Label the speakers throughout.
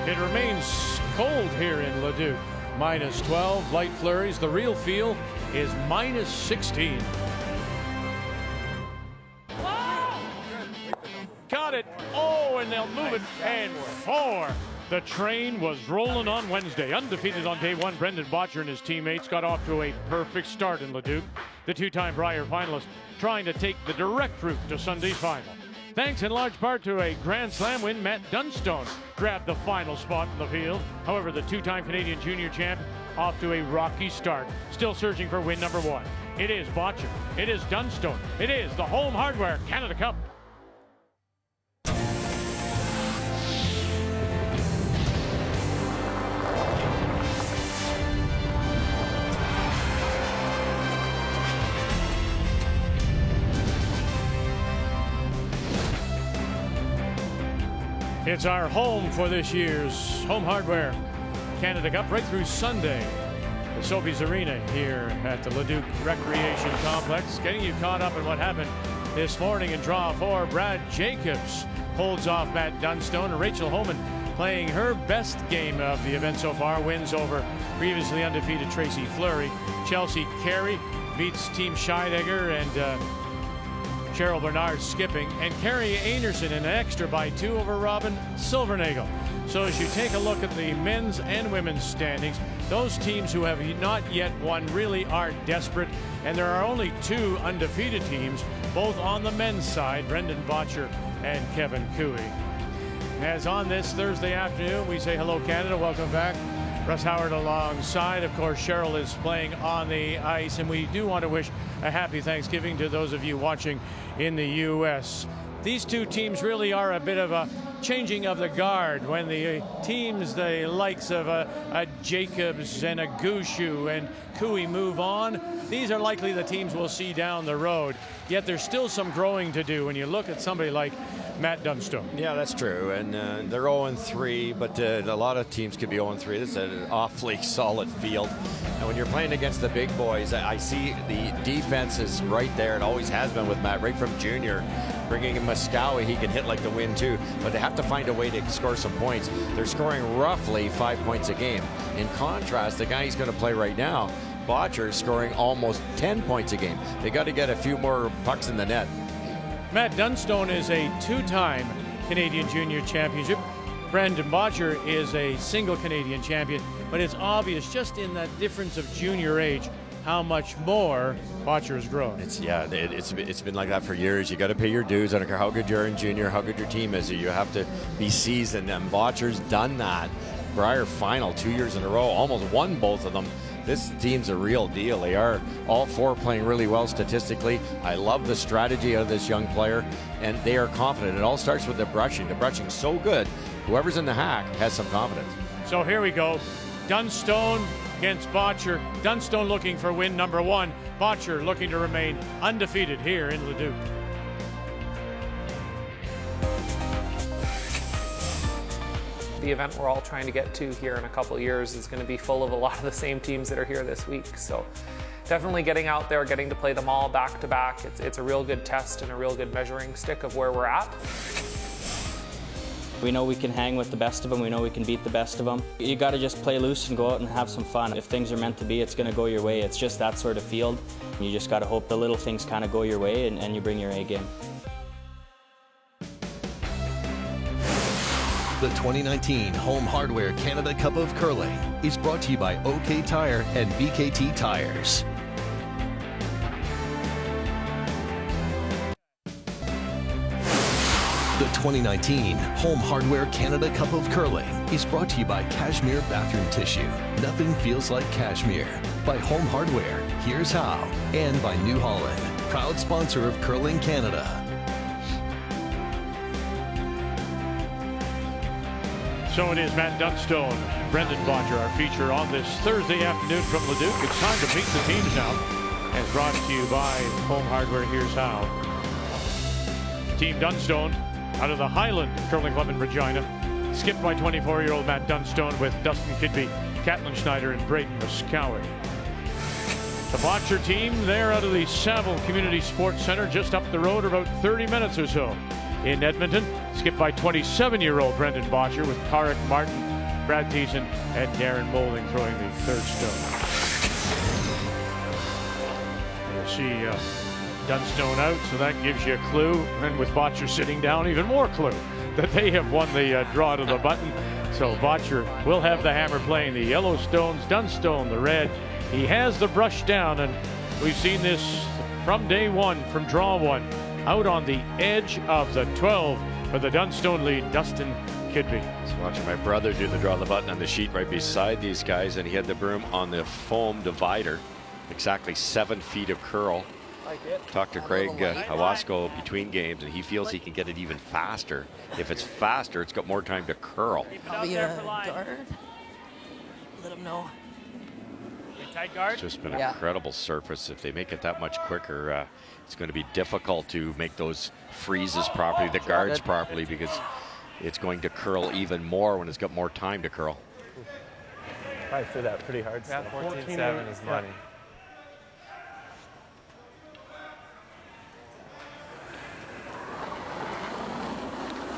Speaker 1: It remains cold here in Leduc. Minus 12, light flurries. The real feel is minus 16. Got it. Oh, and they'll move it. And 4. The train was rolling on Wednesday. Undefeated on day one, Brendan Bottcher and his teammates got off to a perfect start in Leduc. The two-time Brier finalist trying to take the direct route to Sunday's final. Thanks in large part to a Grand Slam win, Matt Dunstone grabbed the final spot in the field. However, the two-time Canadian junior champ off to a rocky start, still searching for win number 1. It is Bottcher. It is Dunstone. It is the Home Hardware Canada Cup. It's our home for this year's Home Hardware Canada Cup right through Sunday. The Sobeys Arena here at the Leduc Recreation Complex. Getting you caught up in what happened this morning in Draw 4. Brad Jacobs holds off Matt Dunstone. And Rachel Homan playing her best game of the event so far. Wins over previously undefeated Tracy Fleury. Chelsea Carey beats Team Scheidegger and Cheryl Bernard skipping, and Carrie Anderson in an extra by 2 over Robin Silvernagel. So as you take a look at the men's and women's standings, those teams who have not yet won really are desperate, and there are only 2 undefeated teams, both on the men's side, Brendan Bottcher and Kevin Cooey. As on this Thursday afternoon, we say hello Canada, welcome back. Russ Howard alongside. Of course, Cheryl is playing on the ice, and we do want to wish a happy Thanksgiving to those of you watching in the U.S. These two teams really are a bit of a changing of the guard when the teams, the likes of a Jacobs and a Gushu and Cooey move on. These are likely the teams we'll see down the road. Yet there's still some growing to do when you look at somebody like Matt Dunstone.
Speaker 2: Yeah, that's true. And they're 0-3, but a lot of teams could be 0-3. This is an awfully solid field. And when you're playing against the big boys, I see the defense is right there. It always has been with Matt, right from junior. Bringing in Moskowy, he can hit like the wind too. But they have to find a way to score some points. They're scoring roughly 5 points a game. In contrast, the guy he's going to play right now, Bottcher, is scoring almost 10 points a game. They got to get a few more pucks in the net.
Speaker 1: Matt Dunstone is a 2-time Canadian Junior Championship. Brendan Bottcher is a single Canadian champion, but it's obvious just in that difference of junior age how much more Bottcher has grown.
Speaker 2: It's been like that for years. You got to pay your dues. I don't care how good you're in junior, how good your team is. You have to be seasoned, and Bottcher's done that. Brier final 2 years in a row, almost won both of them. This team's a real deal. They are all 4 playing really well statistically. I love the strategy of this young player, and they are confident. It all starts with the brushing. The brushing's so good, whoever's in the hack has some confidence.
Speaker 1: So here we go. Dunstone against Bottcher. Dunstone looking for win number 1. Bottcher looking to remain undefeated here in Leduc.
Speaker 3: The event we're all trying to get to here in a couple of years is going to be full of a lot of the same teams that are here this week. So definitely getting out there, getting to play them all back to back. It's a real good test and a real good measuring stick of where we're at.
Speaker 4: We know we can hang with the best of them. We know we can beat the best of them. You got to just play loose and go out and have some fun. If things are meant to be, it's going to go your way. It's just that sort of field. You just got to hope the little things kind of go your way and you bring your A game.
Speaker 5: The 2019 Home Hardware Canada Cup of Curling is brought to you by OK Tire and BKT Tires. The 2019 Home Hardware Canada Cup of Curling is brought to you by Cashmere Bathroom Tissue. Nothing feels like cashmere. By Home Hardware, Here's How. And by New Holland, proud sponsor of Curling Canada.
Speaker 1: So it is Matt Dunstone, Brendan Bottcher, our feature on this Thursday afternoon from Leduc. It's time to meet the teams now, and brought to you by Home Hardware. Here's How. Team Dunstone out of the Highland Curling Club in Regina, skipped by 24-year-old Matt Dunstone with Dustin Kidby, Catelyn Schneider, and Braden Moskowy. The Bottcher team, they're out of the Saville Community Sports Center, just up the road, about 30 minutes or so. In Edmonton, skipped by 27-year-old Brendan Bottcher with Tarek Martin, Brad Thiessen and Darren Moulding throwing the third stone. You'll see Dunstone out, so that gives you a clue. And with Bottcher sitting down, even more clue that they have won the draw to the button. So Bottcher will have the hammer playing the yellow stones, Dunstone the red. He has the brush down, and we've seen this from day one, from draw one, out on the edge of the 12 for the Dunstone lead, Dustin Kidby.
Speaker 2: I was watching my brother do the draw the button on the sheet right beside these guys, and he had the broom on the foam divider, exactly 7 feet of curl. Talked to Greg Hawasco between games, and he feels he can get it even faster. If it's faster, it's got more time to curl.
Speaker 6: Probably a guard. Let him know.
Speaker 1: Tight guard.
Speaker 2: It's just been an incredible surface. If they make it that much quicker, it's going to be difficult to make those freezes properly, the guards properly, because it's going to curl even more when it's got more time to curl.
Speaker 7: Probably threw that pretty hard.
Speaker 8: Yeah, 14-7 is money.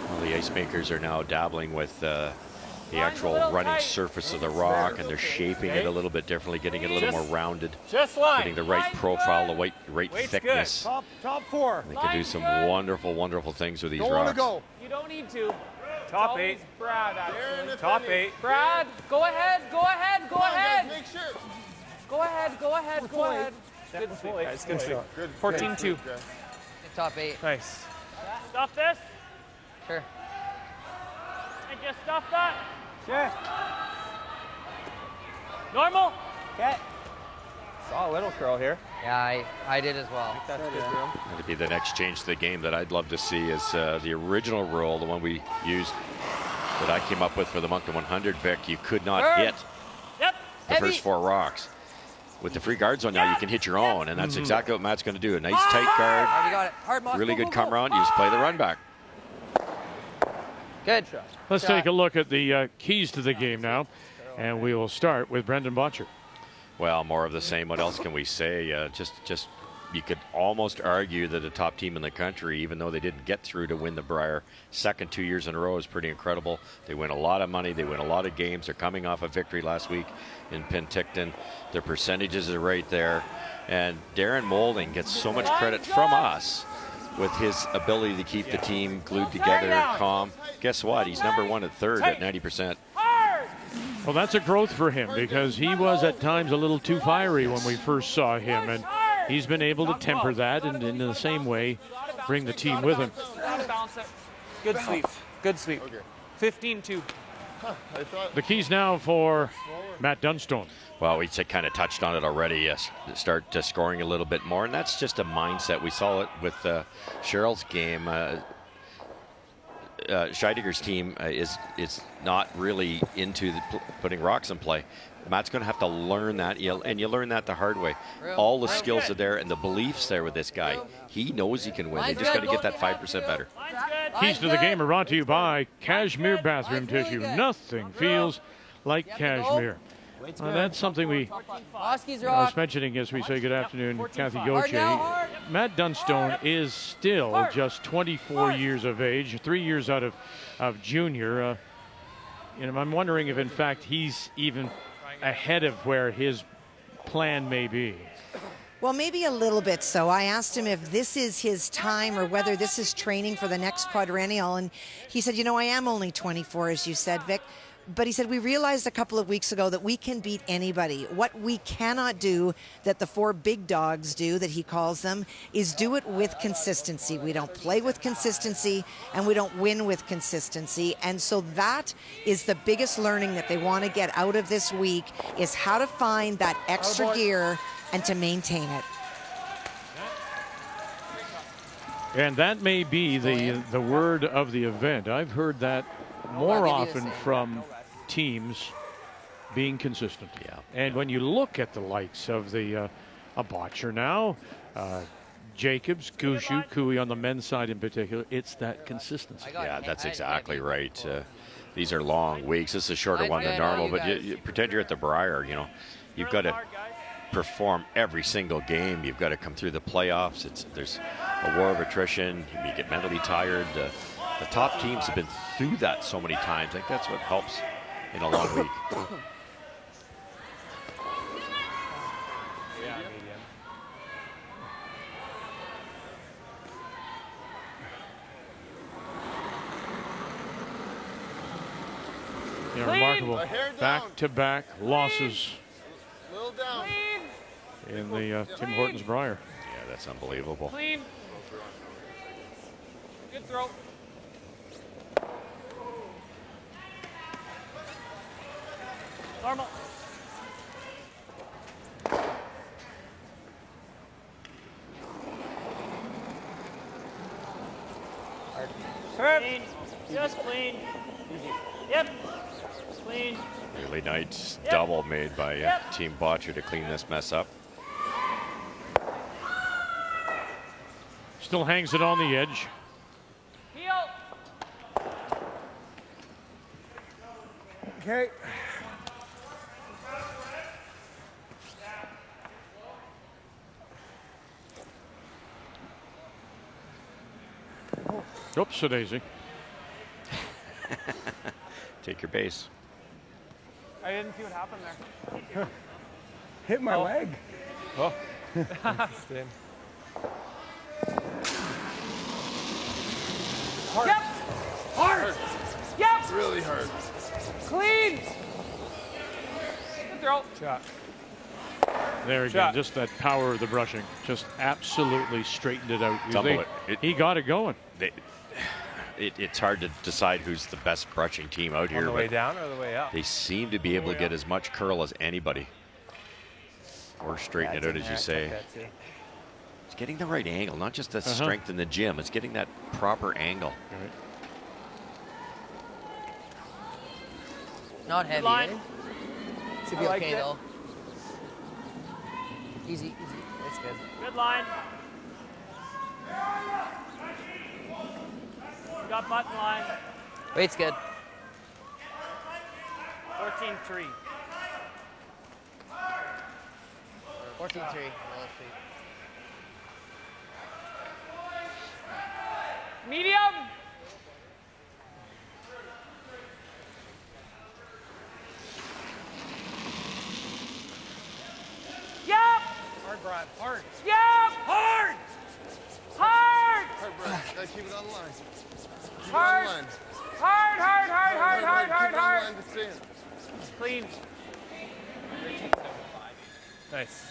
Speaker 2: Well, the ice makers are now dabbling with the actual running surface of the rock, and they're shaping it a little bit differently, getting it a little more rounded, getting the right profile, the right thickness.
Speaker 7: Top 4.
Speaker 2: They can do some wonderful, wonderful things with these rocks.
Speaker 3: You don't need to.
Speaker 8: Top 8.
Speaker 3: Brad, actually.
Speaker 8: Top 8.
Speaker 3: Brad, go ahead, go ahead, go ahead.
Speaker 6: Make sure.
Speaker 3: Go ahead, go ahead, go ahead.
Speaker 8: Good sweep, guys. Good sweep.
Speaker 3: 14-2.
Speaker 6: Top 8.
Speaker 8: Nice.
Speaker 1: Stuff this.
Speaker 6: Sure.
Speaker 1: And just stuff that.
Speaker 8: Sure.
Speaker 1: Normal.
Speaker 8: Okay. Saw a little curl here.
Speaker 6: Yeah, I did as well.
Speaker 8: That's good room.
Speaker 2: That'd be the next change to the game that I'd love to see is the original rule, the one we used, that I came up with for the Moncton 100 pick. You could not hit the first 4 rocks. With the free guard zone now, you can hit your own, and that's exactly what Matt's going to do. A nice tight guard,
Speaker 6: Already got it. Hard Moss.
Speaker 2: really
Speaker 6: Go,
Speaker 2: good
Speaker 6: go,
Speaker 2: come
Speaker 6: go.
Speaker 2: around. You just play the run back.
Speaker 6: Good.
Speaker 1: Let's take a look at the keys to the game now, and we will start with Brendan Bottcher.
Speaker 2: Well, more of the same. What else can we say? Just you could almost argue that the top team in the country, even though they didn't get through to win the Brier, second 2 years in a row is pretty incredible. They win a lot of money. They win a lot of games. They're coming off a victory last week in Penticton. Their percentages are right there. And Darren Moulding gets so much credit from us with his ability to keep the team glued together, calm. Guess what? He's number 1 at third at 90%.
Speaker 1: Well, that's a growth for him because he was at times a little too fiery when we first saw him, and he's been able to temper that and in the same way bring the team with him.
Speaker 3: Good sweep. Good sweep. 15-2.
Speaker 1: The keys now for Matt Dunstone.
Speaker 2: Well, we kind of touched on it already. Start scoring a little bit more, and that's just a mindset. We saw it with Cheryl's game. Scheidegger's team is not really into putting rocks in play. Matt's going to have to learn that, and you learn that the hard way. All the skills are there, and the belief's there with this guy. He knows he can win. They just got to get that 5% better.
Speaker 1: Keys to the game are brought to you by Cashmere Bathroom Tissue. Nothing feels like cashmere. That's something I was mentioning as we say good afternoon, Kathy Gauthier. Matt Dunstone is still just 24 years of age, 3 years out of junior. I'm wondering if, in fact, he's even ahead of where his plan may be.
Speaker 9: Well, maybe a little bit so. I asked him if this is his time or whether this is training for the next quadrennial, and he said, I am only 24, as you said, Vic. But he said, we realized a couple of weeks ago that we can beat anybody. What we cannot do, that the 4 big dogs do, that he calls them, is do it with consistency. We don't play with consistency, and we don't win with consistency. And so that is the biggest learning that they want to get out of this week, is how to find that extra gear and to maintain it.
Speaker 1: And that may be the word of the event. I've heard that more often from teams being consistent.
Speaker 2: Yeah.
Speaker 1: And when you look at the likes of the Bottcher now, Jacobs, Gushu, Cooey on the men's side in particular, it's that consistency.
Speaker 2: Yeah, that's exactly right. These are long weeks. This is a shorter one than normal, but you pretend you're at the Brier. You've got to perform every single game. You've got to come through the playoffs. There's a war of attrition. You get mentally tired. The top teams have been through that so many times. I think that's what helps in a long week.
Speaker 8: Yeah, medium.
Speaker 1: Yeah, remarkable back-to-back losses
Speaker 10: Little down.
Speaker 1: in the Tim Hortons Brier.
Speaker 2: Yeah, that's unbelievable.
Speaker 3: Clean. Good throw. Normal.
Speaker 7: Clean. Just clean. Yep. Clean.
Speaker 2: Really nice double made by Team Bottcher to clean this mess up.
Speaker 1: Still hangs it on the edge.
Speaker 3: Heel.
Speaker 10: Okay.
Speaker 1: Oops, a daisy.
Speaker 2: Take your base.
Speaker 3: I didn't see what happened there.
Speaker 10: Hit my leg.
Speaker 8: Oh.
Speaker 3: Yep. Hard. Yep.
Speaker 10: Really hard.
Speaker 3: Clean. Good throw.
Speaker 8: Shot.
Speaker 1: There again, just that power of the brushing. Just absolutely straightened it out. He got it going.
Speaker 2: It's hard to decide who's the best brushing team out here.
Speaker 8: On the way
Speaker 2: but
Speaker 8: down or the way up?
Speaker 2: they seem to be able to get as much curl as anybody. Or straighten it out, as you say. It's getting the right angle, not just the strength in the gym. It's getting that proper angle.
Speaker 1: Right.
Speaker 6: Not heavy.
Speaker 3: line.
Speaker 6: Eh? Should be
Speaker 3: I
Speaker 6: okay
Speaker 3: liked it.
Speaker 6: though. Easy. It's good.
Speaker 7: Good line. Got button line.
Speaker 6: Weight's good.
Speaker 7: 14-3.
Speaker 6: 14-3.
Speaker 3: Medium. Yep.
Speaker 10: Hard, Brad. Hard.
Speaker 3: Yep. Hard. Hard.
Speaker 10: Hard, Brad. Gotta keep it on the line. Keep it
Speaker 3: Hard.
Speaker 10: on the line.
Speaker 3: Hard. Hard. Hard.
Speaker 10: Hard,
Speaker 3: Hard. Hard.
Speaker 10: Brad.
Speaker 3: Hard.
Speaker 10: Keep it on the
Speaker 3: Hard.
Speaker 10: line to stay in.
Speaker 3: Clean.
Speaker 8: Nice.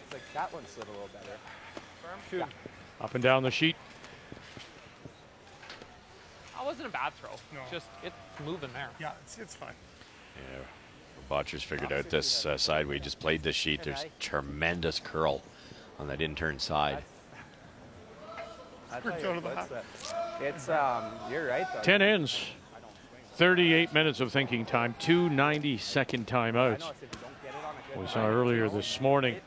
Speaker 8: It's like that one slid a little better.
Speaker 3: Firm.
Speaker 1: Up and down the sheet.
Speaker 3: That wasn't a bad throw. No. Just it's moving there.
Speaker 10: Yeah, it's fine.
Speaker 2: Yeah, Bottcher's figured out this side. We just played this sheet. There's tremendous curl on that in-turn side.
Speaker 8: It's you're right though.
Speaker 1: 10 ends. 38 minutes of thinking time. 2 90-second timeouts. We saw earlier this morning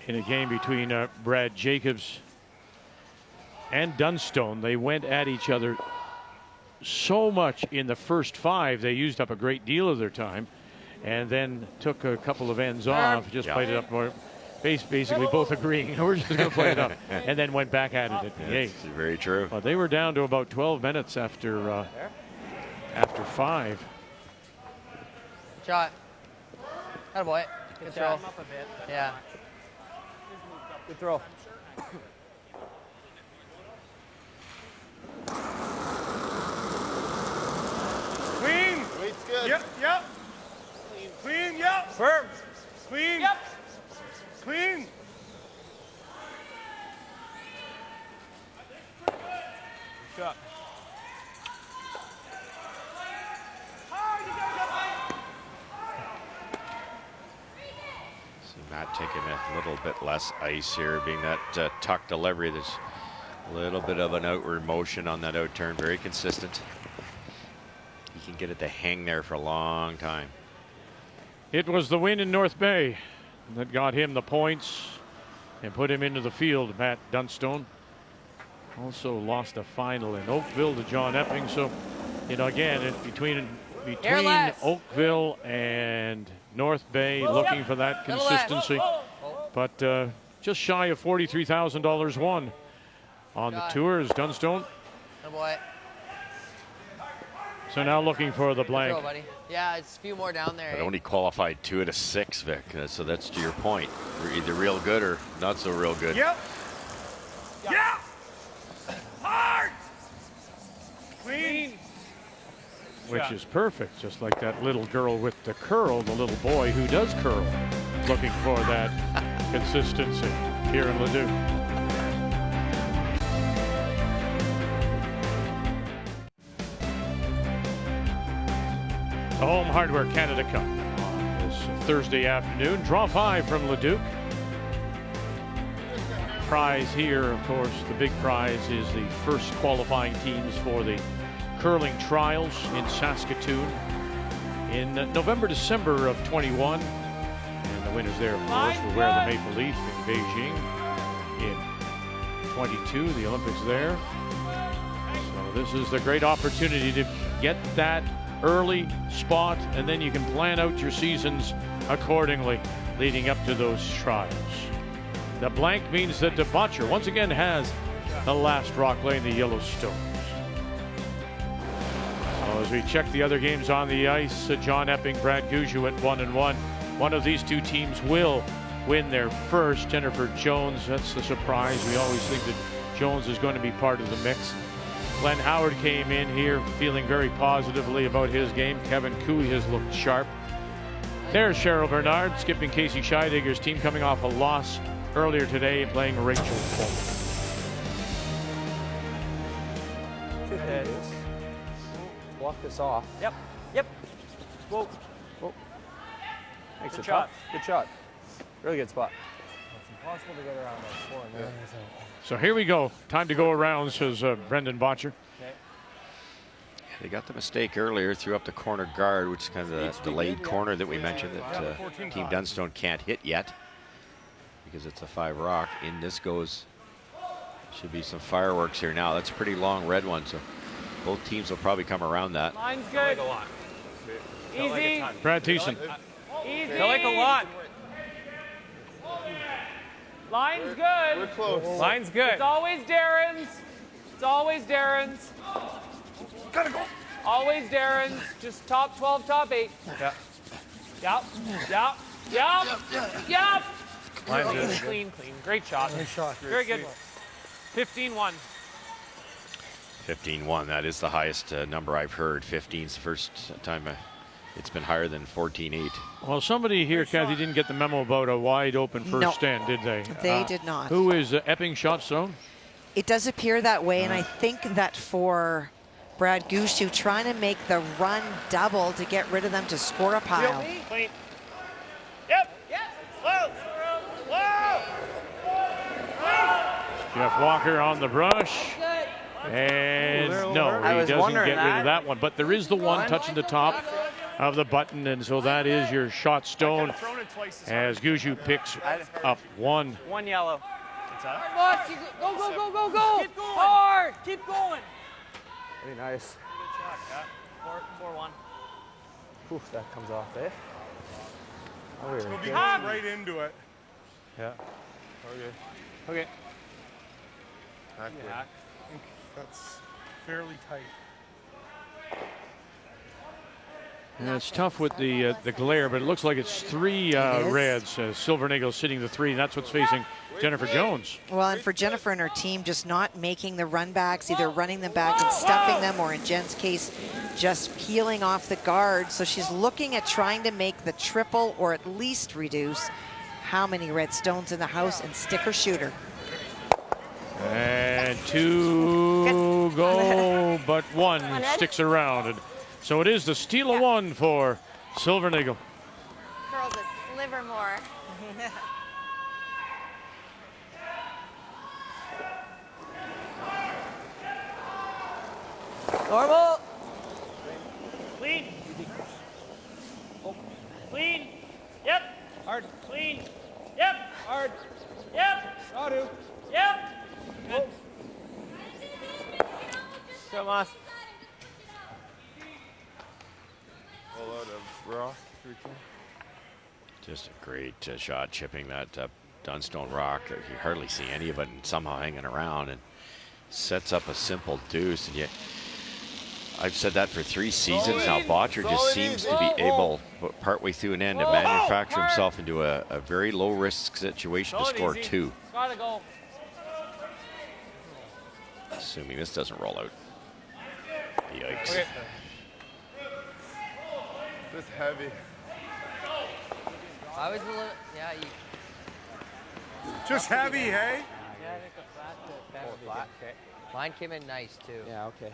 Speaker 1: in a game between Brad Jacobs and Dunstone. They went at each other so much in the first 5. They used up a great deal of their time and then took a couple of ends off, just played it up more. Basically both agreeing we're just going to play it up, and then went back at it at the 8th.
Speaker 2: Very true.
Speaker 1: But they were down to about 12 minutes after 5.
Speaker 6: Shot. Atta boy. Good throw.
Speaker 7: Up a bit.
Speaker 6: Yeah.
Speaker 8: Good throw.
Speaker 10: Clean. Weight's good. Yep. Clean. Yep.
Speaker 8: Firm.
Speaker 10: Clean.
Speaker 3: Yep.
Speaker 10: Clean.
Speaker 8: Shot.
Speaker 2: See Matt taking a little bit less ice here, being that tuck delivery. There's a little bit of an outward motion on that out turn, very consistent. He can get it to hang there for a long time.
Speaker 1: It was the win in North Bay that got him the points and put him into the field. Matt Dunstone also lost a final in Oakville to John Epping. So, you know, again, between Oakville and North Bay, looking for that consistency. But just shy of $43,000 won on the tours. Dunstone.
Speaker 6: Atta boy.
Speaker 1: So now looking for the blank.
Speaker 11: Throw, buddy. Yeah, it's a few more down there.
Speaker 2: But only qualified 2 out of 6, Vic. So that's to your point. You're either real good or not so real good.
Speaker 10: Yep. Yeah. Hard. Clean.
Speaker 1: Which is perfect, just like that little girl with the curl, the little boy who does curl. Looking for that consistency here in Leduc. The Home Hardware Canada Cup on this Thursday afternoon. Draw 5 from Leduc. Prize here, of course, the big prize is the first qualifying teams for the curling trials in Saskatoon in November, December of 21. And the winners there, of course, will wear the maple leaf in Beijing in 22, the Olympics there. So this is the great opportunity to get that early spot, and then you can plan out your seasons accordingly leading up to those trials. The blank means that the Bottcher once again has the last rock lane, the Yellowstones. So as we check the other games on the ice, John Epping, Brad Gougeau at 1-1. One of these two teams will win their first. Jennifer Jones, that's the surprise. We always think that Jones is going to be part of the mix. Glenn Howard came in here feeling very positively about his game. Kevin Cooey has looked sharp. There's Cheryl Bernard, skipping Casey Scheidegger's team, coming off a loss earlier today, playing Rachel Coleman.
Speaker 8: Walk this off.
Speaker 7: Yep. Yep. Whoa.
Speaker 8: Whoa. Makes
Speaker 7: Good
Speaker 8: it
Speaker 7: shot.
Speaker 8: tough. Good shot. Really good spot. It's impossible to get around that scoring there.
Speaker 1: So here we go. Time to go around, says Brendan Bottcher.
Speaker 2: Okay. They got the mistake earlier, threw up the corner guard, which is kind of the delayed corner that we mentioned that Team Dunstone can't hit yet because it's a 5 rock. In this goes, should be some fireworks here now. That's a pretty long red one, so both teams will probably come around that.
Speaker 7: Line's good. Easy.
Speaker 1: Brad Thiessen.
Speaker 7: Easy.
Speaker 8: Feel like a lot.
Speaker 7: Line's good.
Speaker 10: We're close.
Speaker 8: Line's good.
Speaker 7: It's always Darren's. It's always Darren's.
Speaker 10: Gotta go.
Speaker 7: Always Darren's. Just top 12, top 8.
Speaker 8: Yeah.
Speaker 7: Yep. Yep. Yep. Yep.
Speaker 8: Line's good.
Speaker 7: Clean, clean. Great shot.
Speaker 10: Nice shot.
Speaker 7: Very good. 15-1.
Speaker 2: 15-1, that is the highest number I've heard. 15's the first time it's been higher than 14-8.
Speaker 1: Well, somebody here, Kathy, didn't get the memo about a wide open first stand, did they?
Speaker 9: They did not.
Speaker 1: Who is Epping shots thrown?
Speaker 9: It does appear that way, and I think that for Brad Gougeau trying to make the run double to get rid of them to score a pile.
Speaker 7: Clean. Yep. Yep. Whoa. Whoa.
Speaker 1: Jeff Walker on the brush. And no, he doesn't get rid of that one. But there is the one touching the top of the button, and so that is your shot stone as Gougeau picks up 1.
Speaker 7: 1 yellow. Go, go, go, go, go. Keep going. Hard. Keep going.
Speaker 8: Very nice.
Speaker 7: Good shot, 4-1.
Speaker 8: Oof, that comes off, eh? Oh, we're
Speaker 10: We'll be
Speaker 8: good.
Speaker 10: going right into it.
Speaker 8: Yeah. Okay. Okay.
Speaker 10: Yeah. I think that's fairly tight.
Speaker 1: And it's tough with the glare, but it looks like it's 3 reds. Silvernagle sitting the 3, and that's what's facing Jennifer Jones.
Speaker 9: Well, and for Jennifer and her team, just not making the run backs, either running them back and stuffing them, or in Jen's case, just peeling off the guard. So she's looking at trying to make the triple or at least reduce how many red stones in the house and stick her shooter.
Speaker 1: And 2 go, but 1 sticks around. And so it is the steal of 1 for Silvernagle.
Speaker 12: Girls a sliver more.
Speaker 7: Normal. Clean. Clean. Yep. Hard. Clean. Yep. Hard. Yep. Adu. Yep. Good. Come on.
Speaker 10: All out of rock.
Speaker 2: Just a great shot, chipping that Dunstone rock. You hardly see any of it, and somehow hanging around, and sets up a simple deuce. And I've said that for 3 seasons now. Bottcher just seems to be able, partway through an end, to manufacture himself into a very low-risk situation to score 2.
Speaker 7: Gotta go.
Speaker 2: Assuming this doesn't roll out. Yikes.
Speaker 8: Okay. This heavy.
Speaker 11: I was a little, yeah.
Speaker 10: Just heavy, hey?
Speaker 11: Mine came in nice too.
Speaker 13: Yeah, okay.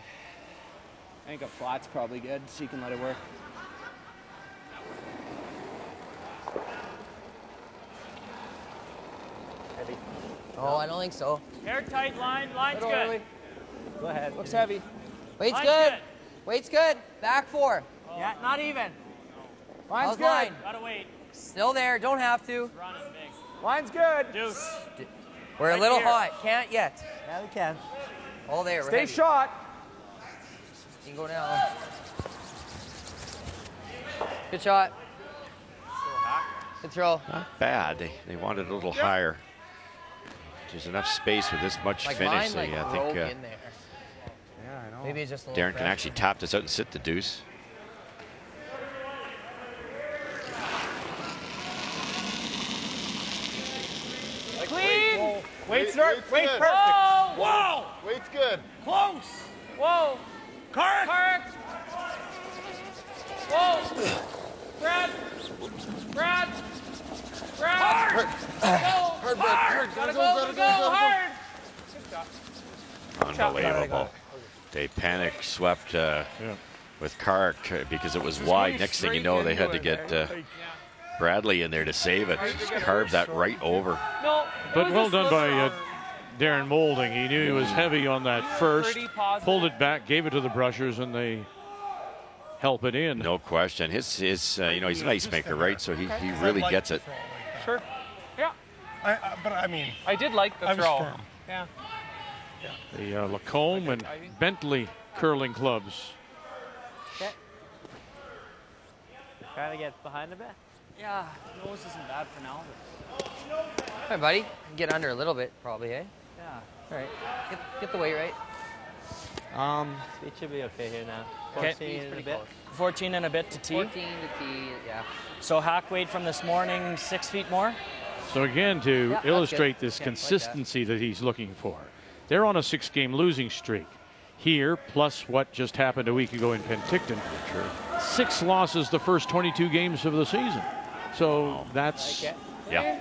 Speaker 13: I think a flat's probably good, so you can let it work.
Speaker 11: Heavy. Oh, I don't think so.
Speaker 7: Airtight line. Line's good.
Speaker 13: Go ahead. Looks heavy.
Speaker 11: Weight's
Speaker 7: Line's
Speaker 11: good.
Speaker 7: good.
Speaker 11: Weight's good. Back 4.
Speaker 7: Yeah, not even.
Speaker 11: Line's good.
Speaker 7: Line. Gotta wait.
Speaker 11: Still there. Don't have to.
Speaker 7: Running big.
Speaker 13: Line's good.
Speaker 7: Deuce.
Speaker 11: We're
Speaker 7: Right
Speaker 11: a little
Speaker 7: here.
Speaker 11: hot. Can't yet.
Speaker 13: Yeah, we can.
Speaker 11: All there. We're
Speaker 13: Stay
Speaker 11: heavy.
Speaker 13: shot.
Speaker 11: You can go now. Good shot. Good throw.
Speaker 2: Not bad. They wanted a little higher. There's enough space with this much
Speaker 11: Like
Speaker 2: finish.
Speaker 11: mine,
Speaker 2: So
Speaker 11: like,
Speaker 2: yeah, I
Speaker 11: broke
Speaker 2: think
Speaker 11: in there.
Speaker 13: Yeah, I know.
Speaker 11: Maybe it's just a little
Speaker 2: Darren can
Speaker 11: fresh.
Speaker 2: actually tap this out and sit the deuce.
Speaker 7: Clean.
Speaker 10: Weight's
Speaker 7: perfect.
Speaker 10: Whoa.
Speaker 7: Whoa.
Speaker 10: Weight's good.
Speaker 7: Close. Whoa. Correct. Whoa. Brad. Brad. Hard. Go. Hard. Gotta go. Hard. Good shot.
Speaker 2: Unbelievable. They panic swept with Kark because it was wide. Next thing you know, they had to get Bradley in there to save it. Just carved that right over.
Speaker 7: No.
Speaker 1: But well done by Darren Moulding. He knew he was heavy on that first, pulled it back, gave it to the brushers, and they help it in.
Speaker 2: No question. His you know, he's an ice maker, right? So he really gets it.
Speaker 7: Sure. Yeah.
Speaker 10: But I mean,
Speaker 7: I did like the
Speaker 10: I was
Speaker 7: throw.
Speaker 10: firm.
Speaker 7: Yeah.
Speaker 1: The Lacombe and Bentley curling clubs.
Speaker 13: Okay. Try to get behind a bit.
Speaker 7: Yeah. Nose isn't bad for now.
Speaker 11: Hey, buddy. Get under a little bit, probably, eh?
Speaker 13: Yeah.
Speaker 11: All right. Get the weight right.
Speaker 13: Speed should be okay here now.
Speaker 4: Okay.
Speaker 13: 14 and a bit.
Speaker 4: 14 and a bit to tee.
Speaker 11: 14 to tee, yeah.
Speaker 4: So hack weight from this morning, 6 feet more.
Speaker 1: So again, to
Speaker 11: that's
Speaker 1: illustrate
Speaker 11: good.
Speaker 1: this
Speaker 11: Yeah, like that.
Speaker 1: consistency that he's looking for, they're on a 6-game losing streak. Here, plus what just happened a week ago in Penticton, 6 losses the first 22 games of the season. So that's
Speaker 2: Yeah.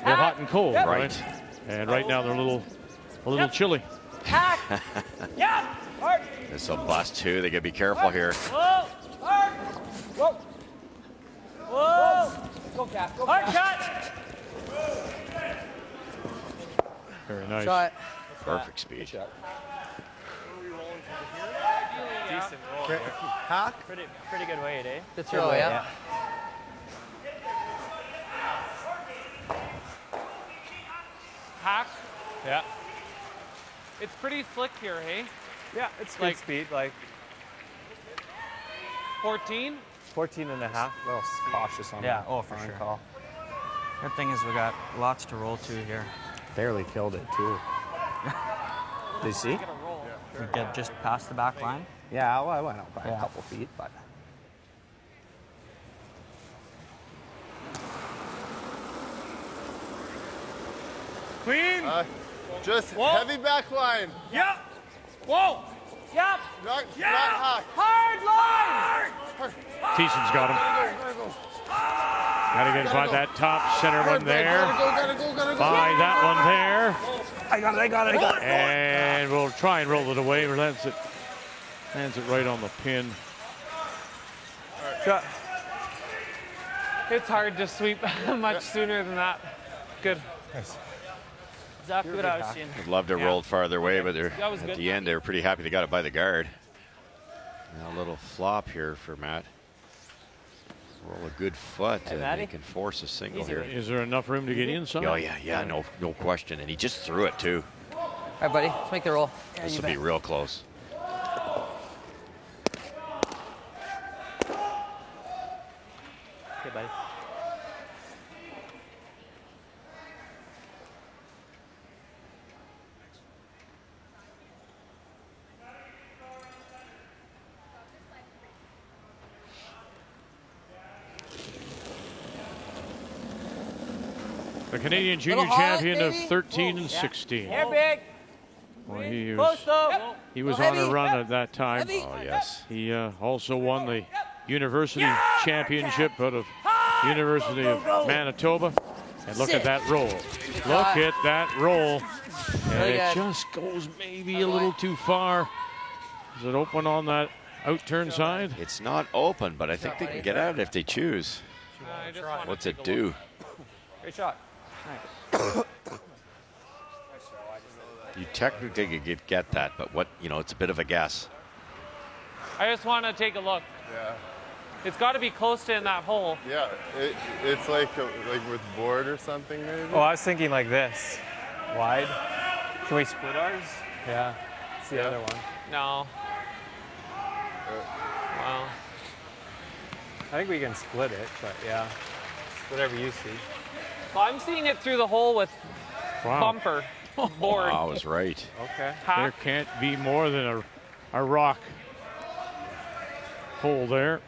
Speaker 1: they're hot and cold,
Speaker 2: Yep.
Speaker 1: right? And right now they're a little chilly.
Speaker 7: Hack. Yeah. Hard.
Speaker 2: This will blast 2. They got to be careful here.
Speaker 7: Whoa. Hard. Whoa. Whoa. Go, Cap. Go, hard shot.
Speaker 1: Very nice.
Speaker 11: Shot.
Speaker 2: Perfect speed.
Speaker 7: Decent roll.
Speaker 10: Okay. Hack.
Speaker 13: Pretty good weight, eh?
Speaker 11: Good throw, yeah.
Speaker 7: Hack. Yeah. It's pretty slick here, hey?
Speaker 13: Yeah, it's
Speaker 7: Like-
Speaker 13: good speed, like
Speaker 7: 14.
Speaker 13: 14 and a half. A little cautious on
Speaker 4: Yeah,
Speaker 13: that.
Speaker 4: oh, for
Speaker 13: line
Speaker 4: sure.
Speaker 13: Call.
Speaker 4: Good thing is we got lots to roll to here.
Speaker 13: Barely killed it, too. Did you see?
Speaker 4: We get just past the back line.
Speaker 13: Yeah, well, I went out by
Speaker 4: Yeah.
Speaker 13: a couple feet, but.
Speaker 10: Clean.
Speaker 8: Just
Speaker 7: Whoa.
Speaker 8: heavy back line.
Speaker 7: Yep. Whoa. Yep.
Speaker 8: Not
Speaker 7: Yeah.
Speaker 8: hack.
Speaker 7: Hard line.
Speaker 1: Thiesen's got him. Gotta find that top center one there.
Speaker 8: Gotta go.
Speaker 1: Find that one there.
Speaker 13: I got it.
Speaker 1: And we'll try and roll it away. Lands it right on the pin.
Speaker 13: Shot.
Speaker 7: It's hard to sweep much sooner than that. Good.
Speaker 13: Zach, good I was seeing.
Speaker 2: I'd love to have rolled farther away, but
Speaker 7: That was
Speaker 2: at
Speaker 7: good.
Speaker 2: the end they were pretty happy they got it by the guard. Now a little flop here for Matt. Roll a good foot and
Speaker 13: Matty.
Speaker 2: they can force a single here.
Speaker 1: Is there enough room to get inside?
Speaker 2: Oh yeah, no question. And he just threw it too.
Speaker 11: All right, buddy. Let's make the roll.
Speaker 2: This will be real close.
Speaker 13: Okay, buddy.
Speaker 1: The Canadian junior champion of 13 and 16.
Speaker 7: Here, big.
Speaker 1: Well, he
Speaker 7: Close,
Speaker 1: was,
Speaker 7: though.
Speaker 1: he was
Speaker 7: Heavy.
Speaker 1: on a run at that time.
Speaker 2: Oh, yes.
Speaker 1: He also won the University Championship out of University of Manitoba. And look at that roll. Look at that roll. And it just goes maybe a little too far. Is it open on that out-turn side?
Speaker 2: It's not open, but I think they can get at it if they choose. What's it do?
Speaker 7: Great shot.
Speaker 2: You technically could get that, but what, you know, it's a bit of a guess.
Speaker 3: I just want to take a look.
Speaker 14: Yeah.
Speaker 3: It's got to be close to in that hole.
Speaker 14: Yeah, it's like with board or something maybe.
Speaker 7: Oh, I was thinking like this. Wide. Can we split ours? Yeah. It's the other one.
Speaker 3: No. Wow.
Speaker 7: I think we can split it, but yeah. It's whatever you see.
Speaker 3: Well, I'm seeing it through the hole with bumper board.
Speaker 2: I was right.
Speaker 7: Okay.
Speaker 1: There can't be more than a rock hole there.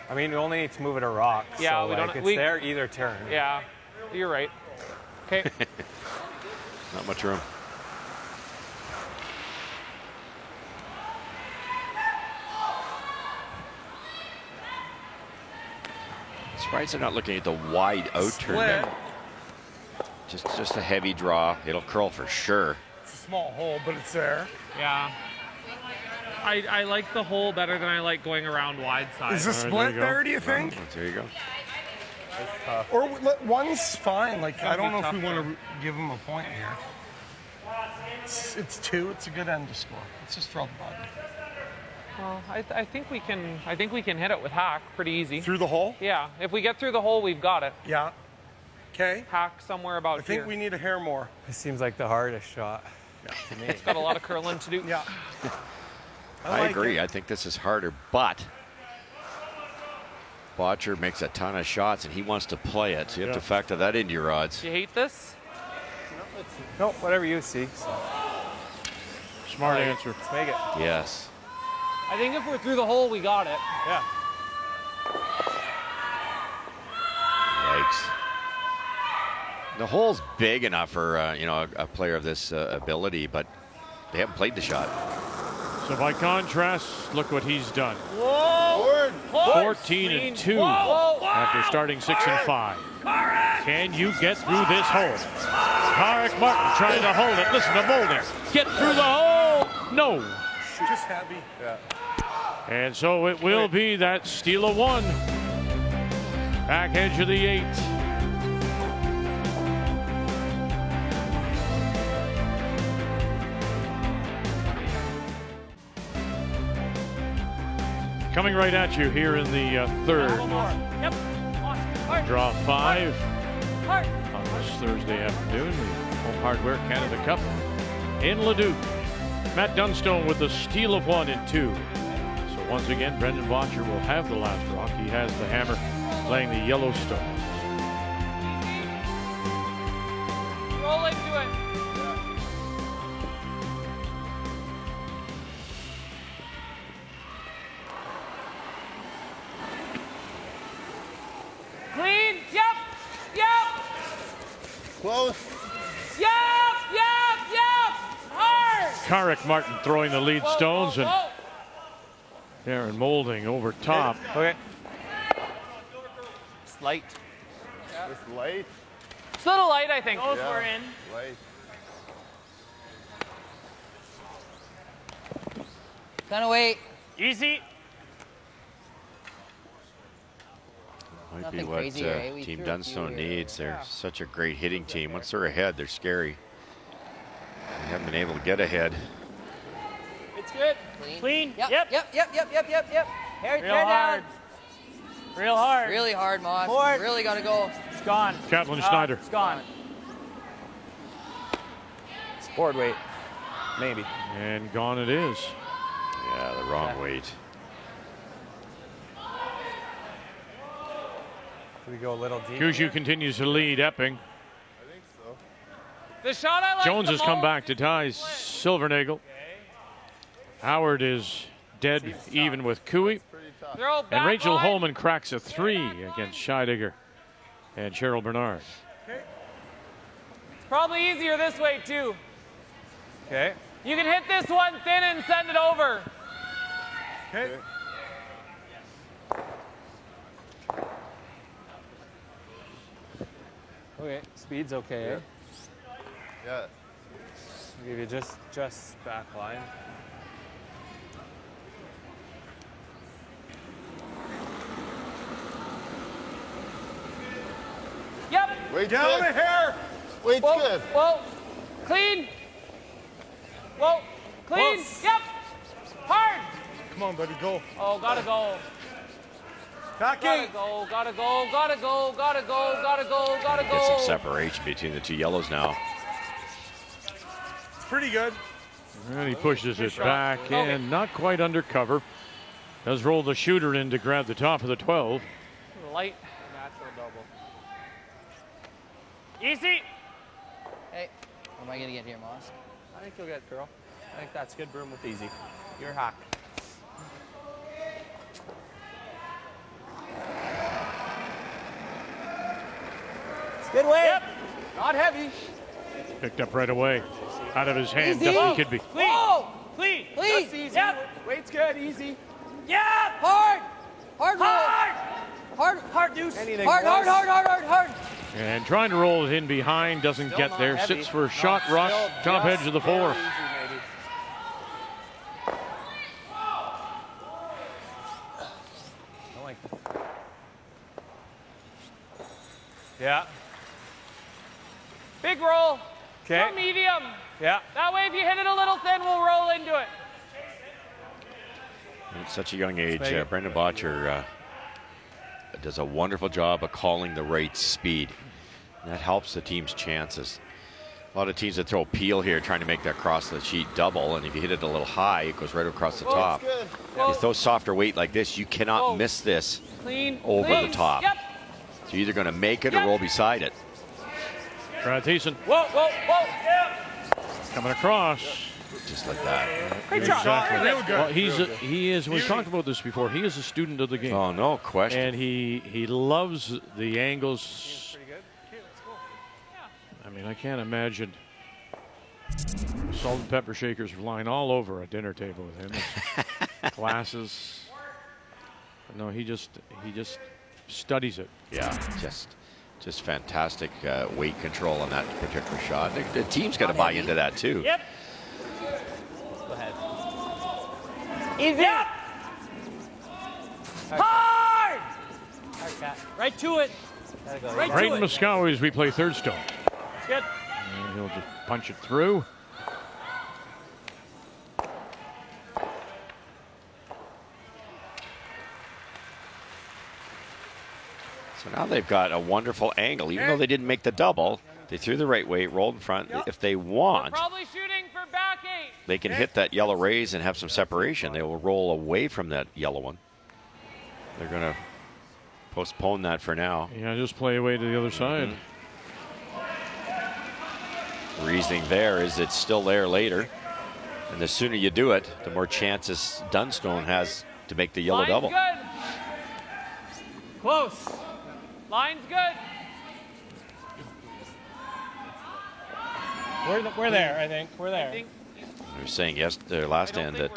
Speaker 7: I mean, we only need to move it a rock.
Speaker 3: Yeah,
Speaker 7: so
Speaker 3: we don't.
Speaker 7: It's there either turn.
Speaker 3: Yeah, you're right. Okay.
Speaker 2: Not much room. Surprised they're not looking at the wide out turn there. Just a heavy draw. It'll curl for sure.
Speaker 10: It's a small hole, but it's there.
Speaker 3: Yeah. I like the hole better than I like going around wide side.
Speaker 10: Is the split there, do you think?
Speaker 2: There you go.
Speaker 10: Or one's fine. Like, I don't know if we want to give him a point here. It's two. It's a good end to score. Let's just throw the button.
Speaker 3: Well, I think we can. I think we can hit it with hack pretty easy.
Speaker 10: Through the hole?
Speaker 3: Yeah. If we get through the hole, we've got it.
Speaker 10: Yeah. Okay.
Speaker 3: Hack somewhere about
Speaker 10: I think
Speaker 3: here.
Speaker 10: we need a hair more.
Speaker 7: This seems like the hardest shot.
Speaker 3: To me. It's got a lot of curling to do.
Speaker 10: Yeah.
Speaker 2: I agree. I think this is harder, but Bottcher makes a ton of shots and he wants to play it. So you have to factor that into your odds.
Speaker 3: Do you hate this?
Speaker 7: No, whatever you see. So.
Speaker 1: Smart answer.
Speaker 7: Let's make it.
Speaker 2: Yes.
Speaker 3: I think if we're through the hole, we got it.
Speaker 7: Yeah.
Speaker 2: Yikes. The hole's big enough for you know, a player of this ability, but they haven't played the shot.
Speaker 1: So by contrast, look what he's done.
Speaker 3: Whoa!
Speaker 1: 14 and 2 after starting 6 and 5. Can you get through this hole? Tarek Martin trying to hold it. Listen to Molden. Get through the hole. No.
Speaker 10: Just heavy.
Speaker 14: Yeah.
Speaker 1: And so it will be that steal of 1. Back edge of the 8. Coming right at you here in the third.
Speaker 3: Yep.
Speaker 1: Draw 5 on this Thursday afternoon. The Home Hardware Canada Cup in Leduc. Matt Dunstone with the steal of 1 and 2. So once again, Brendan Bottcher will have the last rock. He has the hammer playing the Yellowstone.
Speaker 3: Roll into it. Clean. Yep. Yep.
Speaker 14: Close.
Speaker 3: Yep. Yep. Yep. Hard.
Speaker 1: Carrick Martin throwing the lead stones and Darren Molding over top.
Speaker 7: Okay.
Speaker 3: It's light.
Speaker 14: Just light.
Speaker 3: It's a little light, I think.
Speaker 14: Those were in. Light.
Speaker 11: Gonna wait.
Speaker 3: Easy.
Speaker 2: Might
Speaker 11: Nothing
Speaker 2: be what
Speaker 11: crazy here, eh? We
Speaker 2: Team
Speaker 11: threw a few
Speaker 2: Dunstone
Speaker 11: here.
Speaker 2: needs. They're such a great hitting team. Once they're ahead, they're scary. They haven't been able to get ahead.
Speaker 3: It's good.
Speaker 11: Clean.
Speaker 3: Yep.
Speaker 11: Yep. Hair
Speaker 3: Real hard. Real hard.
Speaker 11: Really hard, Moss.
Speaker 3: Board.
Speaker 11: Really gotta go.
Speaker 3: It's gone.
Speaker 1: Catlin Schneider.
Speaker 3: It's gone.
Speaker 7: It's board weight. Maybe.
Speaker 1: And gone it is.
Speaker 2: Yeah, the wrong weight.
Speaker 7: We go a little deep.
Speaker 1: Kuju continues to lead Epping.
Speaker 14: I think so.
Speaker 3: The shot I like.
Speaker 1: Jones
Speaker 3: the
Speaker 1: has come
Speaker 3: most.
Speaker 1: back to tie Silvernagel. Howard is dead even with Cooey.
Speaker 14: Pretty tough.
Speaker 3: Throw back
Speaker 1: And Rachel
Speaker 3: line.
Speaker 1: Holman cracks a 3 against Scheidegger. and Cheryl Bernard.
Speaker 7: It's probably easier this way, too.
Speaker 8: Okay.
Speaker 7: You can hit this one thin and send it over.
Speaker 10: Okay.
Speaker 8: Okay, speed's okay. Eh?
Speaker 14: Yeah.
Speaker 8: I'll give you just back line.
Speaker 7: Yep.
Speaker 14: Wait,
Speaker 10: Down
Speaker 14: good.
Speaker 10: the hair.
Speaker 14: Wait,
Speaker 7: Whoa,
Speaker 14: good.
Speaker 7: whoa. Clean. Whoa. Clean.
Speaker 10: Close.
Speaker 7: Yep. Hard.
Speaker 10: Come on, buddy, go.
Speaker 7: Oh, gotta go.
Speaker 10: Back
Speaker 7: Gotta
Speaker 10: eight.
Speaker 7: go, gotta go, gotta go, gotta go, gotta go, gotta go.
Speaker 2: Get some separation between the two yellows now.
Speaker 10: It's pretty good.
Speaker 1: And he pushes it back
Speaker 7: Okay.
Speaker 1: and not quite under cover. Does roll the shooter in to grab the top of the 12.
Speaker 7: Light.
Speaker 8: Natural double.
Speaker 7: Easy.
Speaker 11: Hey, what am I gonna get here, Moss?
Speaker 8: I think you'll get girl. I think that's good broom with easy. You're hack.
Speaker 7: Good way. Yep.
Speaker 8: Not heavy.
Speaker 1: Picked up right away. Out of his hand.
Speaker 7: Easy.
Speaker 1: Dustin Kidby.
Speaker 7: Clean. Whoa. Clean. Clean.
Speaker 8: Just easy.
Speaker 7: Yep.
Speaker 8: Weight's good, easy.
Speaker 7: Yep.
Speaker 11: Hard! Hard roll!
Speaker 7: Hard.
Speaker 11: Hard!
Speaker 7: Hard deuce.
Speaker 8: Anything
Speaker 11: Hard,
Speaker 8: worse.
Speaker 11: hard, hard, hard, hard, hard!
Speaker 1: And trying to roll it in behind. Doesn't
Speaker 8: Still
Speaker 1: get
Speaker 8: not
Speaker 1: there.
Speaker 8: heavy.
Speaker 1: Sits for a
Speaker 8: No,
Speaker 1: shot
Speaker 8: still
Speaker 1: rush. Top
Speaker 8: just
Speaker 1: edge of the
Speaker 8: very
Speaker 1: 4.
Speaker 8: easy, maybe. I like that. Yeah.
Speaker 7: Big roll.
Speaker 8: Okay.
Speaker 7: Go medium.
Speaker 8: Yeah.
Speaker 7: That way, if you hit it a little thin, we'll roll into it.
Speaker 2: At such a young age,
Speaker 8: Megan.
Speaker 2: Brendan Bottcher does a wonderful job of calling the right speed. And that helps the team's chances. A lot of teams that throw peel here trying to make that cross the sheet double, and if you hit it a little high, it goes right across the top.
Speaker 14: Good.
Speaker 2: If you throw softer weight like this, you cannot miss this
Speaker 7: Clean.
Speaker 2: over
Speaker 7: clean.
Speaker 2: the top.
Speaker 7: Yep.
Speaker 2: So you're either going to make it or roll beside it.
Speaker 1: Brad Thiessen
Speaker 7: Whoa, whoa, whoa.
Speaker 1: coming across.
Speaker 2: Just like that.
Speaker 7: Great shot.
Speaker 1: Exactly.
Speaker 10: Real good.
Speaker 1: Well, he is. We talked about this before. He is a student of the game.
Speaker 2: Oh, no question.
Speaker 1: And he loves the angles.
Speaker 8: Pretty good. Okay, let's go.
Speaker 1: I mean, I can't imagine salt and pepper shakers flying all over a dinner table with him. Glasses. But no, he just studies it.
Speaker 2: Yeah, just fantastic weight control on that particular shot. The team's got to buy into that too.
Speaker 7: Yep.
Speaker 8: Go ahead.
Speaker 7: Easy. Yep. Hard.
Speaker 8: Hard cat.
Speaker 7: Right to it.
Speaker 8: Gotta go.
Speaker 7: Right to
Speaker 1: Braden
Speaker 7: it.
Speaker 1: Moskowy as we play third stone.
Speaker 7: It's good.
Speaker 1: And he'll just punch it through.
Speaker 2: So now they've got a wonderful angle. Even though they didn't make the double, they threw the right way, rolled in front. If they want,
Speaker 7: Probably shooting for back 8.
Speaker 2: they can hit that yellow raise and have some separation. They will roll away from that yellow one. They're going to postpone that for now.
Speaker 1: Yeah, just play away to the other side.
Speaker 2: The reasoning there is it's still there later. And the sooner you do it, the more chances Dunstone has to make the yellow
Speaker 7: Line's
Speaker 2: double.
Speaker 7: good. Close. Line's good.
Speaker 13: We're there, I think. We're there.
Speaker 2: They were saying their last end that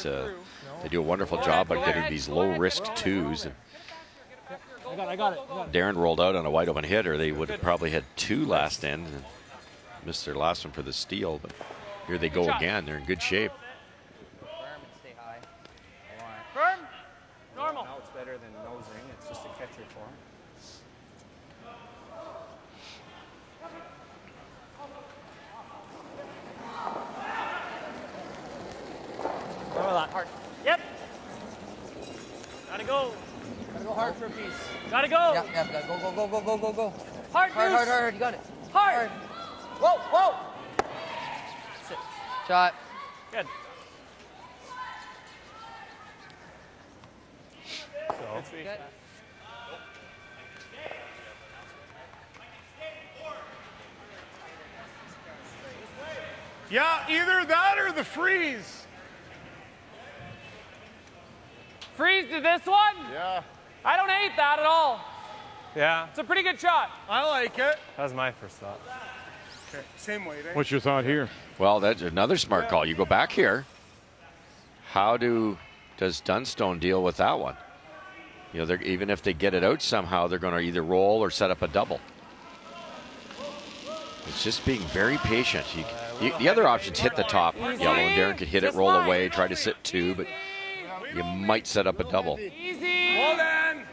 Speaker 2: they do a wonderful job of getting these low-risk twos. And
Speaker 13: I got it.
Speaker 2: Darren rolled out on a wide-open hit, or they would have probably had 2 last end and missed their last one for the steal. But here they go again. They're in good shape.
Speaker 11: Firm and stay high.
Speaker 7: Firm. Normal.
Speaker 8: Now it's better than nosing. It's just a catcher for him.
Speaker 7: Hard. Yep. Gotta go.
Speaker 11: Gotta go hard for a piece.
Speaker 7: Gotta go.
Speaker 11: Yeah, gotta go, go, go, go, go, go, go.
Speaker 7: Hard,
Speaker 11: Hard,
Speaker 7: deuce.
Speaker 11: hard, hard, you got it.
Speaker 7: Hard. Whoa, whoa.
Speaker 11: Shot.
Speaker 7: Good.
Speaker 11: Good.
Speaker 10: Yeah, either that or the freeze.
Speaker 7: Freeze to this one?
Speaker 14: Yeah.
Speaker 7: I don't hate that at all. Yeah.
Speaker 3: It's a pretty good shot.
Speaker 10: I like it.
Speaker 7: That was my first thought.
Speaker 10: Okay, same weight, eh?
Speaker 1: What's your thought here?
Speaker 2: Well, that's another smart call. You go back here. How does Dunstone deal with that one? You know, even if they get it out somehow, they're going to either roll or set up a double. It's just being very patient. The other option's hit the top yellow, and Darren could hit it, roll away, try to sit 2, but you might set up a double.
Speaker 3: Easy.
Speaker 10: Hold on.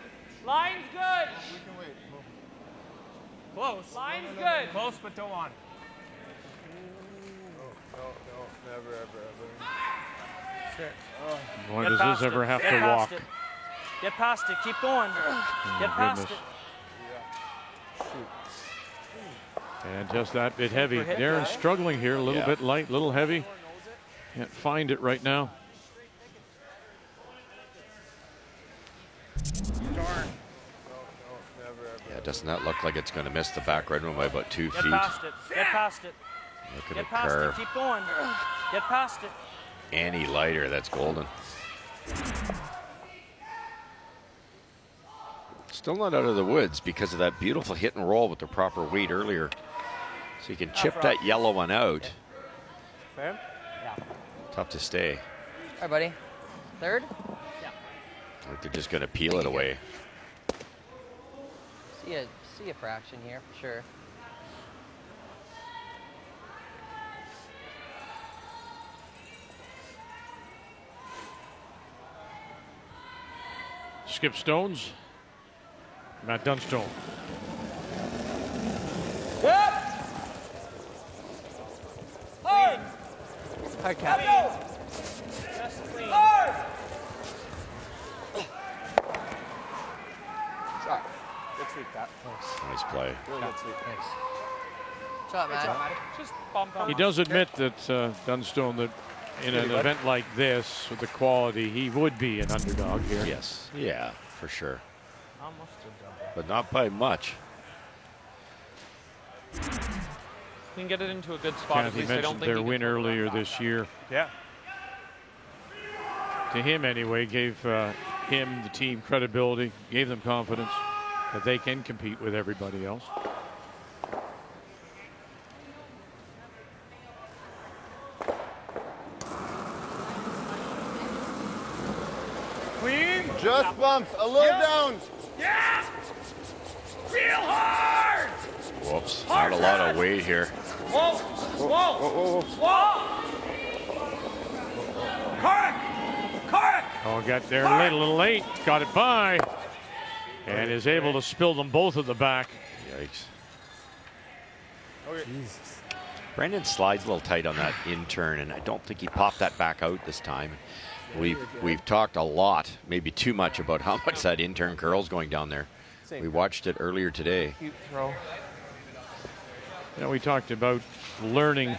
Speaker 3: Line's good.
Speaker 7: Close.
Speaker 3: Line's good.
Speaker 7: Close, but don't want.
Speaker 14: No, never, ever.
Speaker 1: Boy, does this ever have to walk.
Speaker 13: Get past it. Keep going. Get past
Speaker 1: goodness.
Speaker 13: it.
Speaker 1: And just that bit heavy. Darren's struggling here, a little bit light, a little heavy. Can't find it right now.
Speaker 10: Darn.
Speaker 2: Yeah, doesn't that look like it's going to miss the back red one by about 2 feet?
Speaker 13: Get past it. Get past it.
Speaker 2: Look at
Speaker 13: Get
Speaker 2: the
Speaker 13: past
Speaker 2: curve.
Speaker 13: it. Keep going. Get past it.
Speaker 2: Any lighter, that's golden. Still not out of the woods because of that beautiful hit and roll with the proper weight earlier. So you can chip that yellow one out.
Speaker 13: Fair? Yeah.
Speaker 2: Tough to stay.
Speaker 11: All right, buddy. Third?
Speaker 13: Yeah.
Speaker 2: Like they're just going to peel it away.
Speaker 11: See a fraction here for sure.
Speaker 1: Skip Stones. Matt Dunstone.
Speaker 7: Yep. Hard.
Speaker 13: Hard, Cap.
Speaker 7: Hard.
Speaker 8: Shot. Good sweep, Cap.
Speaker 2: Nice play.
Speaker 8: Really good sweep.
Speaker 11: Thanks. Shot, Matt.
Speaker 3: Just bump him.
Speaker 1: He does admit that Dunstone, that in an event like this, with the quality, he would be an underdog here.
Speaker 2: Yes. Yeah, for sure.
Speaker 13: Almost a double.
Speaker 2: But not by much.
Speaker 3: You can get it into a good spot. At
Speaker 1: Kathy
Speaker 3: least I don't
Speaker 1: mentioned
Speaker 3: think
Speaker 1: their
Speaker 3: he
Speaker 1: win
Speaker 3: gets overrun
Speaker 1: earlier
Speaker 3: back
Speaker 1: this
Speaker 3: up.
Speaker 1: year.
Speaker 7: Yeah.
Speaker 1: To him anyway, gave him, the team, credibility, gave them confidence that they can compete with everybody else.
Speaker 10: Clean.
Speaker 14: Just bumps. A little down.
Speaker 10: Yeah. Real hard.
Speaker 2: Whoops. Not a lot of weight here.
Speaker 10: Whoa. Whoa. Whoa. Correct.
Speaker 1: Oh, got there late, a little late. Got it by. And is able to spill them both at the back.
Speaker 2: Yikes.
Speaker 10: Okay.
Speaker 7: Jesus.
Speaker 2: Brendan slides a little tight on that in turn, and I don't think he popped that back out this time. We've talked a lot, maybe too much, about how much that in turn curl's going down there. We watched it earlier today.
Speaker 3: Cute throw.
Speaker 1: You know, we talked about learning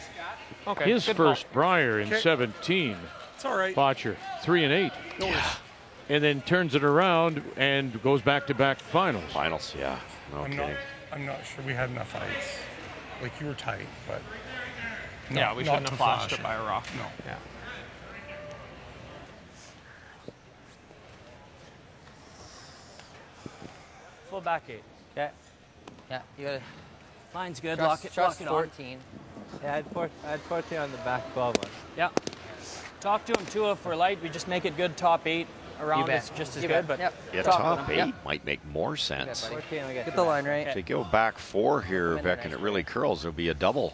Speaker 3: Okay.
Speaker 1: his
Speaker 3: good
Speaker 1: first
Speaker 3: call.
Speaker 1: Briar in
Speaker 10: Okay.
Speaker 1: 17.
Speaker 10: It's all right.
Speaker 1: Bottcher, 3 and 8. And then turns it around and goes back-to-back finals.
Speaker 2: Finals, yeah. No kidding.
Speaker 10: I'm not sure we had enough ice. Like, you were tight, but no,
Speaker 3: Yeah, we
Speaker 10: not
Speaker 3: shouldn't
Speaker 10: to
Speaker 3: have flashed
Speaker 10: flash
Speaker 3: it by a rock.
Speaker 10: No.
Speaker 3: Yeah.
Speaker 13: Full back 8. Okay.
Speaker 11: Yeah, you gotta
Speaker 13: Line's good.
Speaker 11: trust
Speaker 13: Lock it on.
Speaker 11: 14.
Speaker 8: Yeah, I had 14 on the back 12 one.
Speaker 13: Yeah. Talk to him too. If we're light, we just make it good. Top 8 around
Speaker 11: bet.
Speaker 13: is just as
Speaker 11: You
Speaker 13: good.
Speaker 11: bet.
Speaker 13: But
Speaker 11: Yep.
Speaker 2: Yeah,
Speaker 13: talk
Speaker 2: top
Speaker 13: with
Speaker 2: 8
Speaker 13: him.
Speaker 2: might make more sense.
Speaker 11: buddy.
Speaker 8: 14, we get
Speaker 11: Get the line right.
Speaker 2: If they go back 4 here, Vic, and it really curls, it'll be a double.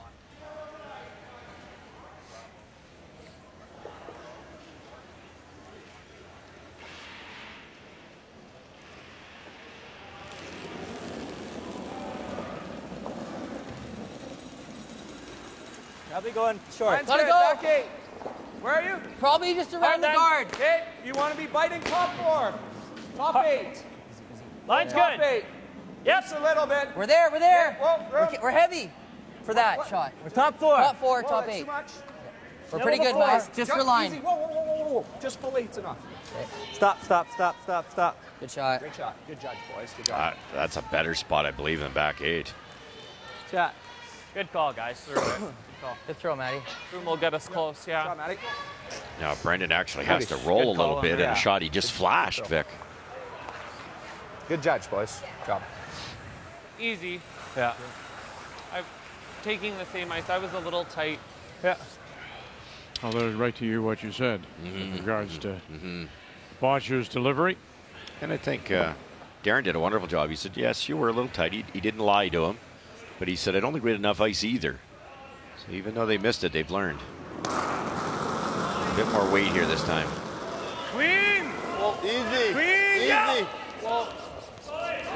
Speaker 13: Probably going short.
Speaker 7: Line's
Speaker 11: Let it
Speaker 7: good.
Speaker 11: go.
Speaker 7: Back 8. Where are you?
Speaker 11: Probably just around the
Speaker 7: then.
Speaker 11: guard.
Speaker 7: Okay. You want to be biting top 4. Top 8.
Speaker 13: Line's
Speaker 7: Top
Speaker 13: good.
Speaker 7: 8.
Speaker 13: Yep.
Speaker 7: Just a little bit.
Speaker 11: We're there. We're there.
Speaker 7: Whoa,
Speaker 11: We're heavy for that shot.
Speaker 13: We're top 4.
Speaker 11: Top 4,
Speaker 7: Whoa,
Speaker 11: top
Speaker 7: that's
Speaker 11: 8.
Speaker 7: too much.
Speaker 11: We're pretty good,
Speaker 7: Four.
Speaker 11: guys. Just for line.
Speaker 7: Easy. Whoa. Just full 8's enough.
Speaker 8: Stop.
Speaker 11: Good shot.
Speaker 7: Great shot. Good judge, boys. Good job.
Speaker 2: That's a better spot, I believe, than back 8.
Speaker 13: Shot. Good call, guys. Good call.
Speaker 11: Good throw, Matty.
Speaker 3: Boom will get us close.
Speaker 7: Good
Speaker 3: Yeah.
Speaker 7: job, Matty.
Speaker 2: Now, Brendan actually has to roll a
Speaker 8: Good
Speaker 2: little
Speaker 8: call
Speaker 2: bit,
Speaker 8: on
Speaker 2: and
Speaker 8: that.
Speaker 2: a shot he just flashed, Vic.
Speaker 8: Good judge, boys. Job.
Speaker 3: easy.
Speaker 8: Yeah.
Speaker 3: I'm taking the same ice. I was a little tight.
Speaker 8: Yeah.
Speaker 1: I'll let it right to you what you said in regards to Bottcher's delivery.
Speaker 2: And I think Darren did a wonderful job. He said, yes, you were a little tight. He didn't lie to him. But he said, I don't think we had enough ice either. So even though they missed it, they've learned. A bit more weight here this time.
Speaker 14: Clean! Well, easy.
Speaker 7: Clean!
Speaker 14: Easy.
Speaker 7: Yeah!
Speaker 3: Whoa.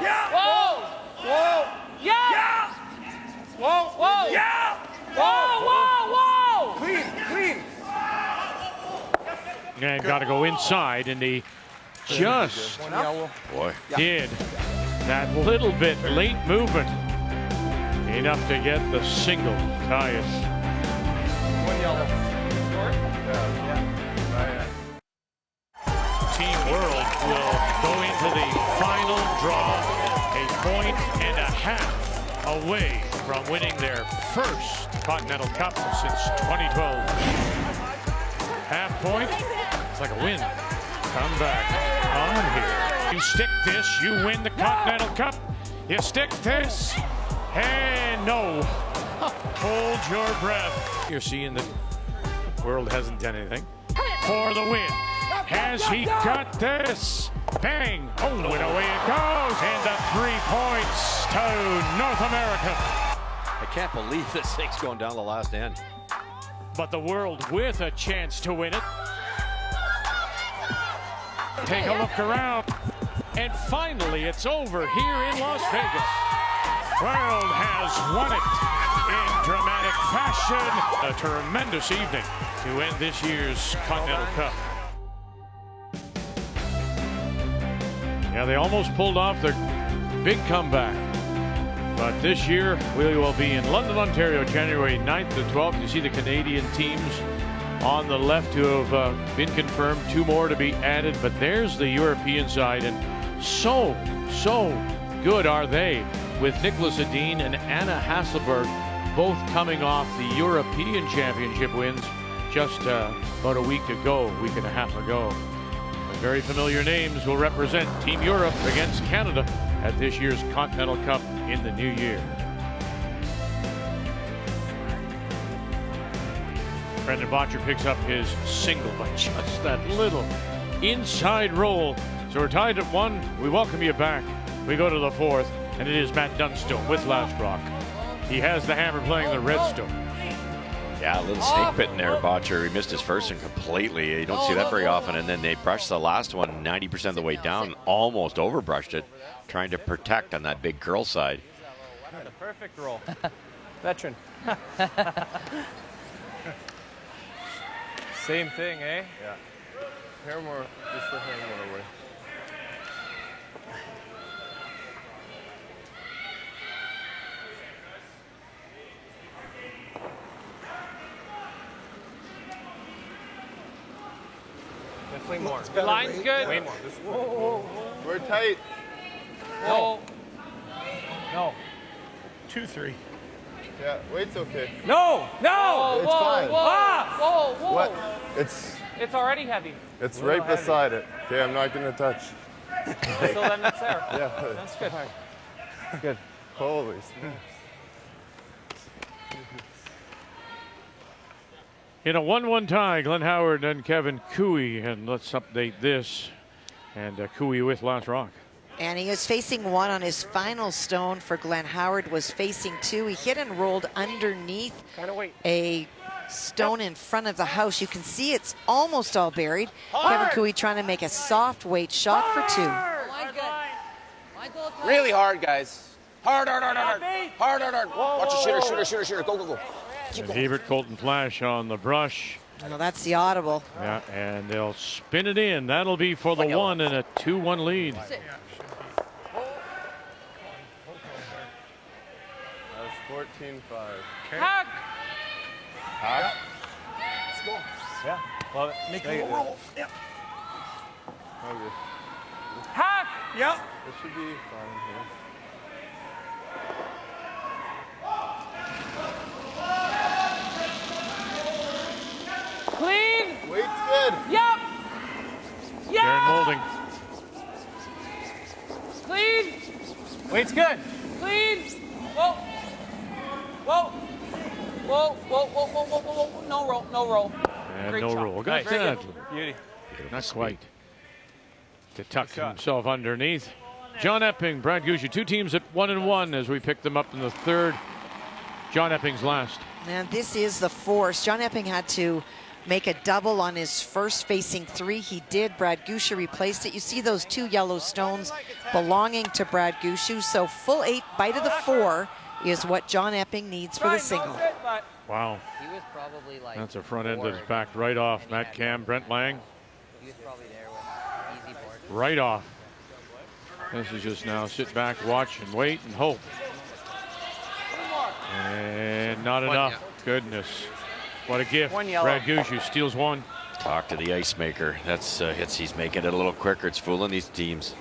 Speaker 7: Yeah!
Speaker 3: Whoa!
Speaker 7: Whoa!
Speaker 3: Yeah!
Speaker 7: Yeah!
Speaker 3: Whoa! Whoa!
Speaker 7: Yeah!
Speaker 3: Whoa! Whoa! Whoa!
Speaker 7: Clean!
Speaker 1: And got to go inside, and he just did that little bit late movement. Enough to get the single, Tyus.
Speaker 8: One yellow.
Speaker 1: Team World will go into the final draw a point and a half away from winning their first Continental Cup since 2012. Half point, it's like a win. Come back on here. You stick this, you win the Continental Cup. You stick this, and no. Hold your breath. You're seeing that World hasn't done anything for the win. Has he got this? Bang! Oh, and away it goes. And the 3 points to North America.
Speaker 2: I can't believe this thing's going down the last end.
Speaker 1: But the World with a chance to win it. Take a look around. And finally, it's over here in Las Vegas. World has won it in dramatic fashion. A tremendous evening to end this year's Continental Cup. Yeah, they almost pulled off their big comeback. But this year, we will be in London, Ontario, January 9th to 12th. You see the Canadian teams on the left who have been confirmed. 2 more to be added, but there's the European side. And so good are they, with Nicholas Edin and Anna Hasselberg both coming off the European Championship wins just about a week and a half ago. But very familiar names will represent Team Europe against Canada at this year's Continental Cup in the new year. Brendan Bottcher picks up his single by just that little inside roll. So we're tied at 1. We welcome you back. We go to the 4th, and it is Matt Dunstone with Last Rock. He has the hammer playing the redstone.
Speaker 2: Yeah, a little snake bit in there, Bottcher. He missed his first one completely. You don't see that very often. And then they brushed the last one 90% of the way down, almost overbrushed it, trying to protect on that big curl side.
Speaker 8: The perfect roll. Veteran. Same thing, eh?
Speaker 14: Yeah. Hair more, just the hair more away.
Speaker 8: Definitely more.
Speaker 3: The line's good.
Speaker 8: Way more.
Speaker 14: Whoa. We're tight.
Speaker 3: Whoa.
Speaker 8: No.
Speaker 10: 2-3.
Speaker 14: Yeah, weight's okay.
Speaker 8: No! No!
Speaker 14: It's fine.
Speaker 3: Whoa!
Speaker 14: What?
Speaker 3: It's already heavy.
Speaker 14: It's right beside it. Okay, I'm not gonna touch.
Speaker 3: So then it's there.
Speaker 14: Yeah.
Speaker 3: That's good.
Speaker 8: Good.
Speaker 14: Holy smokes.
Speaker 1: In a 1-1 tie, Glenn Howard and Kevin Cooey. And let's update this. And Cooey with Last Rock.
Speaker 9: And he was facing 1 on his final stone. For Glenn Howard was facing 2. He hit and rolled underneath a stone in front of the house. You can see it's almost all buried. Kevin Cooey trying to make a soft weight shot for 2.
Speaker 7: Really hard, guys. Hard. Watch the shooter. Go.
Speaker 1: And Hebert, Colton Flash on the brush.
Speaker 9: Well, that's the audible.
Speaker 1: Yeah, and they'll spin it in. That'll be for the 1 and a 2-1 lead.
Speaker 14: That's 14-5.
Speaker 3: Hack!
Speaker 10: Let's go.
Speaker 8: Yeah. Love it.
Speaker 10: Make it roll. Yep.
Speaker 14: Okay.
Speaker 3: Hack!
Speaker 10: Yep.
Speaker 14: It should be fine here.
Speaker 3: Clean!
Speaker 14: Weight's good.
Speaker 3: Yep!
Speaker 1: Darren Molding.
Speaker 3: Clean!
Speaker 8: Weight's good.
Speaker 3: Clean!
Speaker 7: Whoa. Whoa. Whoa, whoa, whoa, whoa, whoa, whoa, whoa. No roll, no roll.
Speaker 1: And
Speaker 7: Great
Speaker 1: no
Speaker 7: shot.
Speaker 1: roll.
Speaker 7: Nice.
Speaker 1: Got
Speaker 7: Very
Speaker 1: that.
Speaker 7: good. Beauty.
Speaker 1: Not quite. To tuck himself underneath. John Epping, Brad Gusha, two teams at 1-1 as we pick them up in the third. John Epping's last.
Speaker 9: And this is the force. John Epping had to make a double on his first facing three. He did. Brad Gusha replaced it. You see those two yellow stones belonging to Brad Gusha. So full 8 bite of the 4 is what John Epping needs for the single.
Speaker 1: Wow.
Speaker 11: He was probably like.
Speaker 1: That's a front end that's backed right off. Matt Cam, Brent Lang.
Speaker 11: He was probably there with easy board.
Speaker 1: Right off. This is just now sit back, watch, and wait and hope. And not enough. Goodness. What a gift. Brad Gusha steals one.
Speaker 2: Talk to the ice maker. That's hits. He's making it a little quicker. It's fooling these teams.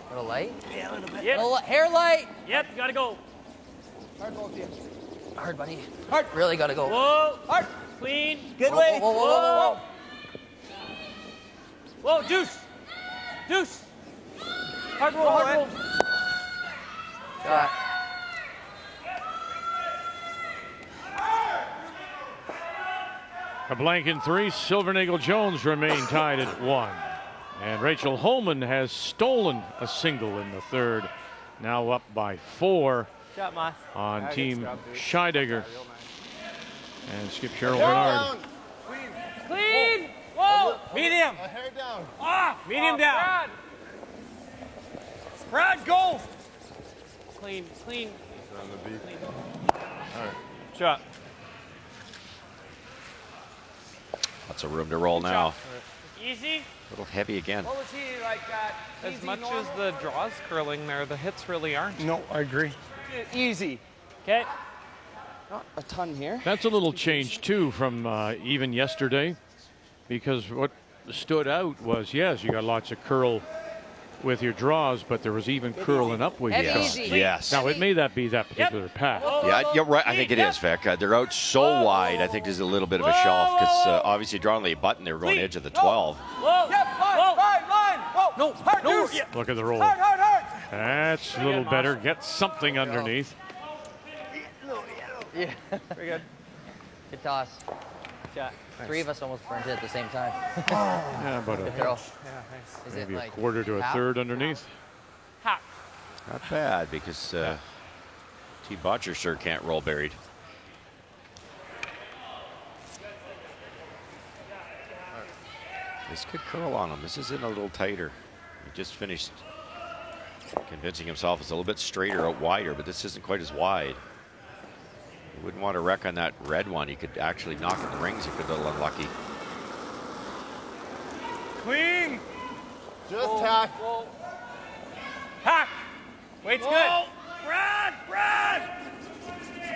Speaker 11: A little light?
Speaker 13: Yeah, a little bit.
Speaker 11: Yep. Hair light.
Speaker 13: Yep, gotta go.
Speaker 7: Hard goal, Tim.
Speaker 11: Hard, buddy. Hard. Really gotta go.
Speaker 13: Whoa.
Speaker 7: Hard.
Speaker 13: Clean.
Speaker 7: Good
Speaker 11: Whoa,
Speaker 7: way.
Speaker 11: whoa, whoa, whoa,
Speaker 13: whoa. Whoa, deuce. Deuce. Hard roll, hard roll.
Speaker 11: Shot.
Speaker 1: A blank in 3. Silvernagle Jones remain tied at 1. And Rachel Holman has stolen a single in the third. Now up by 4
Speaker 7: Shot, Moss.
Speaker 1: on
Speaker 7: Yeah,
Speaker 1: Team
Speaker 7: good job, dude.
Speaker 1: Scheidegger. And Skip Cheryl Bernard.
Speaker 7: Clean. Whoa. Medium.
Speaker 14: Hair down.
Speaker 7: Ah, medium down. Brad, go.
Speaker 13: Clean, clean.
Speaker 14: On the beat.
Speaker 7: All right. Shot.
Speaker 2: Lots of room to roll now.
Speaker 13: Easy.
Speaker 2: A little heavy again.
Speaker 7: What was he like?
Speaker 3: As
Speaker 7: Easy,
Speaker 3: much
Speaker 7: normal?
Speaker 3: as the draws curling there, the hits really aren't.
Speaker 10: No, I agree.
Speaker 7: Easy.
Speaker 13: Okay.
Speaker 7: Not a ton here.
Speaker 1: That's a little change too from even yesterday, because what stood out was, yes, you got lots of curl with your draws, but there was even curling up with your shots.
Speaker 2: Yes.
Speaker 1: Now, it may that be that particular path.
Speaker 2: Yeah, you're right. I think it is, Vic. They're out so wide. I think there's a little bit of a shelf because obviously drawing the button, they were going edge of the 12.
Speaker 13: Whoa.
Speaker 7: Yep, line. Whoa.
Speaker 13: No,
Speaker 7: hard
Speaker 13: no.
Speaker 7: deuce.
Speaker 13: Yeah.
Speaker 1: Look at the roll.
Speaker 7: Hard.
Speaker 1: That's a little better. Get something underneath.
Speaker 11: Yeah. Very good. Good toss.
Speaker 7: Shot.
Speaker 11: 3 of us almost burned it at the same time.
Speaker 1: Yeah, about
Speaker 11: Good
Speaker 1: a,
Speaker 11: throw. Is
Speaker 1: maybe
Speaker 11: it
Speaker 1: a
Speaker 11: like
Speaker 1: quarter to a
Speaker 11: half?
Speaker 1: third underneath.
Speaker 13: Hack.
Speaker 2: Not bad because T. Bottcher sure can't roll buried. This could curl on him. This is in a little tighter. He just finished convincing himself it's a little bit straighter out wider, but this isn't quite as wide. You wouldn't want to wreck on that red one. He could actually knock in the rings if he's a little unlucky.
Speaker 7: Clean.
Speaker 14: Just tack.
Speaker 7: Whoa. Hack. Wait's good. Brad.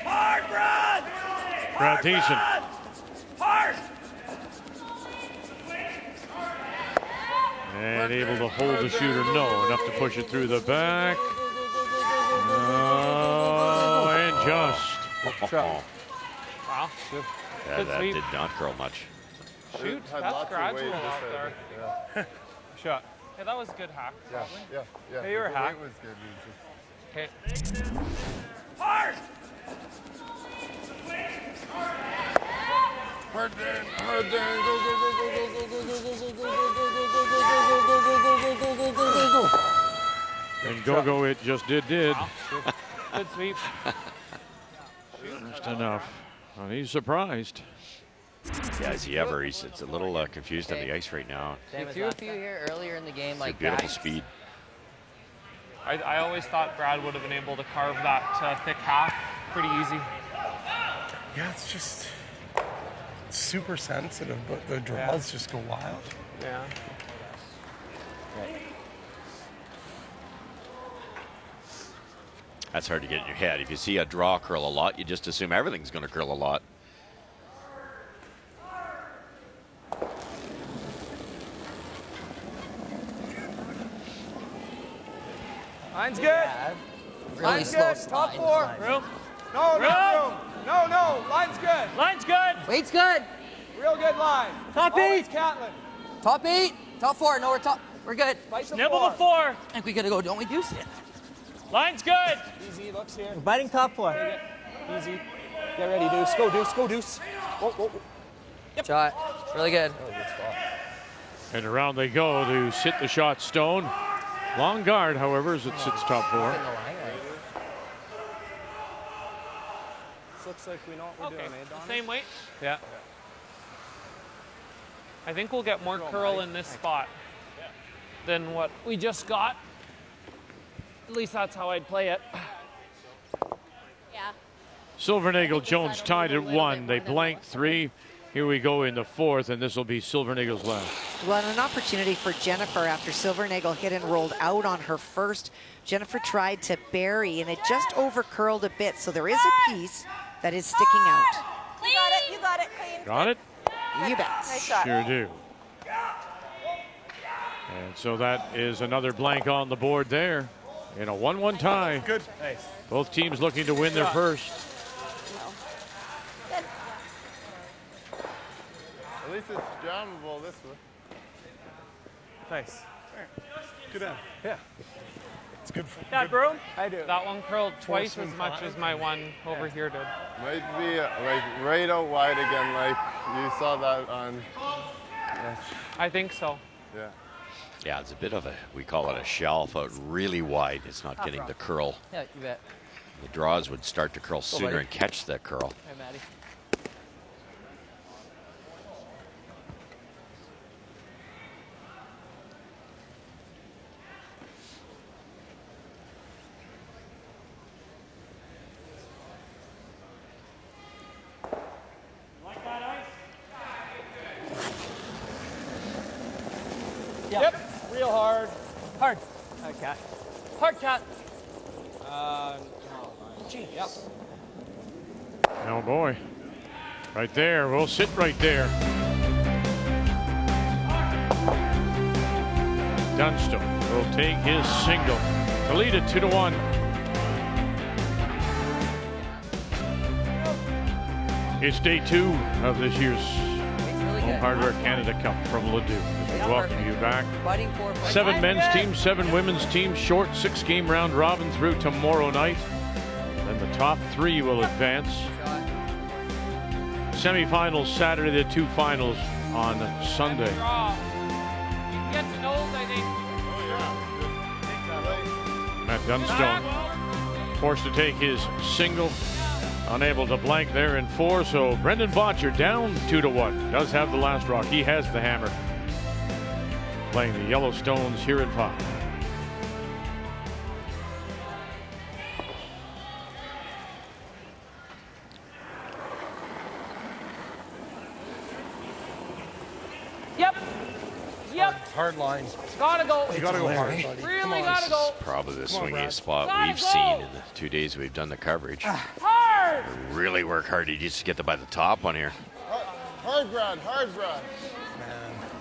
Speaker 7: Hard, Brad.
Speaker 1: Brad Thiessen.
Speaker 7: Hard.
Speaker 1: And able to hold the shooter. No, enough to push it through the back. Oh, and just.
Speaker 3: Wow.
Speaker 2: Yeah,
Speaker 3: Good
Speaker 2: that
Speaker 3: sweep.
Speaker 2: did not curl much.
Speaker 3: Shoot,
Speaker 14: Had
Speaker 3: that's
Speaker 14: lots of
Speaker 3: gradual
Speaker 14: weight,
Speaker 3: out
Speaker 14: just
Speaker 3: there.
Speaker 14: yeah.
Speaker 3: Shot. Yeah, that was a good hack, probably.
Speaker 14: Yeah.
Speaker 3: Hey, you were
Speaker 14: The
Speaker 3: hack.
Speaker 14: weight was good.
Speaker 3: Okay.
Speaker 7: Hard.
Speaker 14: Hard down. Go.
Speaker 1: And go, it just did.
Speaker 3: Wow. Good sweep.
Speaker 1: Just enough. Well, he's surprised.
Speaker 2: Yeah, is he ever? He's it's a little confused on the ice right now.
Speaker 11: We threw a few here earlier in the game,
Speaker 2: It's
Speaker 11: like
Speaker 2: a beautiful
Speaker 11: that.
Speaker 2: speed.
Speaker 3: I always thought Brad would have been able to carve that thick half pretty easy.
Speaker 10: Yeah, it's just super sensitive, but the draws just go wild.
Speaker 3: Yeah.
Speaker 2: That's hard to get in your head. If you see a draw curl a lot, you just assume everything's going to curl a lot.
Speaker 7: Line's good.
Speaker 11: Really
Speaker 7: Line's
Speaker 11: slow
Speaker 7: good. Top
Speaker 11: slide.
Speaker 7: 4.
Speaker 13: Room.
Speaker 7: No, room. No. Line's good.
Speaker 13: Line's good.
Speaker 11: Wait's good.
Speaker 7: Real good line.
Speaker 13: Top
Speaker 7: Always
Speaker 13: 8.
Speaker 7: Catlin.
Speaker 11: Top 8. Top 4. No, we're good.
Speaker 7: Fight the
Speaker 13: Nibble the 4.
Speaker 11: I think we gotta go, don't we, Deuce?
Speaker 13: Line's good.
Speaker 7: Easy, looks here. Biting top 4. Easy. Get ready, Deuce. Go, Deuce. Go, Deuce. Whoa, whoa.
Speaker 11: Yep. Shot. Really good.
Speaker 7: Really good spot.
Speaker 1: And around they go to sit the shot Stone. Long guard, however, as it sits top 4.
Speaker 8: This looks like we know what we're doing, eh, Don?
Speaker 3: Same weight? Yeah. I think we'll get more curl in this spot than what we just got. At least that's how I'd play it.
Speaker 12: Yeah.
Speaker 1: Silvernagle Jones tied at 1. They blanked 3. Here we go in the 4th, and this will be Silvernagle's last.
Speaker 9: Well, and an opportunity for Jennifer after Silvernagle hit and rolled out on her first. Jennifer tried to bury, and it just over curled a bit. So there is a piece that is sticking out.
Speaker 12: You got it. You got it. Clean.
Speaker 1: Got it?
Speaker 9: You bet.
Speaker 12: Nice shot.
Speaker 1: Sure do. And so that is another blank on the board there in a 1-1 tie.
Speaker 10: Good. Nice.
Speaker 1: Both teams looking to win their first.
Speaker 14: At least it's jammable this way.
Speaker 8: Nice.
Speaker 10: Good end.
Speaker 8: Yeah.
Speaker 10: It's good for
Speaker 3: That broom?
Speaker 8: I do.
Speaker 3: That one curled twice as much as my one over here did.
Speaker 14: Might be like right out wide again, like you saw that on.
Speaker 3: I think so.
Speaker 14: Yeah.
Speaker 2: Yeah, it's a bit of a, we call it a shelf, out really wide. It's not getting the curl.
Speaker 11: Yeah, you bet.
Speaker 2: The draws would start to curl sooner
Speaker 11: buddy.
Speaker 2: and catch that curl.
Speaker 11: Hey, Maddie.
Speaker 7: Yep. Real hard. Hard. Cat.
Speaker 3: Hard cat.
Speaker 7: Gee, yep.
Speaker 1: Oh boy. Right there. We'll sit right there. Dunstone will take his single to lead it 2-1. It's day 2 of this year's Home Hardware Canada Cup from Leduc. We welcome you back. 7 men's teams, 7 women's teams, short 6-game round robin through tomorrow night. Then the top 3 will advance. Semifinals Saturday, the 2 finals on Sunday.
Speaker 3: You can get to nose, I think.
Speaker 1: Matt Dunstone forced to take his single. Unable to blank there in 4, so Brendan Bottcher down 2-1. Does have the last rock. He has the hammer. Playing the Yellowstones here in 5.
Speaker 3: Yep. Yep.
Speaker 10: Hard line.
Speaker 3: Gotta go.
Speaker 10: You gotta go hard, buddy.
Speaker 3: Really gotta go.
Speaker 2: Probably the swingiest
Speaker 10: Brad.
Speaker 2: spot
Speaker 3: Gotta
Speaker 2: we've
Speaker 3: go.
Speaker 2: seen in the 2 days we've done the coverage.
Speaker 3: Hard.
Speaker 2: Really work hard to just get by the top one here.
Speaker 14: Hard, Brad. Hard, Brad.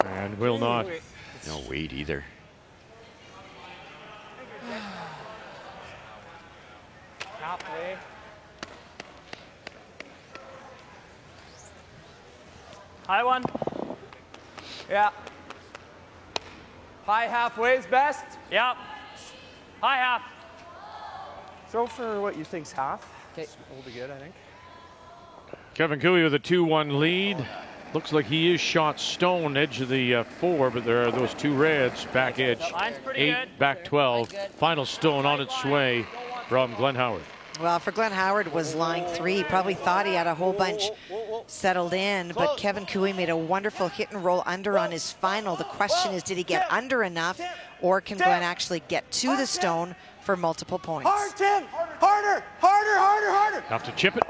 Speaker 1: And will not.
Speaker 2: No weight either.
Speaker 3: Halfway.
Speaker 7: High one. Yeah. High halfway's best.
Speaker 3: Yep. High half.
Speaker 8: Throw for what you think's half.
Speaker 11: Okay.
Speaker 8: Will be good, I think.
Speaker 1: Kevin Cooey with a 2-1 lead. Looks like he is shot Stone, edge of the 4, but there are those 2 reds, back edge.
Speaker 3: Line's pretty
Speaker 1: 8,
Speaker 3: good.
Speaker 1: back 12. Final Stone on its way from Glenn Howard.
Speaker 9: Well, for Glenn Howard was line 3. He probably thought he had a whole bunch settled in, but Kevin Cooey made a wonderful hit and roll under on his final. The question is, did he get under enough, or can Glenn actually get to the stone for multiple points?
Speaker 7: Hard, Tim. Harder, harder, harder, harder.
Speaker 1: Have to chip it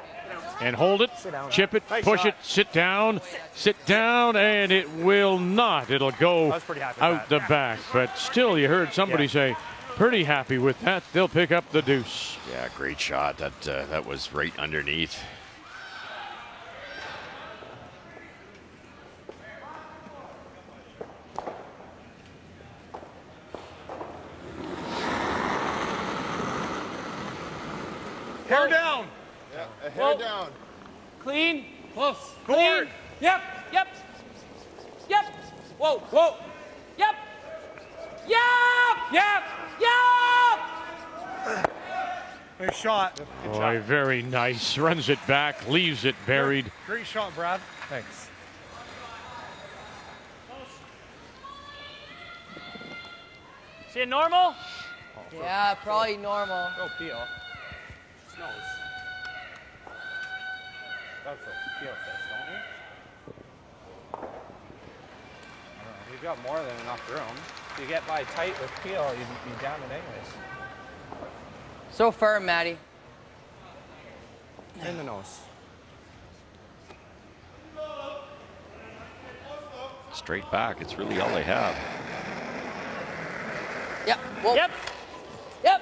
Speaker 1: and hold it, chip it, push it, sit down, and it will not. It'll go out the back. But still, you heard somebody say, pretty happy with that. They'll pick up the deuce.
Speaker 2: Yeah, great shot. That was right underneath.
Speaker 10: Hair down.
Speaker 14: Yeah, a hair down.
Speaker 3: Clean. Close.
Speaker 10: Board.
Speaker 3: Yep. Yep. Yep. Whoa. Whoa. Yep. Yep. Yep. Yep.
Speaker 10: Nice shot.
Speaker 1: Boy, very nice. Runs it back, leaves it buried.
Speaker 10: Great shot, Brad.
Speaker 8: Thanks.
Speaker 13: See it normal?
Speaker 11: Yeah, probably normal.
Speaker 8: Go peel. Snows. That's a peel fist, don't we? I don't know. We've got more than enough room. If you get by tight with peel, you'd be down it anyways.
Speaker 11: So firm, Maddie.
Speaker 8: In the nose.
Speaker 2: Straight back. It's really all they have.
Speaker 11: Yep. Whoa.
Speaker 13: Yep.
Speaker 11: Yep.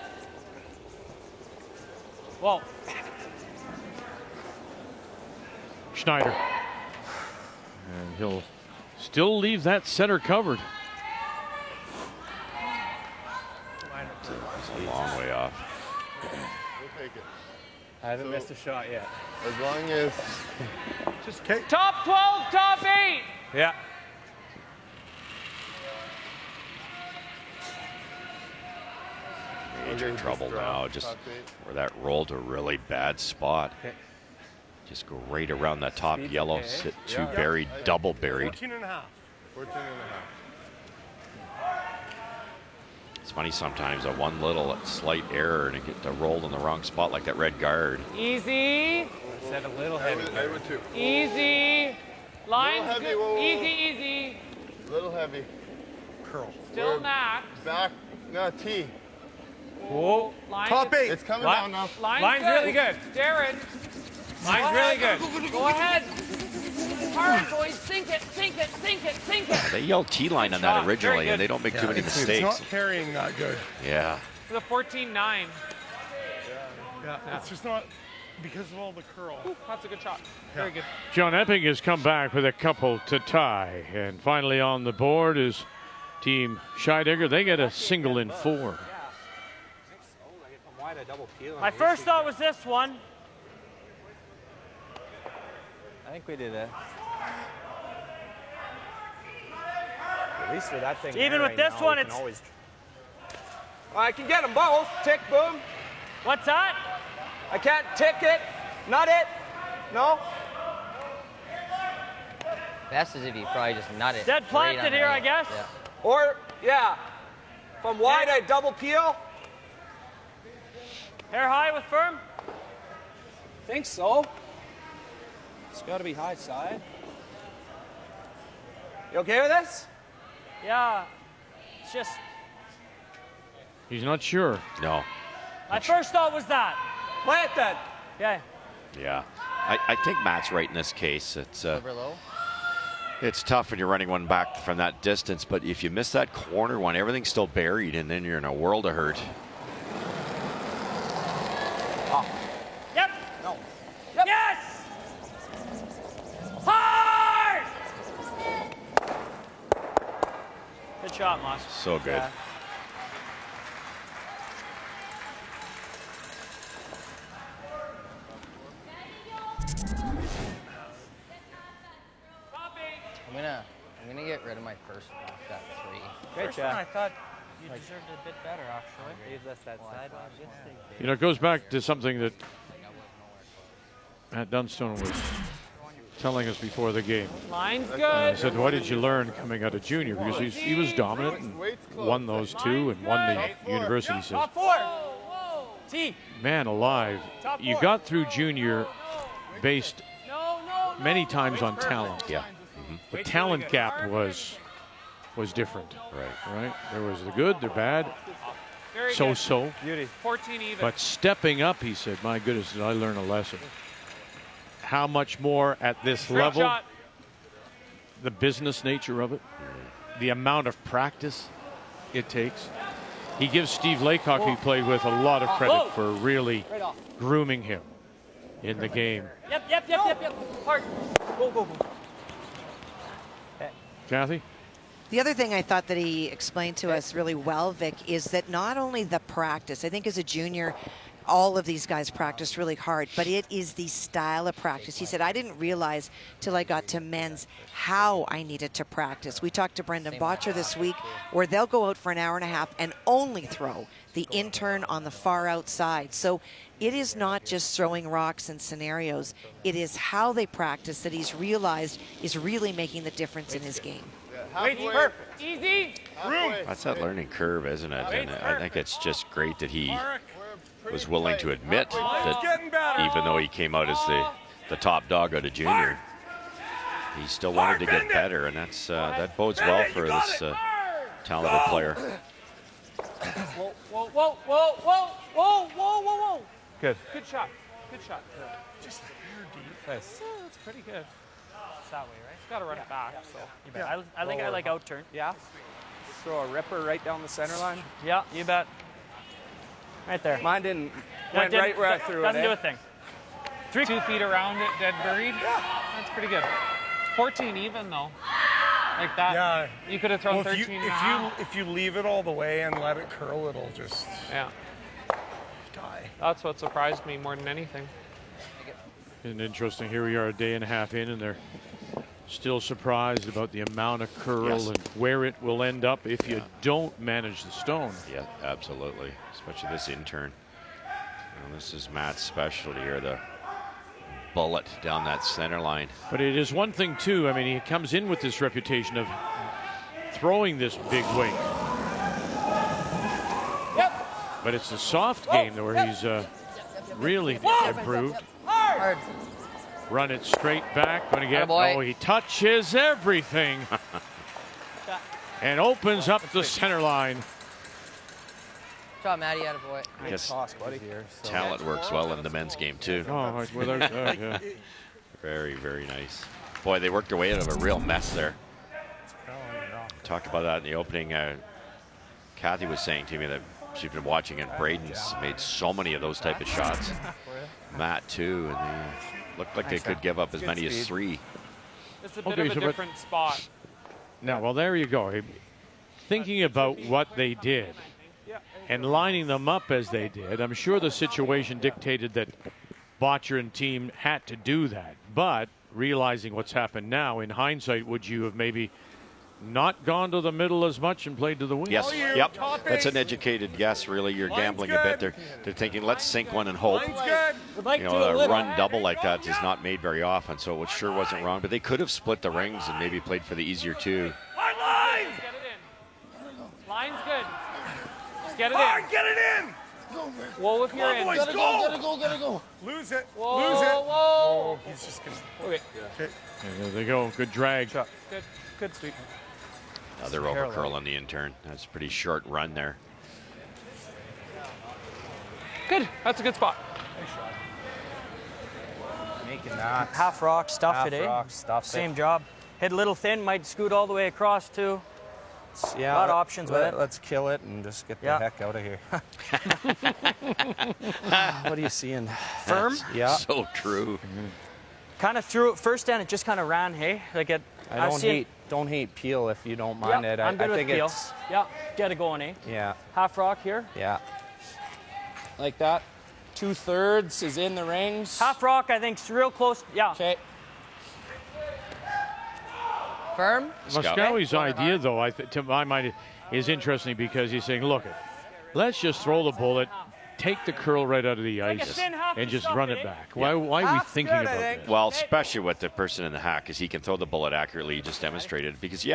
Speaker 13: Whoa.
Speaker 1: Schneider. And he'll still leave that center covered.
Speaker 2: It's a long way off.
Speaker 14: We'll take it.
Speaker 8: I haven't missed a shot yet.
Speaker 14: As long as
Speaker 10: Just kick.
Speaker 13: Top 12, top 8.
Speaker 8: Yeah.
Speaker 2: Major trouble now, just where that rolled a really bad spot. Just go right around that top yellow,
Speaker 8: okay.
Speaker 2: sit two buried, double buried.
Speaker 10: 14 and a half.
Speaker 14: 14 and a half.
Speaker 2: It's funny sometimes that one little slight error and it get rolled in the wrong spot like that red guard.
Speaker 13: Easy.
Speaker 8: I said a little heavy.
Speaker 14: I would too.
Speaker 13: Easy. Lines
Speaker 14: heavy,
Speaker 13: good.
Speaker 14: whoa, whoa, whoa.
Speaker 13: Easy, easy.
Speaker 14: Little heavy.
Speaker 10: Curl.
Speaker 13: Still max.
Speaker 14: Back. No, T.
Speaker 8: Whoa.
Speaker 13: Line
Speaker 10: Top 8.
Speaker 14: It's coming down now.
Speaker 13: Line's
Speaker 8: really good.
Speaker 13: Darren.
Speaker 8: Line's really good.
Speaker 13: Go ahead. Hard, boys. Sink it, sink it, sink it, sink it.
Speaker 2: They yelled T-line on that
Speaker 13: shot.
Speaker 2: originally
Speaker 13: Very good.
Speaker 2: and they don't make too many
Speaker 10: It's
Speaker 2: mistakes.
Speaker 10: not carrying that good.
Speaker 2: Yeah.
Speaker 13: For the 14-9.
Speaker 10: Yeah, it's just not because of all the curl.
Speaker 13: Ooh, that's a good shot. Very good.
Speaker 1: John Epping has come back with a couple to tie. And finally on the board is Team Scheidegger. They get a single in 4.
Speaker 13: My first thought was this one.
Speaker 8: I think we did it. At least with that thing.
Speaker 13: Even with this one, it's.
Speaker 8: Always... I can get them both. Tick, boom.
Speaker 13: What's that?
Speaker 8: I can't tick it. Not it. No.
Speaker 11: Best is if you probably just nut it.
Speaker 13: Dead
Speaker 11: right
Speaker 13: planted here, I guess.
Speaker 11: Yeah.
Speaker 8: Or, yeah. From wide, I double peel.
Speaker 13: Hair high with firm?
Speaker 8: Think so. It's got to be high side. You okay with this?
Speaker 13: Yeah. It's just.
Speaker 1: He's not sure.
Speaker 2: No.
Speaker 13: My first thought was that.
Speaker 8: Play it then.
Speaker 13: Okay.
Speaker 2: Yeah. I think Matt's right in this case. It's
Speaker 11: Over low.
Speaker 2: it's tough when you're running one back from that distance, but if you miss that corner one, everything's still buried and then you're in a world of hurt.
Speaker 13: Yep.
Speaker 8: No.
Speaker 13: Yep. Yes! Hard! Good shot, Moss.
Speaker 2: So good.
Speaker 13: Yeah.
Speaker 11: I'm gonna get rid of my first one, that 3.
Speaker 8: Great
Speaker 13: First
Speaker 8: shot.
Speaker 13: one, I thought you deserved it a bit better, actually.
Speaker 8: Leave us that side.
Speaker 1: You know, it goes back to something that Matt Dunstone was telling us before the game.
Speaker 13: Line's
Speaker 1: He
Speaker 13: good.
Speaker 1: said, what did you learn coming out of junior? Because he was dominant and won those 2 and won the university. He says,
Speaker 13: Top 4. T.
Speaker 1: man alive, you got through junior based many times on talent.
Speaker 2: Yeah.
Speaker 1: The talent gap was different. Right. There was the good, the bad,
Speaker 13: Very
Speaker 1: so-so.
Speaker 8: Beauty.
Speaker 13: 14 even.
Speaker 1: But stepping up, he said, my goodness, did I learn a lesson. How much more at this
Speaker 13: Great
Speaker 1: level,
Speaker 13: shot.
Speaker 1: the business nature of it, the amount of practice it takes. He gives Steve Laycock, who he played with, a lot of credit for really grooming him in the game.
Speaker 13: Yep. Hard. Go.
Speaker 1: Kathy?
Speaker 9: The other thing I thought that he explained to us really well, Vic, is that not only the practice, I think as a junior, all of these guys practice really hard, but it is the style of practice. He said, I didn't realize till I got to men's how I needed to practice. We talked to Brendan Bottcher this week where they'll go out for an hour and a half and only throw the intern on the far outside. So it is not just throwing rocks and scenarios. It is how they practice that he's realized is really making the difference in his game.
Speaker 8: Wait, perfect. Easy.
Speaker 2: That's that learning curve, isn't it? And I think it's just great that he was willing to admit that even though he came out as the top dog out of junior, he still wanted to get better, and that bodes well for this talented player.
Speaker 3: Whoa, whoa, whoa, whoa, whoa, whoa, whoa, whoa, whoa.
Speaker 8: Good.
Speaker 3: Good shot. Good shot.
Speaker 10: Just hair deep.
Speaker 8: Nice.
Speaker 3: That's pretty good. It's that way, right? It's got to run it back. So.
Speaker 13: You bet. I think I like out turn.
Speaker 8: Yeah. Throw a ripper right down the center line.
Speaker 13: Yeah, you bet. Right there.
Speaker 8: Mine didn't. Went right where I threw it.
Speaker 13: Doesn't do a thing.
Speaker 3: 2 feet around it, dead buried.
Speaker 8: Yeah.
Speaker 3: That's pretty good. 14 even though. Like that.
Speaker 10: Yeah.
Speaker 3: You could have thrown
Speaker 10: Well,
Speaker 3: 13 and a half.
Speaker 10: if you leave it all the way and let it curl, it'll just
Speaker 3: Yeah.
Speaker 10: die.
Speaker 3: That's what surprised me more than anything.
Speaker 1: And interesting, here we are a day and a half in, and they're still surprised about the amount of curl and where it will end up if you don't manage the stone.
Speaker 2: Yeah, absolutely. Especially this intern. Well, this is Matt's specialty here, the bullet down that center line.
Speaker 1: But it is one thing, too. I mean, he comes in with this reputation of throwing this big weight.
Speaker 3: Yep.
Speaker 1: But it's the soft game where he's really improved.
Speaker 11: Hard.
Speaker 1: Run it straight back. Going to get,
Speaker 11: Attaboy.
Speaker 1: oh, he touches everything. And opens up the center line.
Speaker 11: Good job, Matty. Attaboy.
Speaker 2: I guess
Speaker 8: toss, buddy.
Speaker 2: talent works well in the men's game, too.
Speaker 1: Oh, without that, yeah.
Speaker 2: Very, very nice. Boy, they worked their way out of a real mess there. Talked about that in the opening. Kathy was saying to me that she's been watching, and Braden's made so many of those type of shots. Matt, too, and they looked like they could give up as many as 3.
Speaker 3: It's a bit of a different spot.
Speaker 1: Now, well, there you go. Thinking about what they did and lining them up as they did, I'm sure the situation dictated that Bottcher and team had to do that. But realizing what's happened now, in hindsight, would you have maybe not gone to the middle as much and played to the wing?
Speaker 2: Yes, yep. That's an educated guess, really. You're gambling a bit. They're thinking, let's sink one and hope. You know, a run double like that is not made very often, so it sure wasn't wrong. But they could have split the rings and maybe played for the easier 2.
Speaker 3: Get it in. Line's good. Just get it in.
Speaker 10: Get it in!
Speaker 3: Whoa, if you're in.
Speaker 10: Boys, go! Lose it.
Speaker 3: Whoa,
Speaker 10: Lose it.
Speaker 3: whoa.
Speaker 10: Oh, he's just going to.
Speaker 3: Okay.
Speaker 1: And there they go. Good drag.
Speaker 3: Good. Good sweep.
Speaker 2: Another over curl on the intern. That's a pretty short run there.
Speaker 3: Good. That's a good spot.
Speaker 8: Making that.
Speaker 13: Half rock, stuff it, eh?
Speaker 8: Rock, stuff
Speaker 13: Same job. Hit a little thin, might scoot all the way across, too.
Speaker 8: Yeah,
Speaker 13: a lot of options with it.
Speaker 8: Let's kill it and just get the heck out of here. What are you seeing?
Speaker 13: Firm?
Speaker 8: Yeah.
Speaker 2: So true.
Speaker 13: Kind of threw it first and it just kind of ran, hey? Like it.
Speaker 8: I don't hate peel if you don't mind it.
Speaker 13: I'm good
Speaker 8: I
Speaker 13: with
Speaker 8: think
Speaker 13: peel.
Speaker 8: it's
Speaker 13: Yeah, get it going, eh?
Speaker 8: yeah.
Speaker 13: Half rock here.
Speaker 8: Yeah. Like that. 2/3 is in the rings.
Speaker 13: Half rock, I think, is real close. Yeah.
Speaker 8: Okay.
Speaker 11: Firm.
Speaker 1: Moskowy's idea, though, to my mind, is interesting because he's saying, look, let's just throw the bullet, take the curl right out of the ice, and just run it back. Why are we thinking about that?
Speaker 2: Well, especially with the person in the hack, because he can throw the bullet accurately. He just demonstrated. Because,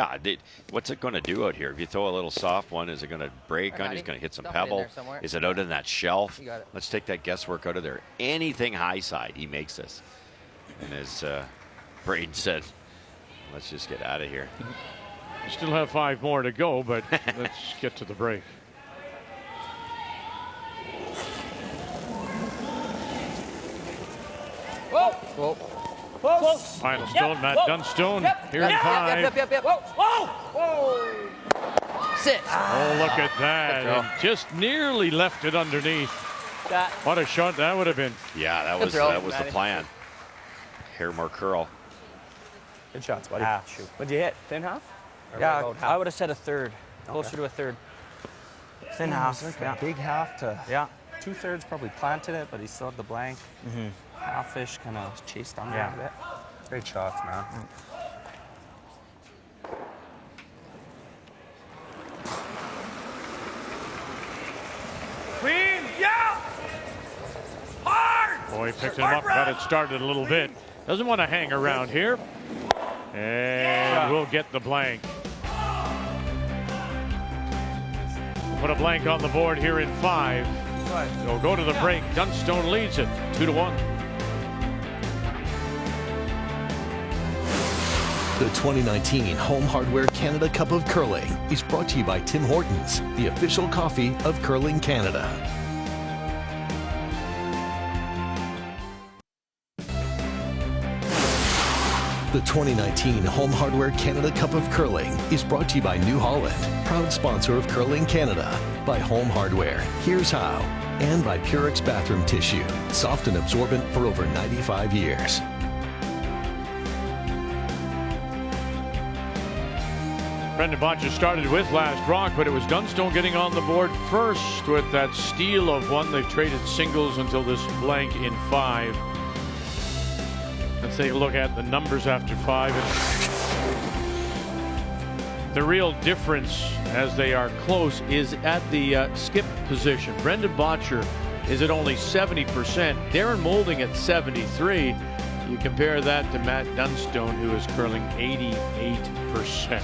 Speaker 2: what's it going to do out here? If you throw a little soft one, is it going to break on? Is it going to hit some pebble? Is it out in that shelf? Let's take that guesswork out of there. Anything high side, he makes this. And as Braden said, let's just get out of here.
Speaker 1: We still have 5 more to go, but let's get to the break.
Speaker 11: Whoa. Whoa.
Speaker 13: Close.
Speaker 1: Final stone, Matt Dunstone here in 5.
Speaker 11: Yep. Whoa. Sit.
Speaker 1: Oh, look at that. And just nearly left it underneath. What a shot that would have been.
Speaker 2: Yeah, that was the plan. Hair more curl.
Speaker 8: Good shots, buddy.
Speaker 13: Shoot.
Speaker 8: What'd you hit? Thin half? Or
Speaker 13: Yeah,
Speaker 8: about half?
Speaker 13: I would have said a third. Closer to a third. Thin half.
Speaker 8: Like a big half to.
Speaker 13: Yeah.
Speaker 8: 2/3 probably planted it, but he still had the blank. Half-ish kind of chased under it a bit. Great shots, man.
Speaker 1: Clean, yeah! Hard! Boy picked him up, got it started a little bit. Doesn't want to hang around here. And we'll get the blank. Put a blank on the board here in 5. They'll go to the break. Dunstone leads it 2-1.
Speaker 5: The 2019 Home Hardware Canada Cup of Curling is brought to you by Tim Hortons, the official coffee of Curling Canada. The 2019 Home Hardware Canada Cup of Curling is brought to you by New Holland, proud sponsor of Curling Canada, by Home Hardware, Here's How, and by Purex Bathroom Tissue, soft and absorbent for over 95 years.
Speaker 1: Brendan Bottcher started with last rock, but it was Dunstone getting on the board first with that steal of one. They've traded singles until this blank in 5. Let's take a look at the numbers after 5. And the real difference, as they are close, is at the skip position. Brendan Bottcher is at only 70%. Darren Moulding at 73%. You compare that to Matt Dunstone, who is curling 88%.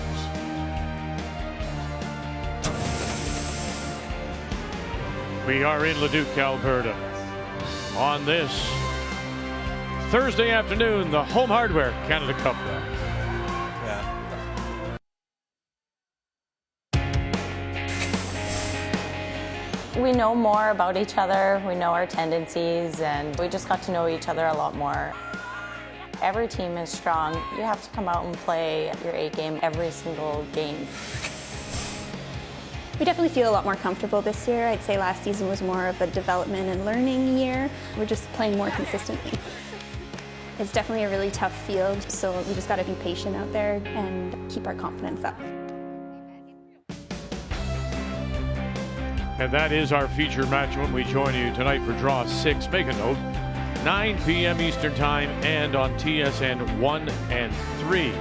Speaker 1: We are in Leduc, Alberta. On this Thursday afternoon, the Home Hardware Canada Cup.
Speaker 15: We know more about each other, we know our tendencies, and we just got to know each other a lot more. Every team is strong. You have to come out and play your A game every single game.
Speaker 16: We definitely feel a lot more comfortable this year. I'd say last season was more of a development and learning year. We're just playing more consistently. It's definitely a really tough field, so we just got to be patient out there and keep our confidence up.
Speaker 1: And that is our feature match when we join you tonight for Draw 6. Make a note, 9 p.m. Eastern Time and on TSN 1 and 3.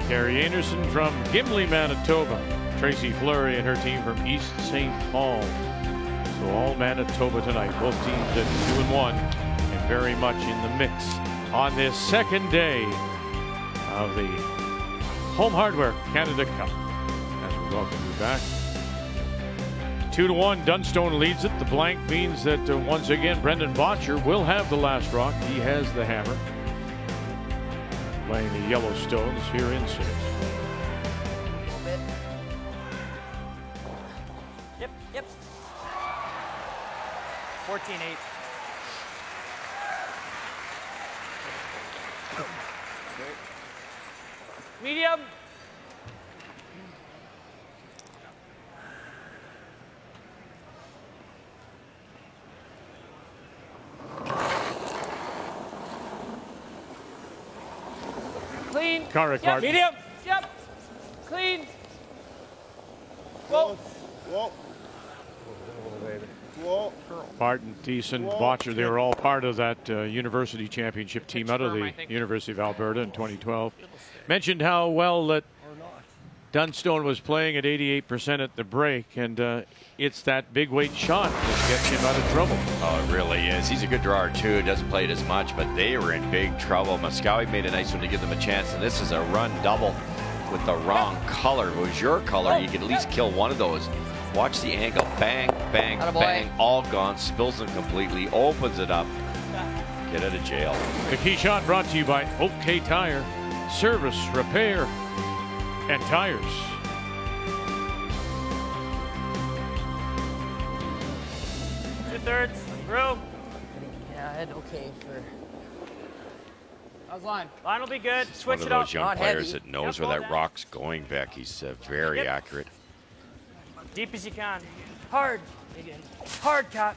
Speaker 1: Carrie Anderson from Gimli, Manitoba. Tracy Fleury and her team from East St. Paul. So all Manitoba tonight. Both teams at 2-1 and very much in the mix on this second day of the Home Hardware Canada Cup. As we welcome you back. 2-1, Dunstone leads it. The blank means that once again Brendan Bottcher will have the last rock. He has the hammer. Playing the Yellowstones here in 6.
Speaker 13: Yep. 14-8. Medium. Clean.
Speaker 1: Carrick,
Speaker 13: yep. Medium. Yep. Clean. Whoa.
Speaker 14: Whoa. Whoa.
Speaker 1: Martin, Thiessen, Bottcher, they were all part of that university championship team out of the University of Alberta in 2012. Mentioned how well that Dunstone was playing at 88% at the break, and it's that big weight shot that gets him out of trouble.
Speaker 2: Oh, it really is. He's a good drawer too. Doesn't play it as much, but they were in big trouble. Moskowy made a nice one to give them a chance, and this is a run double with the wrong color. If it was your color, you could at least kill one of those. Watch the angle. Bang, bang, bang. All gone. Spills them completely. Opens it up. Get out of jail.
Speaker 1: The key shot brought to you by OK Tire. Service, repair, and tires.
Speaker 13: Two-thirds. Through.
Speaker 11: Yeah, I had okay for...
Speaker 13: How's line? Line will be good. Switch
Speaker 2: One
Speaker 13: it
Speaker 2: of
Speaker 13: up.
Speaker 2: those young players that knows where that rock's going, Beck. He's very accurate.
Speaker 13: Deep as you can. Hard. Hard, Cat.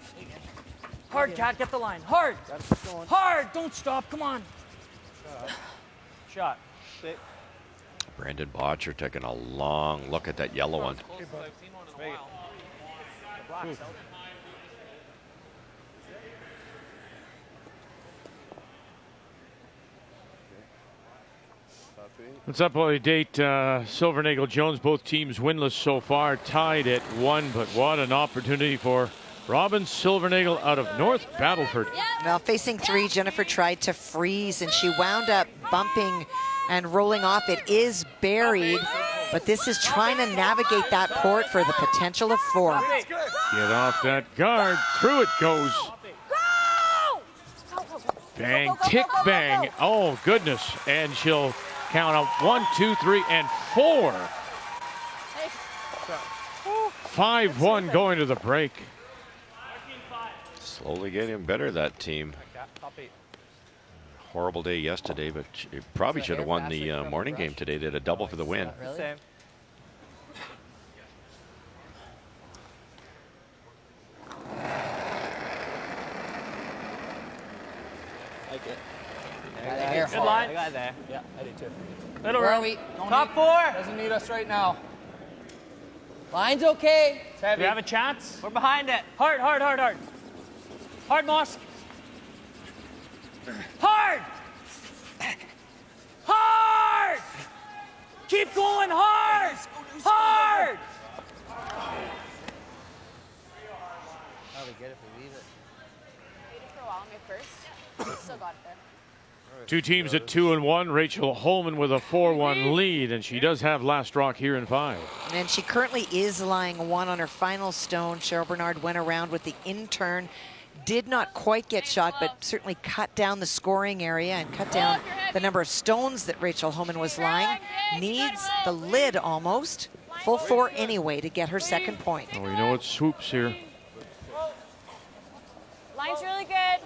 Speaker 13: Hard, Cat. Get the line. Hard. Hard. Don't stop. Come on. Shot.
Speaker 2: Brendan Bottcher taking a long look at that yellow one.
Speaker 1: Let's update Silvernagle Jones. Both teams winless so far, tied at 1. But what an opportunity for Robin Silvernagle out of North Battleford.
Speaker 9: Well, facing 3, Jennifer tried to freeze, and she wound up bumping and rolling off. It is buried, but this is trying to navigate that court for the potential of 4.
Speaker 1: Get off that guard. Through it goes. Bang, tick, bang. Oh, goodness. And she'll count out 1, 2, 3, and 4. 5-1 going to the break.
Speaker 2: Slowly getting better, that team. Horrible day yesterday, but you probably should have won the morning game today. They had a double for the win.
Speaker 8: Same.
Speaker 7: Like it.
Speaker 13: Good line.
Speaker 7: I got there. Yeah, I do too.
Speaker 13: Little
Speaker 7: Where
Speaker 13: room.
Speaker 7: are we? Top 4. Doesn't need us right now. Line's okay. It's heavy.
Speaker 13: Do we have a chance?
Speaker 7: We're behind it.
Speaker 13: Hard, hard, hard, hard. Hard, Moss. Hard! Hard! Keep going hard! Hard!
Speaker 11: Probably good if we leave it.
Speaker 12: Waited for a while on my first. Still got it there.
Speaker 1: Two teams at 2 and 1. Rachel Holman with a 4-1 lead, and she does have last rock here in 5.
Speaker 9: And she currently is lying 1 on her final stone. Cheryl Bernard went around with the in-turn. Did not quite get shot, but certainly cut down the scoring area and cut down the number of stones that Rachel Holman was lying. Needs the lid almost. Full 4 anyway to get her second point.
Speaker 1: Oh, you know it swoops here.
Speaker 12: Line's really good.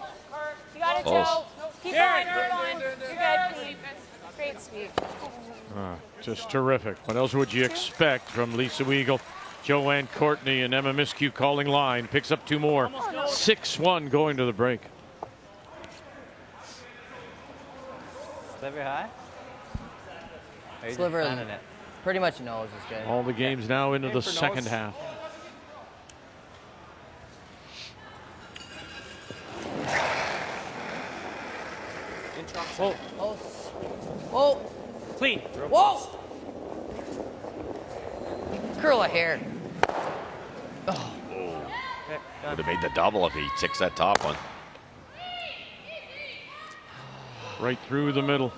Speaker 12: You got it,
Speaker 2: Close.
Speaker 12: Joe. Keep going, keep going. You're good. Great sweep.
Speaker 1: Just terrific. What else would you expect from Lisa Weagle, Joanne Courtney, and Emma Miskew calling line? Picks up 2 more. 6-1 going to the break.
Speaker 11: Sliver high?
Speaker 7: Sliver
Speaker 11: in it. Pretty much knows is good.
Speaker 1: All the games now into the second half.
Speaker 13: Whoa.
Speaker 7: Whoa.
Speaker 13: Clean.
Speaker 7: Whoa. Curl a hair. Oh.
Speaker 2: Would have made the double if he ticks that top one.
Speaker 1: Right through the middle.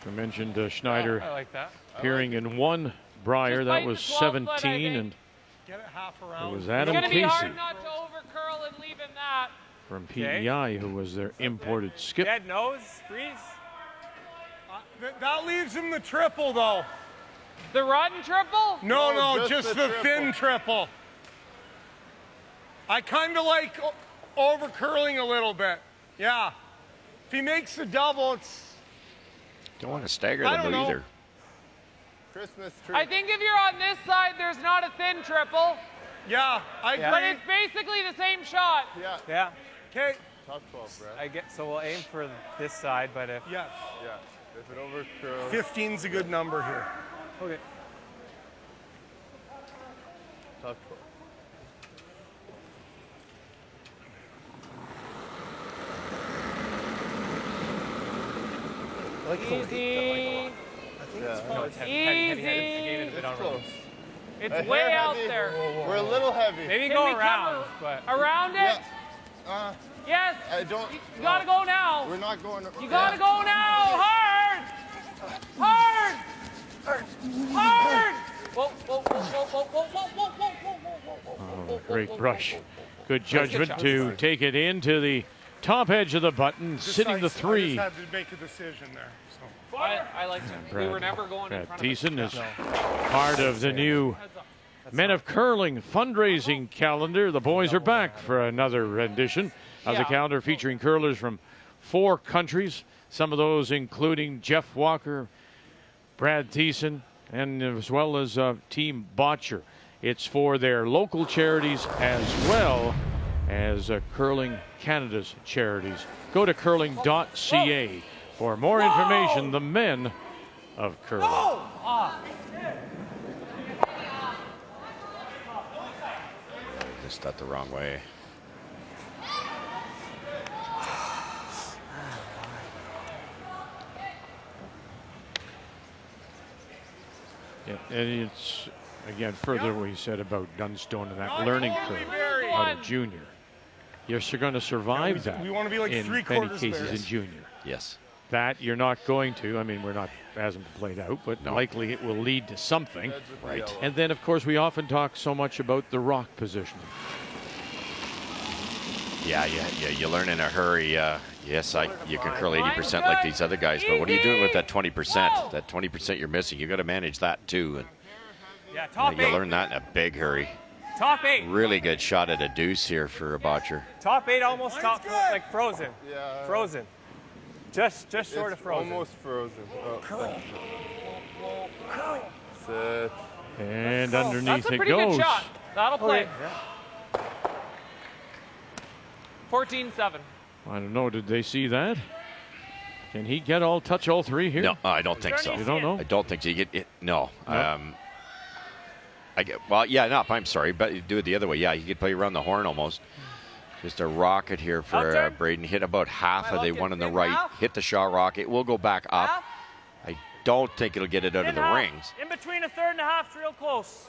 Speaker 1: I mentioned Schneider
Speaker 10: I like that.
Speaker 1: appearing in 1 Brier. That was 17, and
Speaker 10: Get it half
Speaker 1: it
Speaker 10: around.
Speaker 1: was Adam
Speaker 3: It's going to be
Speaker 1: Casey
Speaker 3: hard not to overcurl and leave him that.
Speaker 1: from PEI, who was their imported skip.
Speaker 8: Dead nose, freeze.
Speaker 10: That leaves him the triple, though.
Speaker 3: The run triple?
Speaker 10: No, just the thin triple. I kind of like over curling a little bit. Yeah. If he makes the double, it's.
Speaker 2: Don't want to stagger
Speaker 10: I
Speaker 2: them
Speaker 10: don't know.
Speaker 2: either.
Speaker 14: Christmas tree.
Speaker 3: I think if you're on this side, there's not a thin triple.
Speaker 10: Yeah, I agree.
Speaker 3: But it's basically the same shot.
Speaker 14: Yeah.
Speaker 8: Yeah.
Speaker 10: Okay.
Speaker 14: Top 12, Brad.
Speaker 8: I get so we'll aim for this side, but if
Speaker 10: Yes.
Speaker 14: Yeah. If it over curls.
Speaker 10: 15's a good number here.
Speaker 8: okay.
Speaker 14: Top 12.
Speaker 3: Easy.
Speaker 8: No, it's heavy, heavy, heavy, heavy. I gave it a bit on
Speaker 14: Close.
Speaker 3: It's
Speaker 14: A
Speaker 3: way
Speaker 14: hair
Speaker 3: out
Speaker 14: heavy.
Speaker 3: there.
Speaker 14: We're a little heavy.
Speaker 8: Maybe
Speaker 3: Can
Speaker 8: go
Speaker 3: we
Speaker 8: around,
Speaker 3: cover
Speaker 8: but
Speaker 3: around it?
Speaker 14: Yeah.
Speaker 3: Yes.
Speaker 14: I don't.
Speaker 3: You gotta go now.
Speaker 14: We're not going.
Speaker 3: You gotta go now. Hard. Hard. Hard. Whoa, whoa, whoa, whoa, whoa, whoa, whoa, whoa, whoa, whoa, whoa,
Speaker 1: Oh, great brush. Good judgment to take it into the top edge of the button, sitting the 3.
Speaker 10: I just had to make a decision there. So.
Speaker 3: I like him. We were never going in
Speaker 1: Brad
Speaker 3: front of
Speaker 1: Thiessen is
Speaker 3: him.
Speaker 1: part of the new Men of Curling fundraising calendar. The boys are back for another rendition of the calendar featuring curlers from 4 countries. Some of those including Jeff Walker, Brad Thiessen, and as well as Team Bottcher. It's for their local charities as well as Curling Canada's charities. Go to curling.ca for more information. The Men of Curling.
Speaker 2: Just that the wrong way.
Speaker 1: Yeah, and it's, again, further what he said about Dunstone and that learning curve out of junior. You're going to survive that
Speaker 10: we want to be like
Speaker 1: in many cases in junior.
Speaker 2: Yes.
Speaker 1: That you're not going to. I mean, hasn't played out, but likely it will lead to something.
Speaker 2: Right.
Speaker 1: And then, of course, we often talk so much about the rock positioning.
Speaker 2: Yeah, you learn in a hurry. Yes, you can curl 80% like these other guys, but what are you doing with that 20%? That 20% you're missing, you got to manage that too. And you learn that in a big hurry.
Speaker 8: Top 8.
Speaker 2: Really good shot at a deuce here for a Bottcher.
Speaker 8: Top 8, almost like frozen. Yeah. Frozen. Just short of frozen.
Speaker 14: Almost frozen.
Speaker 8: Curl.
Speaker 14: Sit.
Speaker 1: And underneath
Speaker 8: That's a
Speaker 1: it
Speaker 8: pretty
Speaker 1: goes.
Speaker 8: good shot. That'll play. 14-7.
Speaker 1: I don't know. Did they see that? Can he touch all three here?
Speaker 2: No, I don't think so.
Speaker 1: You don't know?
Speaker 2: I don't think so. You get it. No.
Speaker 1: No.
Speaker 2: I'm sorry, but you do it the other way. Yeah, you could play around the horn almost. Just a rocket here for Braden. Hit about half of the one on the right. Hit the shot rock. It will go back up. I don't think it'll get it out of the rings.
Speaker 13: In between a third and a half, real close.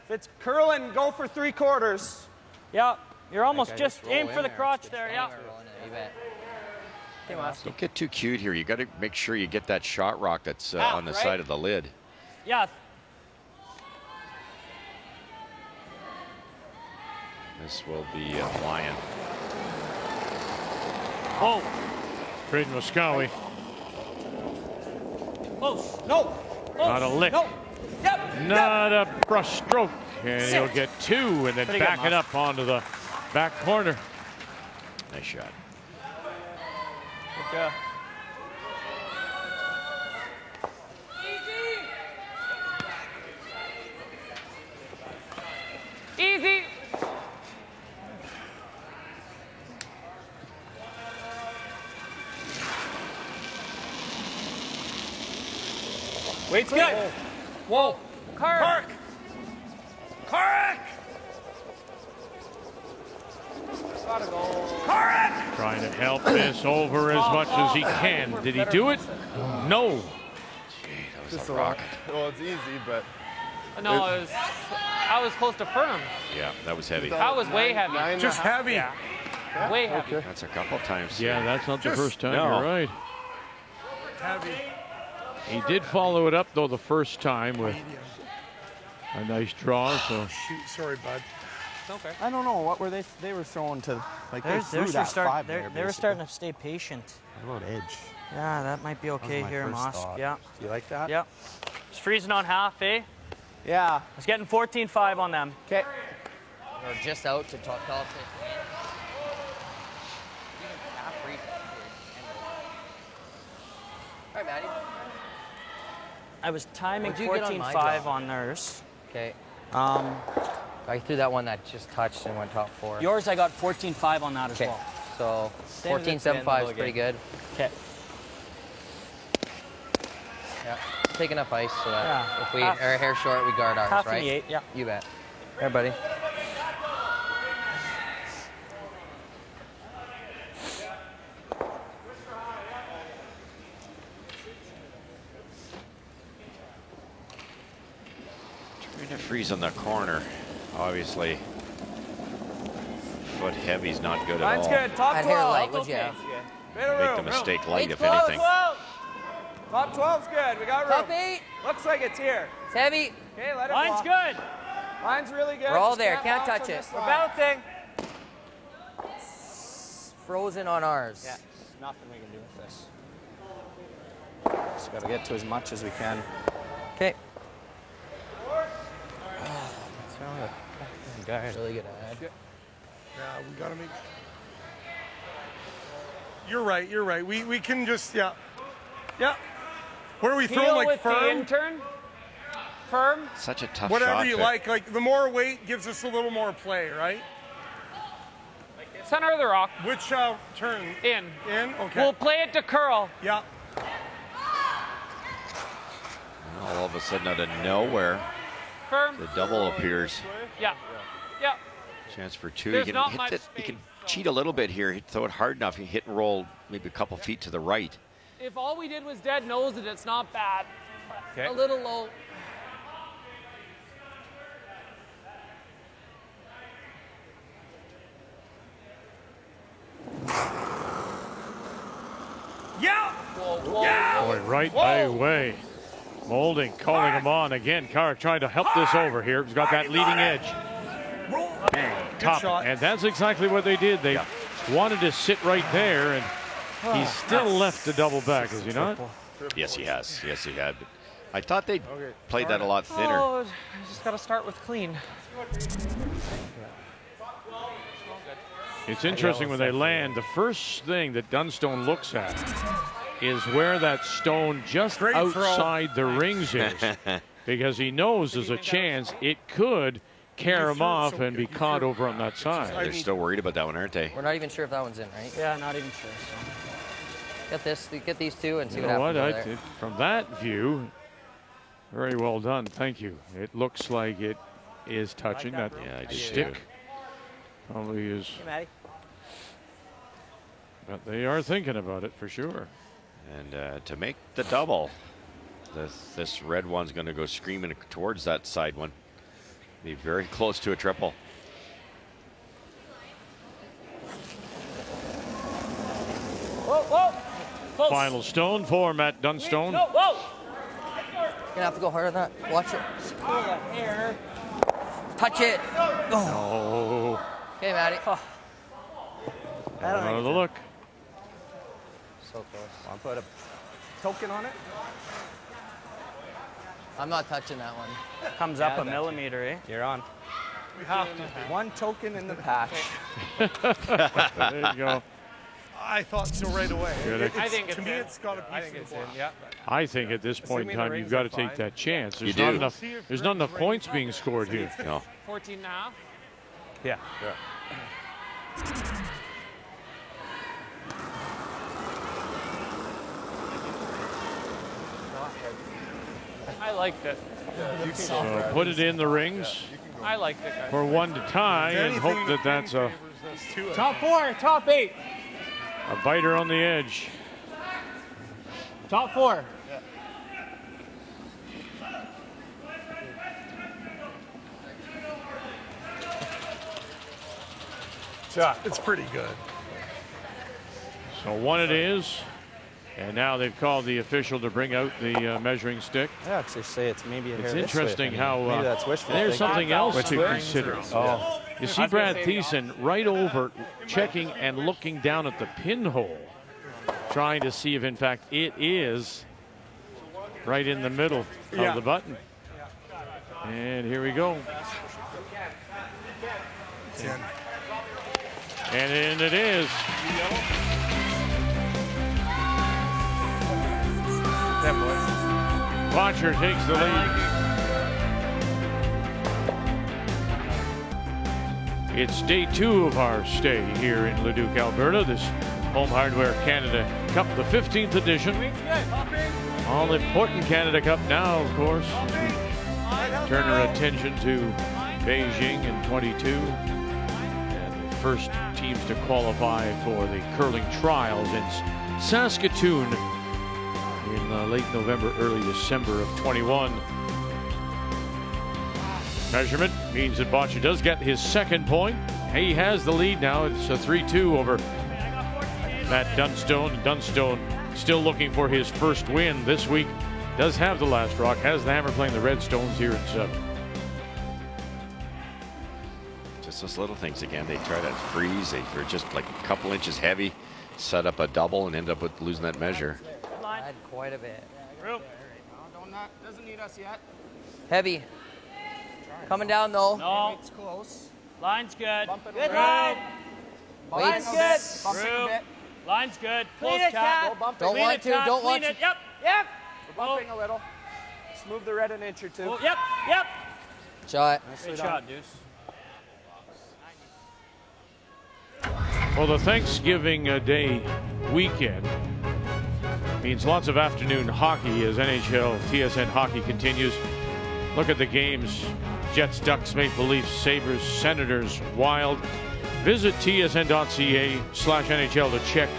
Speaker 7: If it's curling, go for 3/4.
Speaker 13: Yeah, you're almost just aim for the crotch there. Yeah.
Speaker 11: You bet.
Speaker 2: Don't get too cute here. You got to make sure you get that shot rock that's on the side of the lid.
Speaker 13: Yeah.
Speaker 2: This will be flying.
Speaker 1: Oh, Braden Moskowy.
Speaker 13: Close. No. Close.
Speaker 1: Not a lick.
Speaker 13: No. Yep.
Speaker 1: Not a brush stroke. And he'll get 2 and then back it up onto the back corner.
Speaker 2: Nice shot.
Speaker 13: Okay.
Speaker 8: Easy.
Speaker 7: Weight's good.
Speaker 8: Whoa.
Speaker 7: Park. Correct.
Speaker 8: Gotta go.
Speaker 7: Correct.
Speaker 1: Trying to help this over as much as he can. Did he do it? No.
Speaker 2: Gee, that was
Speaker 14: Just
Speaker 2: a rocket.
Speaker 14: Well, it's easy, but.
Speaker 8: No, I was close to firm.
Speaker 2: Yeah, that was heavy.
Speaker 8: That was way heavy.
Speaker 10: Just heavy.
Speaker 8: Yeah. Way heavy.
Speaker 2: That's a couple times.
Speaker 1: Yeah, that's not the first time.
Speaker 2: No.
Speaker 1: You're right.
Speaker 10: Heavy.
Speaker 1: He did follow it up, though, the first time with a nice draw. So
Speaker 10: Shoot, sorry, bud.
Speaker 8: Okay.
Speaker 7: I don't know what were they were throwing to like they
Speaker 13: They're
Speaker 7: threw that five there.
Speaker 13: they were starting to stay patient.
Speaker 7: What about edge?
Speaker 13: Yeah, that might be okay here, Mosk. Yeah.
Speaker 7: Do you like that?
Speaker 13: Yeah. It's freezing on half, eh?
Speaker 7: Yeah.
Speaker 13: It's getting 14-5 on them.
Speaker 7: Okay.
Speaker 11: Or just out to top it. Half free. All right, Maddie.
Speaker 13: I was timing
Speaker 11: What'd you get on my
Speaker 13: 14-5
Speaker 11: job?
Speaker 13: on theirs.
Speaker 11: Okay. I threw that one that just touched and went top 4.
Speaker 13: Yours, I got 14-5 on that as
Speaker 11: Okay.
Speaker 13: well.
Speaker 11: So
Speaker 13: Same as it's been
Speaker 11: 14-7-5 is
Speaker 13: though,
Speaker 11: pretty
Speaker 13: again.
Speaker 11: good.
Speaker 13: Okay.
Speaker 11: Yeah. Take enough ice so that
Speaker 13: Yeah.
Speaker 11: if we are a hair short, we guard ours,
Speaker 13: Half
Speaker 11: right?
Speaker 13: in the 8, yeah.
Speaker 11: You bet. Here, buddy.
Speaker 2: Trying to freeze on the corner. Obviously, foot heavy's not good at
Speaker 7: Mine's
Speaker 2: all.
Speaker 7: good. Top
Speaker 11: At
Speaker 7: 12.
Speaker 11: hair light, what'd
Speaker 7: okay.
Speaker 11: you have?
Speaker 7: Bit of
Speaker 2: Make
Speaker 7: room.
Speaker 2: the mistake light, if
Speaker 11: 12.
Speaker 2: anything.
Speaker 7: Top 12's good. We got room.
Speaker 11: Top 8.
Speaker 7: Looks like it's here.
Speaker 11: It's heavy.
Speaker 7: Okay, let it
Speaker 13: Mine's
Speaker 7: flop.
Speaker 13: good.
Speaker 7: Mine's really good.
Speaker 11: We're all
Speaker 7: Just
Speaker 11: there. Can't
Speaker 7: bounce
Speaker 11: touch
Speaker 7: on
Speaker 11: it.
Speaker 7: this
Speaker 11: We're
Speaker 7: line.
Speaker 11: bouncing. Frozen on ours.
Speaker 7: Yeah. Nothing we can do with this. Just got to get to as much as we can.
Speaker 11: Okay.
Speaker 7: What's wrong with that guy?
Speaker 11: Really good ad.
Speaker 10: Yeah, we got to make. You're right. You're right. We can just yeah. Where are we throwing
Speaker 8: Heel
Speaker 10: like
Speaker 8: with the
Speaker 10: firm?
Speaker 8: intern. Firm.
Speaker 2: Such a tough
Speaker 10: Whatever
Speaker 2: shot.
Speaker 10: you
Speaker 2: Vic.
Speaker 10: like. Like the more weight gives us a little more play, right?
Speaker 8: Center of the rock.
Speaker 10: Which turn?
Speaker 8: In.
Speaker 10: In. Okay.
Speaker 8: We'll play it to curl.
Speaker 10: Yeah.
Speaker 2: All of a sudden, out of nowhere,
Speaker 8: Firm.
Speaker 2: the double appears.
Speaker 8: Yeah. Yeah.
Speaker 2: Chance for 2.
Speaker 8: There's
Speaker 2: You
Speaker 8: not
Speaker 2: can
Speaker 8: much
Speaker 2: hit it. You
Speaker 8: space,
Speaker 2: can cheat a little bit here. Throw it hard enough. You hit and roll maybe a couple feet to the right.
Speaker 8: If all we did was dead nose it, it's not bad.
Speaker 7: Okay.
Speaker 8: A little low.
Speaker 1: Boy, right away. Molding, calling him on again. Carr trying to help this over here. He's got that leading edge. Top, and that's exactly what they did. They wanted to sit right there, and he's still left the double back, is he not?
Speaker 2: Yes, he has. Yes, he had. I thought they played that a lot thinner.
Speaker 3: Oh, just got to start with clean.
Speaker 1: It's interesting when they land, the first thing that Dunstone looks at is where that stone just outside the rings is, because he knows there's a chance it could carry him off and be caught over on that side.
Speaker 2: They're still worried about that one, aren't they?
Speaker 11: We're not even sure if that one's in, right?
Speaker 13: Yeah, not even sure. So.
Speaker 11: Get these two and see
Speaker 1: you
Speaker 11: what
Speaker 1: know
Speaker 11: happens.
Speaker 1: What? From that view, very well done. Thank you. It looks like it is touching that stick. Probably is.
Speaker 13: Hey, Matty.
Speaker 1: But they are thinking about it for sure.
Speaker 2: And to make the double, this red one's going to go screaming towards that side one. Be very close to a triple.
Speaker 13: Whoa. Close.
Speaker 1: Final stone for Matt Dunstone.
Speaker 13: Whoa.
Speaker 11: You're gonna have to go hard on that. Watch it.
Speaker 13: Pull the hair.
Speaker 11: Touch it.
Speaker 1: Oh.
Speaker 11: Okay, Matty.
Speaker 1: Another look.
Speaker 11: So close.
Speaker 8: I'll put a token on it.
Speaker 11: I'm not touching that one.
Speaker 13: Comes up a millimeter, eh?
Speaker 8: You're on. We have to. One token in the patch.
Speaker 1: There you go.
Speaker 10: I thought so right away.
Speaker 8: I think
Speaker 10: to me, it's got to be.
Speaker 8: I think it's in. Yeah.
Speaker 1: I think at this point in time, you've got to take that chance. There's not enough. There's not enough points being scored here.
Speaker 2: No.
Speaker 3: 14 and a half.
Speaker 8: Yeah.
Speaker 3: I liked it.
Speaker 1: So put it in the rings
Speaker 3: I liked it.
Speaker 1: for one to tie and hope that that's a
Speaker 13: Top 4, top 8.
Speaker 1: biter on the edge.
Speaker 13: Top 4.
Speaker 10: It's pretty good.
Speaker 1: So one it is. And now they've called the official to bring out the measuring stick.
Speaker 8: I actually say it's maybe a hair
Speaker 1: It's
Speaker 8: this way.
Speaker 1: interesting
Speaker 8: I mean,
Speaker 1: how
Speaker 8: maybe that's wishful
Speaker 1: there's
Speaker 8: thinking.
Speaker 1: something else
Speaker 8: Which
Speaker 1: to
Speaker 8: way?
Speaker 1: consider.
Speaker 8: Oh.
Speaker 1: You see Brad Thiessen right over checking and looking down at the pinhole, trying to see if in fact it is right in the middle of the button. And here we go. And in it is. Bottcher takes the lead. It's day 2 of our stay here in Leduc, Alberta. This Home Hardware Canada Cup, the 15th edition. All important Canada Cup now, of course. Turn our attention to Beijing in 22. And the first teams to qualify for the curling trials in Saskatoon in late November, early December of 21. Measurement means that Bottcher does get his second point. He has the lead now. It's a 3-2 over Matt Dunstone. Dunstone still looking for his first win this week. Does have the last rock. Has the Hammer playing the Redstones here at 7.
Speaker 2: Just those little things again. They try to freeze. They were just like a couple inches heavy, set up a double, and end up with losing that measure.
Speaker 11: Had quite a bit.
Speaker 8: Doesn't need us yet.
Speaker 11: Heavy. Coming down though.
Speaker 13: No.
Speaker 8: It's close.
Speaker 13: Line's good.
Speaker 8: Good
Speaker 13: line.
Speaker 11: Line's
Speaker 8: good. Bump it a bit.
Speaker 13: Line's good. Close
Speaker 8: Clean it,
Speaker 13: cat.
Speaker 8: Cat.
Speaker 11: Don't
Speaker 13: Clean
Speaker 11: want
Speaker 13: it,
Speaker 11: to.
Speaker 13: Cat.
Speaker 11: Don't
Speaker 13: Clean
Speaker 11: want
Speaker 13: it.
Speaker 11: to.
Speaker 13: Yep.
Speaker 8: We're bumping a little. Just move the red an inch or two.
Speaker 13: Oh, yep.
Speaker 11: Shot.
Speaker 13: Great shot, Deuce.
Speaker 1: Well, the Thanksgiving Day weekend means lots of afternoon hockey as NHL TSN hockey continues. Look at the games. Jets, Ducks, Maple Leafs, Sabres, Senators, Wild. Visit tsn.ca/NHL to check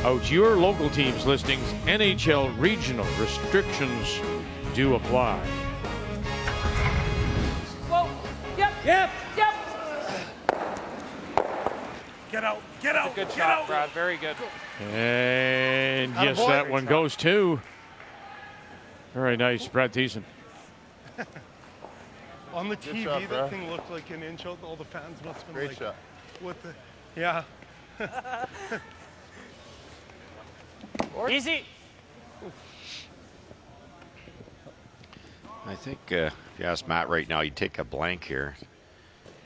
Speaker 1: out your local team's listings. NHL regional restrictions do apply.
Speaker 13: Whoa. Yep.
Speaker 10: Get out. Get out.
Speaker 3: It's a good
Speaker 10: get
Speaker 3: shot,
Speaker 10: out.
Speaker 3: Brad. Very good.
Speaker 1: And yes,
Speaker 10: Attaboy.
Speaker 1: that one goes too. Very nice, Brad Thiessen.
Speaker 10: On the
Speaker 14: Good
Speaker 10: TV,
Speaker 14: shot,
Speaker 10: that
Speaker 14: bro.
Speaker 10: thing looked like an inch out. All the fans must have been
Speaker 14: Great
Speaker 10: like,
Speaker 14: shot.
Speaker 10: what the? Yeah.
Speaker 13: Easy.
Speaker 2: I think if you ask Matt right now, you'd take a blank here.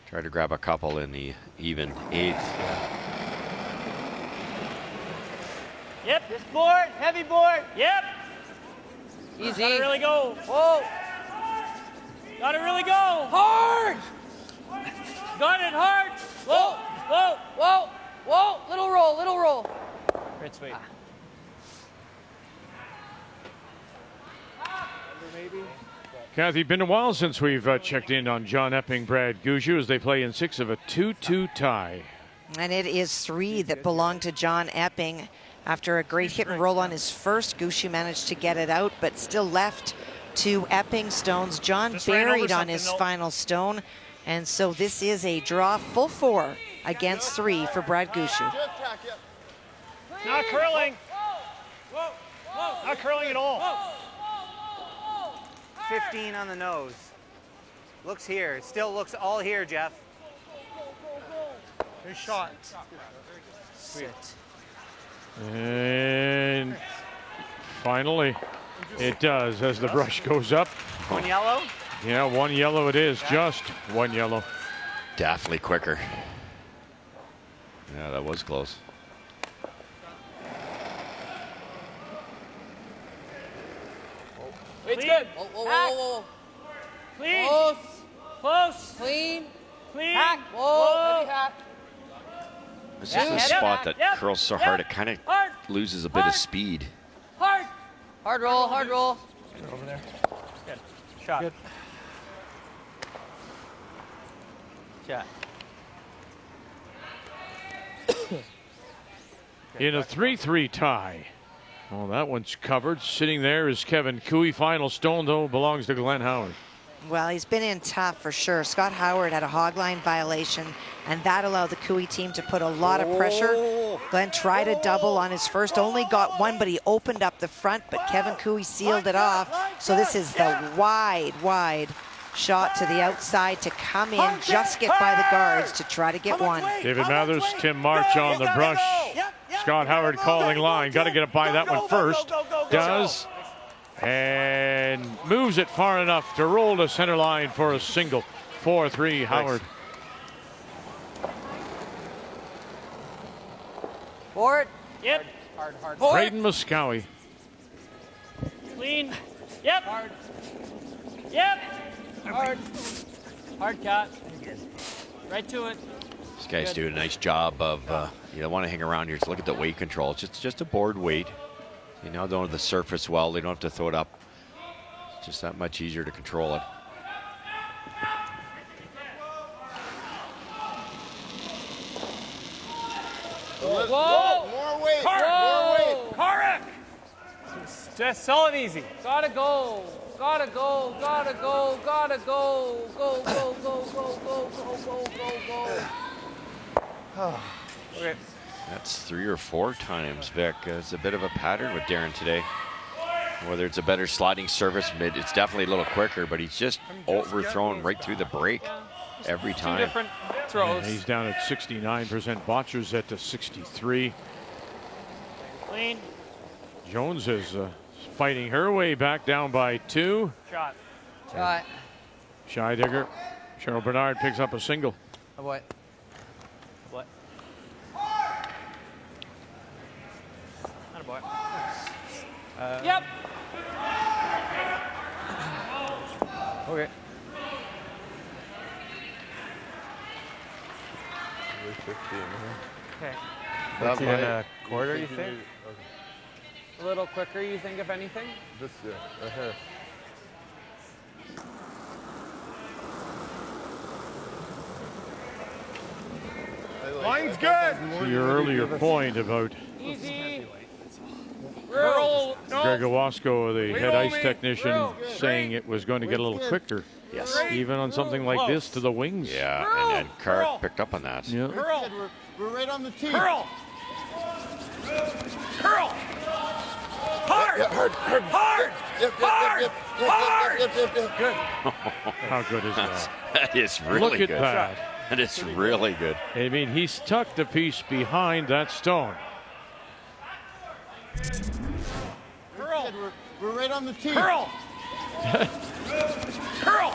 Speaker 2: Try to grab a couple in the even eighth.
Speaker 13: Yep. This board, heavy board. Yep.
Speaker 7: Easy.
Speaker 13: Gotta really go.
Speaker 7: Whoa.
Speaker 13: Gotta really go.
Speaker 7: Hard.
Speaker 13: Got it hard. Whoa. Whoa.
Speaker 7: Whoa. Whoa. Little roll. Little roll.
Speaker 13: Great sweep.
Speaker 1: Kathy, been a while since we've checked in on John Epping, Brad Gushue, as they play in 6 of a 2-2 tie.
Speaker 9: And it is 3 that belong to John Epping. After a great hit and roll on his first, Gushue managed to get it out, but still left 2 Epping stones. John
Speaker 13: Just ran over
Speaker 9: buried on
Speaker 13: something,
Speaker 9: his
Speaker 13: though.
Speaker 9: final stone. And so this is a draw, full 4 against 3 for Brad Gushue.
Speaker 13: Not curling. Not curling at all.
Speaker 17: 15 on the nose. Looks here. It still looks all here, Jeff.
Speaker 10: Good shot.
Speaker 17: Sit.
Speaker 1: And finally, it does as the brush goes up.
Speaker 17: One yellow?
Speaker 1: Yeah, 1 yellow it is, just 1 yellow.
Speaker 2: Definitely quicker. Yeah, that was close.
Speaker 7: It's good. Whoa, whoa, whoa, whoa.
Speaker 13: Clean.
Speaker 7: Close.
Speaker 13: Close.
Speaker 7: Clean.
Speaker 13: Clean.
Speaker 7: Hack. Whoa. Heavy hack.
Speaker 2: This is the spot that curls so hard it kind of
Speaker 13: Hard.
Speaker 2: loses a bit of speed.
Speaker 13: Hard.
Speaker 7: Hard roll. Hard roll.
Speaker 3: Over there. Good. Shot. Good.
Speaker 17: Shot.
Speaker 1: In a 3-3 tie. Well, that one's covered. Sitting there is Kevin Cooey. Final stone, though, belongs to Glenn Howard.
Speaker 9: Well, he's been in tough for sure. Scott Howard had a hog line violation, and that allowed the Cooey team to put a lot of pressure. Glenn tried a double on his first, only got one, but he opened up the front, but Kevin Cooey sealed it off. So this is the wide shot to the outside to come in, just get by the guards to try to get one.
Speaker 1: David Mathers, Tim March on the brush. Scott Howard calling line. Got to get up by that one first. Does. And moves it far enough to roll to center line for a single. 4-3 Howard.
Speaker 7: Board.
Speaker 13: Yep.
Speaker 17: Hard.
Speaker 1: Braden Muskowy.
Speaker 13: Clean. Yep. Hard. Yep. Hard. Hard cut. Right to it.
Speaker 2: These guys do a nice job of, you don't want to hang around here. Just look at the weight control. It's just a board weight. You now don't have the surface well. They don't have to throw it up. It's just that much easier to control it.
Speaker 7: Whoa.
Speaker 14: More weight.
Speaker 7: Whoa.
Speaker 14: More weight.
Speaker 13: Correct. Just solid easy.
Speaker 7: Gotta go. Gotta go. Gotta go. Gotta go. Go, go, go, go, go, go, go, go,
Speaker 13: Okay.
Speaker 2: That's 3 or 4 times, Vic. It's a bit of a pattern with Darren today. Whether it's a better sliding service, it's definitely a little quicker, but he's just overthrown right through the break every time.
Speaker 3: 2 different throws.
Speaker 1: And he's down at 69%. Bottcher's at 63.
Speaker 13: Clean.
Speaker 1: Jones is fighting her way back down by 2.
Speaker 13: Shot.
Speaker 7: Shot.
Speaker 1: Scheidegger. Cheryl Bernard picks up a single.
Speaker 7: Oh boy.
Speaker 13: What? Not a boy. Yep.
Speaker 17: Okay.
Speaker 13: Okay.
Speaker 14: 15 and
Speaker 17: a quarter, you think?
Speaker 3: A little quicker, you think, if anything?
Speaker 14: This, yeah, right here.
Speaker 10: Line's good.
Speaker 1: To your earlier point about
Speaker 13: Easy.
Speaker 7: Curl.
Speaker 1: Greg Owasco, the
Speaker 7: Wait
Speaker 1: head
Speaker 7: on
Speaker 1: ice
Speaker 7: me.
Speaker 1: technician,
Speaker 7: Curl.
Speaker 1: saying it was going to get a little quicker.
Speaker 2: Yes.
Speaker 1: Even on something like this to the wings.
Speaker 2: Yeah, and Carr picked up on that.
Speaker 1: Yeah.
Speaker 7: Curl.
Speaker 14: We're right on the tee.
Speaker 7: Curl. Curl. Hard.
Speaker 14: Hard.
Speaker 7: Hard. Hard.
Speaker 14: Good.
Speaker 1: How good is that?
Speaker 2: That is really
Speaker 1: Look at
Speaker 2: good.
Speaker 1: that.
Speaker 2: That is really good.
Speaker 1: I mean, he's tucked a piece behind that stone.
Speaker 7: Curl.
Speaker 14: We're right on the tee.
Speaker 7: Curl. Curl.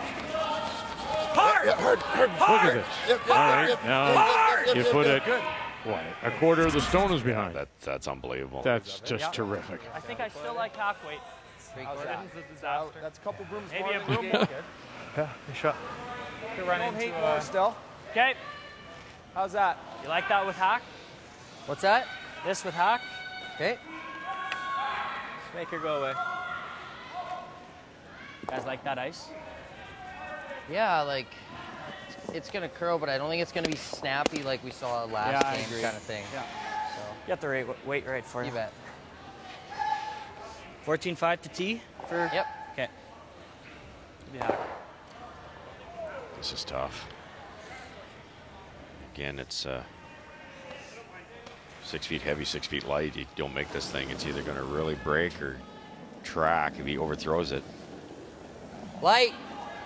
Speaker 7: Hard.
Speaker 14: Hard.
Speaker 1: Look at this. All right, now you put it,
Speaker 7: Good.
Speaker 1: what, a quarter of the stone is behind.
Speaker 2: That's unbelievable.
Speaker 1: That's just terrific.
Speaker 13: I think I still like half weight.
Speaker 8: How's that? That's a couple brooms.
Speaker 13: Maybe a
Speaker 8: more
Speaker 13: broom
Speaker 8: than
Speaker 13: more.
Speaker 8: the game.
Speaker 1: Yeah, shot.
Speaker 13: Could run
Speaker 8: Don't
Speaker 13: into
Speaker 8: hate more still.
Speaker 13: Okay.
Speaker 8: How's that?
Speaker 13: You like that with hack?
Speaker 11: What's that?
Speaker 13: This with hack?
Speaker 11: Okay.
Speaker 8: Just make her go away.
Speaker 13: You guys like that ice?
Speaker 11: Yeah, like it's gonna curl, but I don't think it's gonna be snappy like we saw last
Speaker 13: I
Speaker 11: game
Speaker 13: agree.
Speaker 11: kind of thing.
Speaker 13: Yeah.
Speaker 11: So
Speaker 13: Get the weight right for you.
Speaker 11: you bet.
Speaker 13: 14.5 to T for.
Speaker 11: Yep.
Speaker 13: Okay. Yeah.
Speaker 2: This is tough. Again, it's 6 feet heavy, 6 feet light. You don't make this thing, it's either going to really break or track if he overthrows it.
Speaker 11: Light.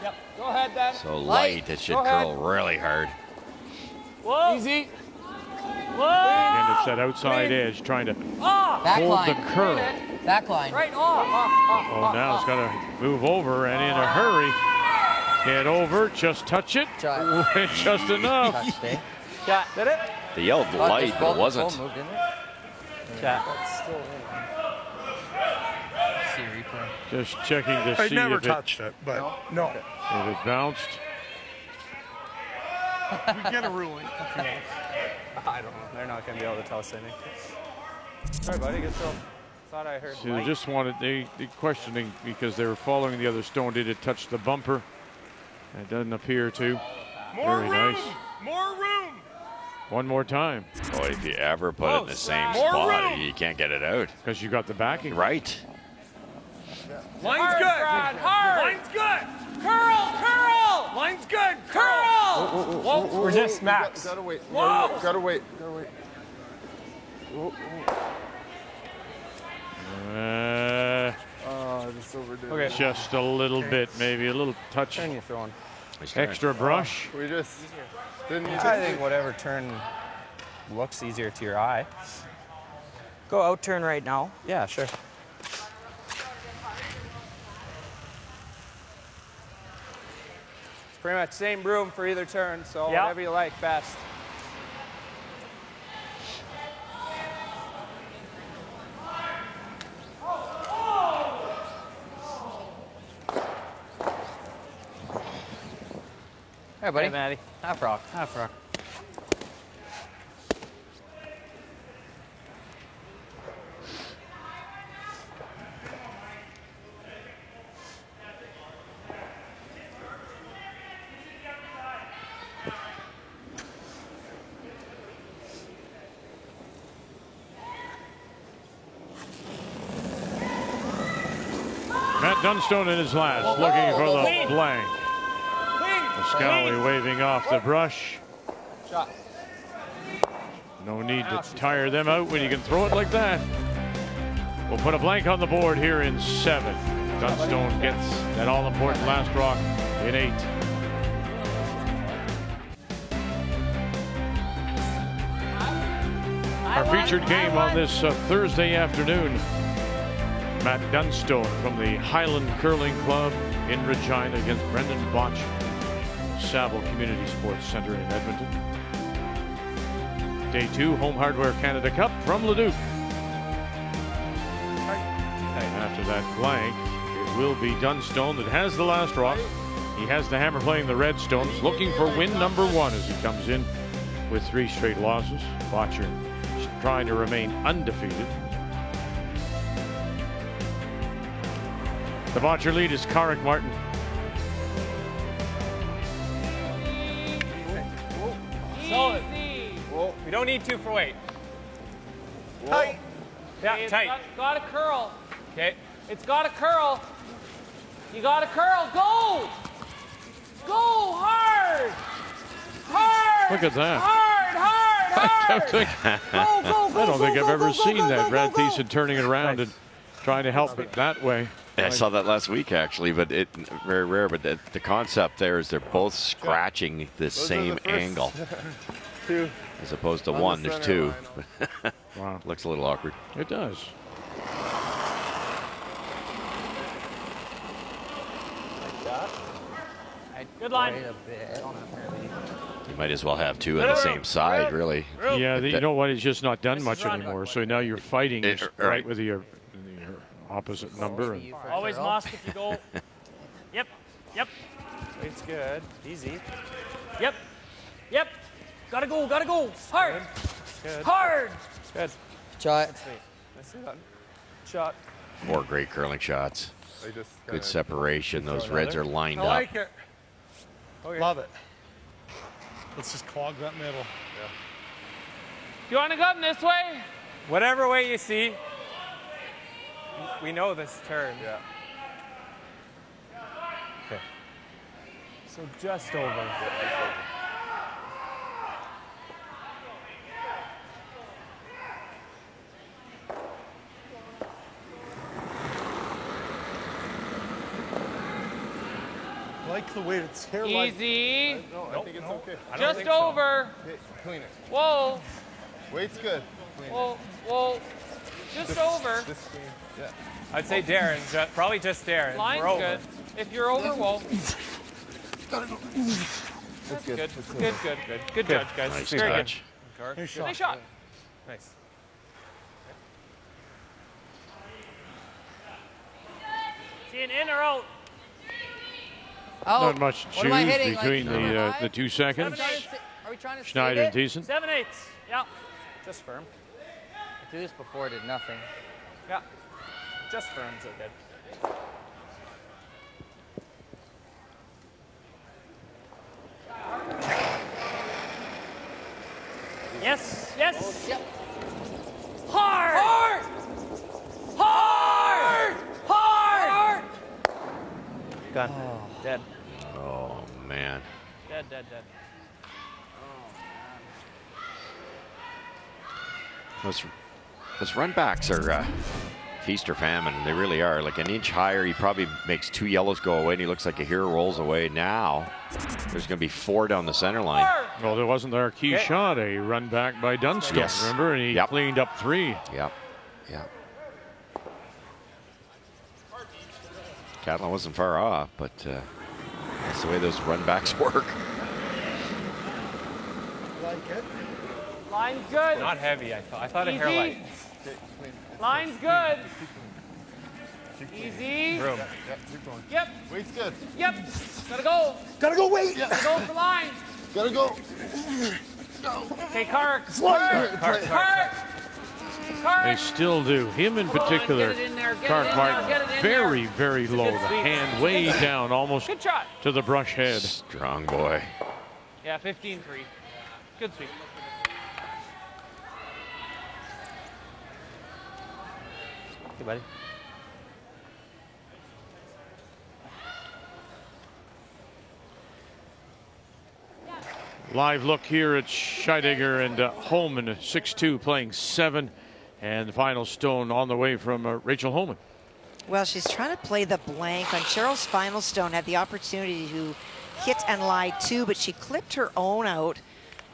Speaker 8: Yep. Go ahead then.
Speaker 2: So light, it should
Speaker 8: Go
Speaker 2: curl
Speaker 8: ahead.
Speaker 2: really hard.
Speaker 13: Whoa.
Speaker 8: Easy.
Speaker 13: Whoa.
Speaker 1: And it's that outside edge trying to
Speaker 11: Back
Speaker 1: hold
Speaker 11: line.
Speaker 1: the curl.
Speaker 11: Back line.
Speaker 8: Right off.
Speaker 1: Oh, now it's got to move over and in a hurry. Get over, just touch it. Just enough.
Speaker 11: Touched it.
Speaker 13: Yeah.
Speaker 8: Did it?
Speaker 2: They yelled light, but it wasn't.
Speaker 11: Moved, didn't it?
Speaker 13: Yeah.
Speaker 8: That's still in.
Speaker 11: See replay.
Speaker 1: Just checking to
Speaker 10: I
Speaker 1: see
Speaker 10: never
Speaker 1: if
Speaker 10: touched it, but no.
Speaker 1: if it bounced.
Speaker 10: We get a ruling.
Speaker 8: I don't know. They're not going to be able to tell us anything. Sorry, buddy. Good show. Thought I heard
Speaker 1: So
Speaker 8: light.
Speaker 1: they just wanted, they questioning because they were following the other stone. Did it touch the bumper? It doesn't appear to.
Speaker 10: More
Speaker 1: Very
Speaker 10: room.
Speaker 1: nice.
Speaker 10: More room.
Speaker 1: One more time.
Speaker 2: Boy, if you ever put it in the same
Speaker 10: More
Speaker 2: spot,
Speaker 10: room.
Speaker 2: you can't get it out.
Speaker 1: Because you got the backing.
Speaker 2: Right.
Speaker 10: Line's
Speaker 7: Hard,
Speaker 10: good.
Speaker 7: Brad, hard.
Speaker 10: Line's good.
Speaker 7: Curl. Curl.
Speaker 10: Line's good.
Speaker 7: Curl.
Speaker 8: Resist max.
Speaker 14: Gotta wait.
Speaker 7: Whoa.
Speaker 14: Gotta wait. Gotta wait. Just overdid.
Speaker 8: Okay.
Speaker 1: Just a little bit, maybe a little touch.
Speaker 8: Turn you throwing.
Speaker 1: Extra brush.
Speaker 14: We just didn't need
Speaker 8: I think whatever turn looks easier to your eye.
Speaker 13: Go out turn right now.
Speaker 8: Yeah, sure. It's pretty much same broom for either turn, so
Speaker 13: Yeah.
Speaker 8: whatever you like best.
Speaker 11: All right, buddy.
Speaker 8: Hey, Maddie.
Speaker 11: Half rock.
Speaker 8: Half rock.
Speaker 1: Matt Dunstone in his last, looking for the
Speaker 7: Clean.
Speaker 1: blank. Scally waving off the brush.
Speaker 8: Shot.
Speaker 1: No need to tire them out when you can throw it like that. We'll put a blank on the board here in 7. Dunstone gets that all-important last rock in 8. Our featured game on this Thursday afternoon. Matt Dunstone from the Highland Curling Club in Regina against Brendan Bottcher, Saville Community Sports Center in Edmonton. Day 2, Home Hardware Canada Cup from Leduc. After that blank, it will be Dunstone that has the last rock. He has the hammer playing the red stones, looking for win number 1 as he comes in with 3 straight losses. Bottcher trying to remain undefeated. The Bottcher lead is Carrick Martin.
Speaker 8: Solid. Whoa. We don't need 2 for weight.
Speaker 10: Tight.
Speaker 8: Yeah,
Speaker 7: it's
Speaker 8: tight.
Speaker 7: Got to curl.
Speaker 8: Okay.
Speaker 7: It's got to curl. You got to curl. Go! Go hard! Hard!
Speaker 1: Look at that.
Speaker 7: Hard!
Speaker 1: I don't think I've ever seen that. Brad Thiessen turning it around and trying to help it that way.
Speaker 2: I saw that last week, actually, but it very rare. But the concept there is they're both scratching the same angle.
Speaker 14: Two.
Speaker 2: As opposed to
Speaker 14: On the
Speaker 2: one, there's
Speaker 14: center
Speaker 2: two.
Speaker 14: line.
Speaker 1: Wow.
Speaker 2: Looks a little awkward.
Speaker 1: It does.
Speaker 13: Good line.
Speaker 2: You might as well have two on the same side, really.
Speaker 1: Yeah, you know what? It's just not done much anymore. So now you're fighting right with your opposite number. And
Speaker 13: Always Mosk if you go. Yep. Yep.
Speaker 8: It's good. Easy.
Speaker 13: Yep. Yep. Gotta go. Gotta go. Hard.
Speaker 8: Good.
Speaker 13: Hard.
Speaker 8: Good.
Speaker 11: Shot.
Speaker 8: Nice shot.
Speaker 2: 4 great curling shots.
Speaker 14: They just
Speaker 2: Good
Speaker 14: kinda
Speaker 2: separation. Those
Speaker 14: throw
Speaker 2: reds
Speaker 14: another.
Speaker 2: are lined
Speaker 10: I
Speaker 2: up.
Speaker 10: like it.
Speaker 8: Okay.
Speaker 10: Love it. Let's just clog that middle.
Speaker 7: You want to come this way?
Speaker 8: Whatever way you see, we know this turn.
Speaker 14: Yeah.
Speaker 8: Okay. So just over.
Speaker 10: I like the way it's hairline.
Speaker 7: Easy.
Speaker 14: No, I think it's okay.
Speaker 7: Just over.
Speaker 14: Okay, clean it.
Speaker 7: Whoa.
Speaker 14: Weight's good. Clean it.
Speaker 7: Whoa. Whoa. Just over.
Speaker 14: This clean. Yeah.
Speaker 8: I'd say Darren. Probably just Darren.
Speaker 7: Line's
Speaker 8: We're over.
Speaker 7: good. If you're over, whoa.
Speaker 8: That's good. Good. Good judge, guys.
Speaker 2: Nice
Speaker 8: Very
Speaker 2: touch.
Speaker 8: Good.
Speaker 10: Nice shot.
Speaker 7: Nice shot.
Speaker 8: Nice.
Speaker 13: Seeing in or out?
Speaker 7: Oh,
Speaker 1: Not much
Speaker 7: what am I
Speaker 1: choose
Speaker 7: hitting?
Speaker 1: between
Speaker 7: Like,
Speaker 1: the 2 seconds.
Speaker 7: Are we trying to
Speaker 1: Schneider and
Speaker 7: save it?
Speaker 1: Thiessen.
Speaker 13: 7/8. Yeah.
Speaker 8: Just firm.
Speaker 11: I threw this before, did nothing.
Speaker 8: Yeah. Just firm's are good.
Speaker 13: Yes. Yes.
Speaker 7: Yep.
Speaker 13: Hard.
Speaker 7: Hard. Hard. Hard.
Speaker 8: Gone. Dead.
Speaker 2: Oh, man.
Speaker 8: Dead.
Speaker 2: Those run backs are feast or famine. They really are. Like an inch higher, he probably makes 2 yellows go away, and he looks like a hero rolls away. Now, there's going to be 4 down the center line.
Speaker 1: Well, there wasn't our key shot, a run back by Dunstone,
Speaker 2: Yes.
Speaker 1: remember? And he cleaned up 3.
Speaker 2: Yep. Catlin wasn't far off, but that's the way those run backs work.
Speaker 10: Like it.
Speaker 7: Line's good.
Speaker 8: Not heavy, I thought a
Speaker 7: Easy.
Speaker 8: hairline.
Speaker 7: Line's good. Easy.
Speaker 8: Room.
Speaker 14: Yeah, keep going.
Speaker 7: Yep.
Speaker 14: Weight's good.
Speaker 7: Yep. Gotta go.
Speaker 10: Gotta go, wait.
Speaker 7: Gotta go for line.
Speaker 14: Gotta go.
Speaker 7: Okay, Kark.
Speaker 1: They still do. Him in particular,
Speaker 7: Get it in there, get it
Speaker 1: Kark
Speaker 7: in
Speaker 1: Martin,
Speaker 7: there, get it in
Speaker 1: very,
Speaker 7: there.
Speaker 1: very low. The
Speaker 7: sweep.
Speaker 1: hand way down, almost
Speaker 7: Good shot.
Speaker 1: to the brush head.
Speaker 2: Strong boy.
Speaker 7: Yeah, 15-3. Good sweep.
Speaker 8: Hey, buddy.
Speaker 1: Live look here at Scheidegger and Holman, 6-2, playing 7. And the final stone on the way from Rachel Holman.
Speaker 9: Well, she's trying to play the blank. On Cheryl's final stone, had the opportunity to hit and lie 2, but she clipped her own out.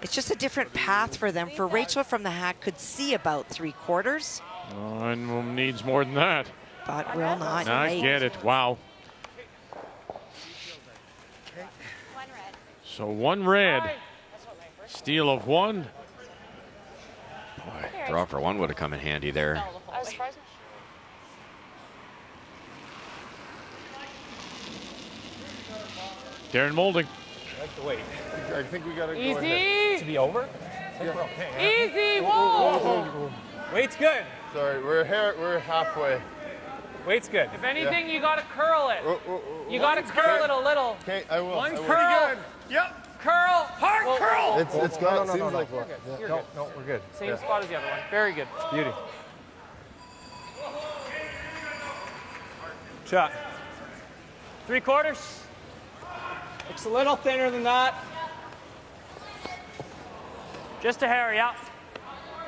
Speaker 9: It's just a different path for them. For Rachel from the hack, could see about 3/4.
Speaker 1: And needs more than that.
Speaker 9: But will not.
Speaker 1: I
Speaker 9: make.
Speaker 1: get it. Wow. So 1 red. Steal of 1.
Speaker 2: Boy, draw for 1 would have come in handy there.
Speaker 12: I was surprised.
Speaker 1: Darren Molding.
Speaker 8: I like the weight.
Speaker 14: I think we gotta go
Speaker 7: Easy.
Speaker 14: ahead.
Speaker 8: To be over? I think we're okay.
Speaker 7: Easy. Whoa.
Speaker 8: Weight's good.
Speaker 14: Sorry, we're halfway.
Speaker 8: Weight's good.
Speaker 7: If anything, you gotta curl it. You gotta
Speaker 14: Line's
Speaker 7: curl
Speaker 14: good.
Speaker 7: it a little.
Speaker 14: Okay, I will.
Speaker 7: Line's
Speaker 14: I will.
Speaker 7: curl. Yep. Curl. Hard curl.
Speaker 14: It's got.
Speaker 8: No,
Speaker 14: seems like.
Speaker 7: You're
Speaker 8: No,
Speaker 7: good.
Speaker 8: no, we're good.
Speaker 7: Same spot as the other one. Very good.
Speaker 8: Beauty. Shot.
Speaker 13: 3/4.
Speaker 8: Looks a little thinner than that.
Speaker 13: Just a hair, yeah.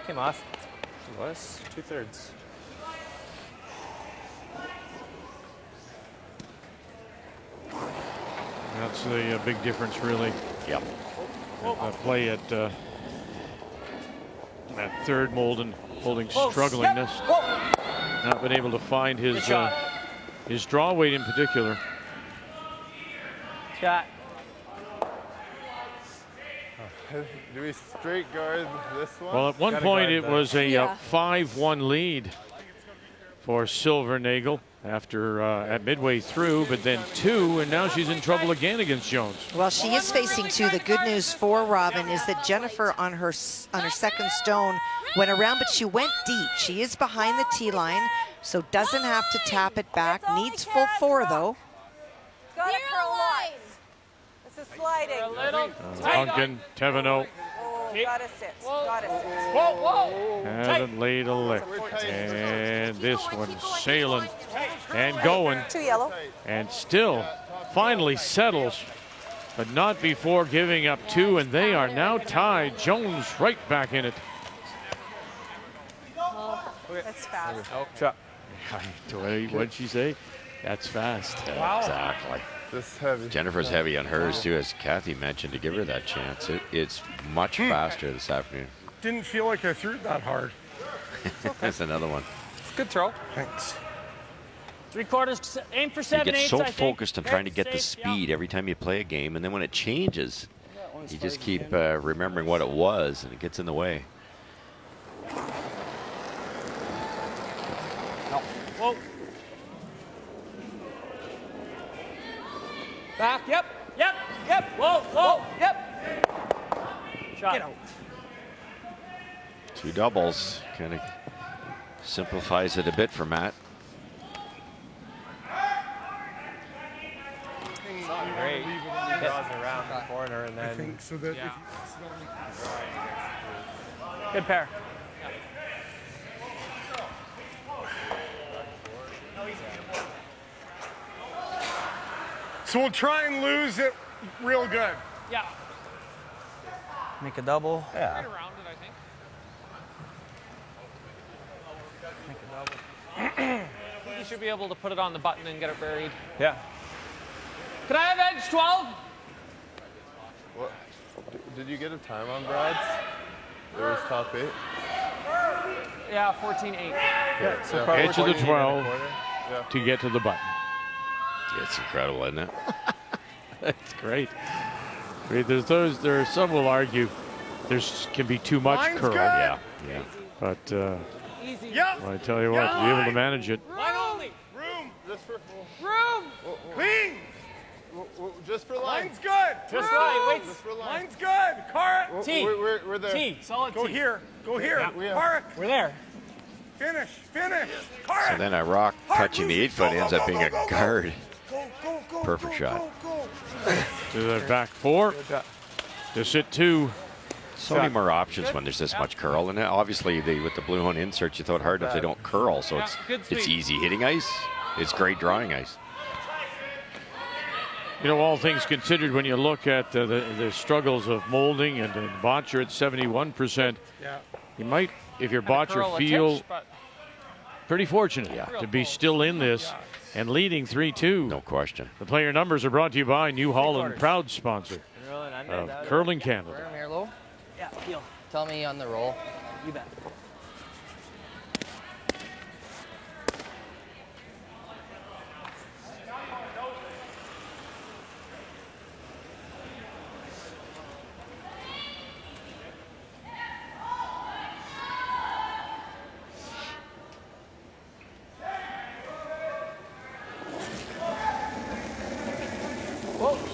Speaker 8: Came off. It was 2/3.
Speaker 1: That's the big difference, really.
Speaker 2: Yep.
Speaker 1: Play at that third Molden holding struggling. Yep. Not been able to find his draw weight in particular.
Speaker 13: Shot.
Speaker 14: Do we straight guard this one?
Speaker 1: Well, at one point it was a 5-1 lead for Silvernagel after at midway through, but then 2, and now she's in trouble again against Jones.
Speaker 9: Well, she is facing 2. The good news for Robin is that Jennifer on her second stone went around, but she went deep. She is behind the tee line, so doesn't have to tap it back. Needs full 4 though.
Speaker 12: Got to curl lines. This is sliding.
Speaker 1: Duncan, Teveno.
Speaker 12: Gotta sit. Gotta sit.
Speaker 7: Whoa, whoa.
Speaker 1: Hasn't laid a lick. And this one's sailing and going.
Speaker 12: 2 yellow.
Speaker 1: And still finally settles, but not before giving up 2, and they are now tied. Jones right back in it.
Speaker 12: That's fast.
Speaker 8: Shot.
Speaker 2: What'd she say? That's fast.
Speaker 14: Wow.
Speaker 2: Exactly.
Speaker 14: This heavy.
Speaker 2: Jennifer's heavy on hers too, as Kathy mentioned, to give her that chance. It's much faster this afternoon.
Speaker 10: Didn't feel like I threw it that hard.
Speaker 2: That's another one.
Speaker 8: Good throw.
Speaker 10: Thanks.
Speaker 13: 3/4. Aim for
Speaker 2: You
Speaker 13: 7/8.
Speaker 2: get so focused on trying to get the speed every time you play a game, and then when it changes, you just keep remembering what it was, and it gets in the way.
Speaker 13: Whoa.
Speaker 8: Back. Yep.
Speaker 13: Yep. Yep. Whoa. Whoa.
Speaker 8: Yep.
Speaker 13: Shot.
Speaker 8: Get out.
Speaker 2: 2 doubles kind of simplifies it a bit for Matt.
Speaker 8: Great. He draws around the corner and then.
Speaker 10: I think so that
Speaker 13: Good pair.
Speaker 10: So we'll try and lose it real good.
Speaker 13: Yeah.
Speaker 8: Make a double. Yeah.
Speaker 7: Right around it, I think.
Speaker 8: Make a double.
Speaker 3: I think you should be able to put it on the button and get it buried.
Speaker 8: Yeah.
Speaker 7: Can I have edge 12?
Speaker 14: What? Did you get a time on Brad's? It was top 8.
Speaker 3: Yeah, 14-8.
Speaker 14: Yeah, so
Speaker 1: Edge of the 12
Speaker 14: Yeah.
Speaker 1: to get to the button.
Speaker 2: It's incredible, isn't it?
Speaker 1: That's great. There are some will argue there's can be too much
Speaker 10: Line's
Speaker 1: curl.
Speaker 10: good.
Speaker 2: Yeah.
Speaker 1: But
Speaker 7: Easy.
Speaker 10: Yep.
Speaker 1: I tell you what, to be able to manage it.
Speaker 7: Line only.
Speaker 10: Room.
Speaker 14: Just for
Speaker 7: Room.
Speaker 10: Clean.
Speaker 14: just for line.
Speaker 10: Line's good.
Speaker 13: Just line. Wait.
Speaker 14: Just for line.
Speaker 10: Line's good. Car.
Speaker 13: T.
Speaker 14: We're there.
Speaker 13: T. Solid
Speaker 10: Go
Speaker 13: T.
Speaker 10: here. Go here.
Speaker 14: Yeah.
Speaker 10: Park.
Speaker 13: We're there.
Speaker 10: Finish. Finish. Car.
Speaker 2: So then a rock touching the 8-foot ends up being a guard.
Speaker 10: Go,
Speaker 2: Perfect shot.
Speaker 1: To the back 4. To sit 2.
Speaker 2: So many more options when there's this much curl, and obviously with the Blue Hone inserts, you throw it hard if they don't curl, so it's easy hitting ice. It's great drawing ice.
Speaker 1: You know, all things considered, when you look at the struggles of molding and Bottcher at 71%, you might, if you're Bottcher, feel pretty fortunate to be still in this and leading 3-2.
Speaker 2: No question.
Speaker 1: The player numbers are brought to you by New Holland, proud sponsor of Curling Canada.
Speaker 11: Here, low.
Speaker 13: Yeah, feel.
Speaker 11: Tell me on the roll.
Speaker 13: You bet.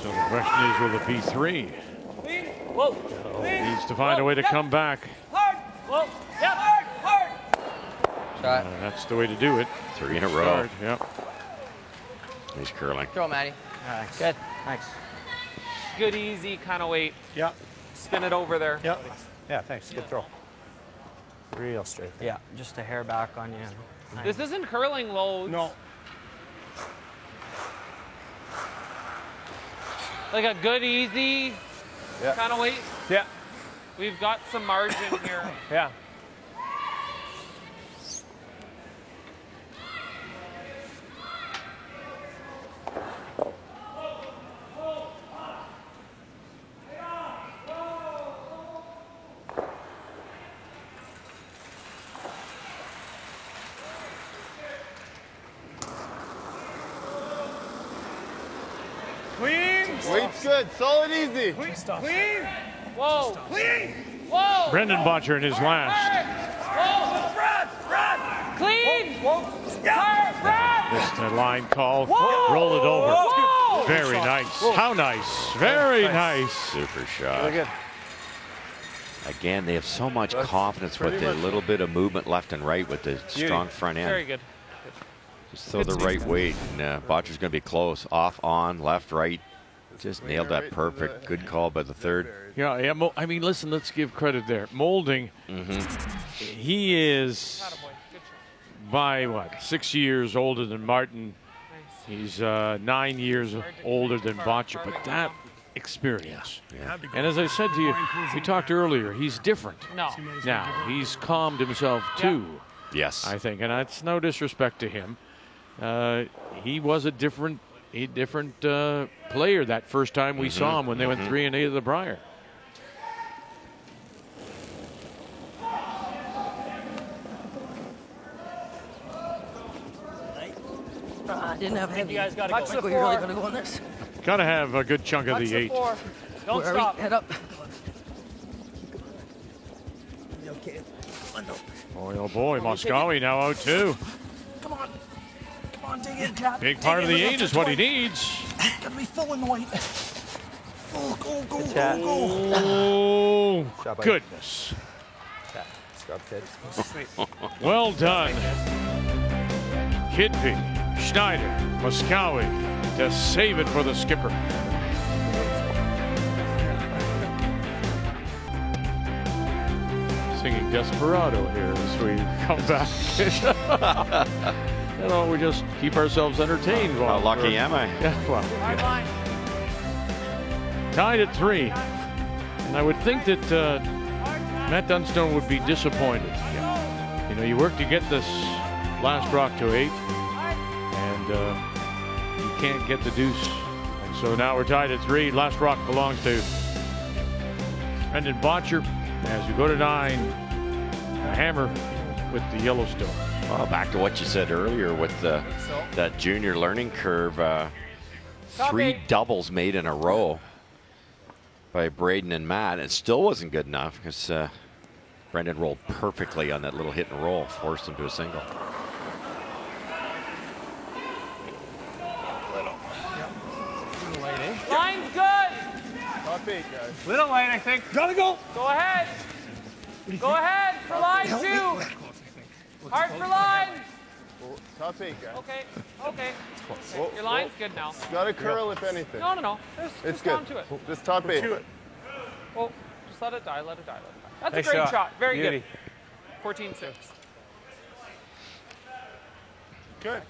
Speaker 1: So the question is, will it be 3?
Speaker 13: Whoa.
Speaker 1: Needs to find a way to come back.
Speaker 13: Hard. Whoa. Yep. Hard.
Speaker 11: Shot.
Speaker 2: That's
Speaker 1: the way to do it.
Speaker 2: 3 in a row.
Speaker 1: Start, yep.
Speaker 2: Nice curling.
Speaker 11: Throw, Maddie.
Speaker 13: Nice. Good. Thanks.
Speaker 3: Good, easy kind of weight.
Speaker 8: Yeah.
Speaker 3: Spin it over there.
Speaker 8: Yep. Yeah, thanks. Good throw. Real straight.
Speaker 13: Yeah, just a hair back on you. Nice.
Speaker 3: This isn't curling loads.
Speaker 10: No.
Speaker 7: Like a good, easy kind of weight.
Speaker 8: Yeah.
Speaker 7: We've got some margin here.
Speaker 8: Yeah.
Speaker 14: Clean. Weight's good. Solid, easy.
Speaker 7: Clean. Whoa. Clean. Whoa.
Speaker 1: Brendan Bottcher in his last.
Speaker 7: Whoa. Brad. Clean. Brad.
Speaker 1: Missed a line call.
Speaker 7: Whoa.
Speaker 1: Rolled it over.
Speaker 7: Whoa.
Speaker 1: Very nice. How nice. Very nice.
Speaker 2: Super shot.
Speaker 8: Really good.
Speaker 2: Again, they have so much confidence with the little bit of movement left and right with the strong front end.
Speaker 7: Very good.
Speaker 2: Just throw the right weight, and Bottcher's going to be close. Off, on, left, right. Just nailed that perfect. Good call by the third.
Speaker 1: Yeah. I mean, listen, let's give credit there. Molding, he is by what, 6 years older than Martin. He's 9 years older than Bottcher, but that experience.
Speaker 2: Yeah.
Speaker 1: And as I said to you, we talked earlier, he's different.
Speaker 7: No.
Speaker 1: Now, he's calmed himself too.
Speaker 2: Yes.
Speaker 1: I think, and that's no disrespect to him. He was a different player that first time we saw him when they went 3-8 to the Brier.
Speaker 6: I didn't have heavy.
Speaker 13: You guys gotta
Speaker 6: Touch
Speaker 13: go.
Speaker 6: the floor. Really gonna go on this?
Speaker 1: Got to have a good chunk of
Speaker 6: Touch
Speaker 1: the
Speaker 6: the
Speaker 1: 8.
Speaker 6: floor.
Speaker 13: Don't
Speaker 6: Where
Speaker 13: stop.
Speaker 6: Head up. Okay.
Speaker 1: Oh boy, Moskowy now out too.
Speaker 6: Come on. Come on, dig in, Cat.
Speaker 1: Big part of the 8 is what he needs.
Speaker 6: Gotta be full in the weight. Go, go,
Speaker 8: Good
Speaker 6: go,
Speaker 8: chat.
Speaker 6: go, go.
Speaker 1: Oh,
Speaker 8: Shot by-
Speaker 1: goodness.
Speaker 8: Scrub kid.
Speaker 1: Well done. Kidby, Schneider, Moskowy to save it for the skipper. Singing Desperado here as we come back. You know, we just keep ourselves entertained.
Speaker 2: How lucky am I?
Speaker 1: Yeah, well, tied at 3. And I would think that Matt Dunstone would be disappointed. You know, you worked to get this last rock to 8, and you can't get the deuce. And so now we're tied at 3. Last rock belongs to Brendan Bottcher. As we go to 9, a hammer with the Yellowstone.
Speaker 2: Well, back to what you said earlier with that junior learning curve. 3 doubles made in a row by Braden and Matt. It still wasn't good enough because Brendan rolled perfectly on that little hit and roll, forced him to a single.
Speaker 7: Line's good.
Speaker 14: Top 8, guys.
Speaker 8: Little lane, I think.
Speaker 6: Gotta go.
Speaker 7: Go ahead. Go ahead for line 2. Hard for line.
Speaker 14: Top 8, guys.
Speaker 7: Okay. Okay.
Speaker 14: Whoa,
Speaker 7: Your line's good now.
Speaker 14: Got a curl if anything.
Speaker 7: No.
Speaker 14: It's
Speaker 7: Just
Speaker 14: good.
Speaker 7: down to it.
Speaker 14: Just top 8.
Speaker 7: Well, just let it die. Let it die. That's
Speaker 8: Nice
Speaker 7: a great
Speaker 8: shot.
Speaker 7: shot. Very
Speaker 8: Beauty.
Speaker 7: good. 14-6.
Speaker 14: Good.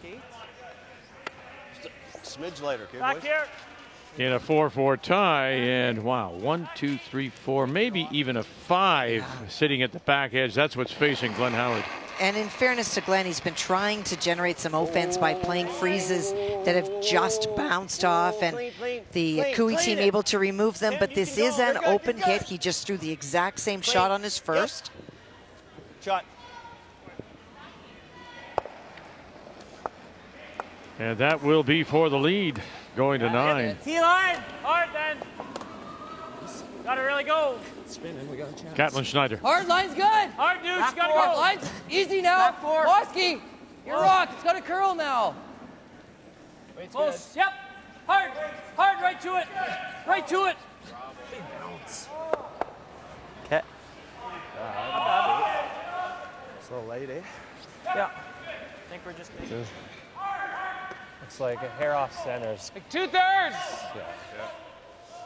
Speaker 14: Smidge lighter, okay,
Speaker 13: Back
Speaker 14: boys?
Speaker 13: here.
Speaker 1: In a 4-4 tie, and wow, 1, 2, 3, 4, maybe even a 5 sitting at the back edge. That's what's facing Glenn Howard.
Speaker 9: And in fairness to Glenn, he's been trying to generate some offense by playing freezes that have just bounced off, and the Cooey team able to remove them. But this is an open hit. He just threw the exact same shot on his first.
Speaker 17: Shot.
Speaker 1: And that will be for the lead, going to 9.
Speaker 13: T-line. Hard then. Gotta really go.
Speaker 6: Spinning, we got a chance.
Speaker 1: Catlin Schneider.
Speaker 12: Hard line's good.
Speaker 13: Hard, dude. You gotta
Speaker 12: Hard
Speaker 13: go.
Speaker 12: line's easy now. Woski, your rock. It's gonna curl now.
Speaker 13: Close. Yep. Hard. Hard. Right to it. Right to it.
Speaker 6: Big bounce.
Speaker 8: Okay. It's a little late, eh?
Speaker 13: Yeah. I think we're just making.
Speaker 8: Looks like a hair off centers.
Speaker 7: Like 2/3.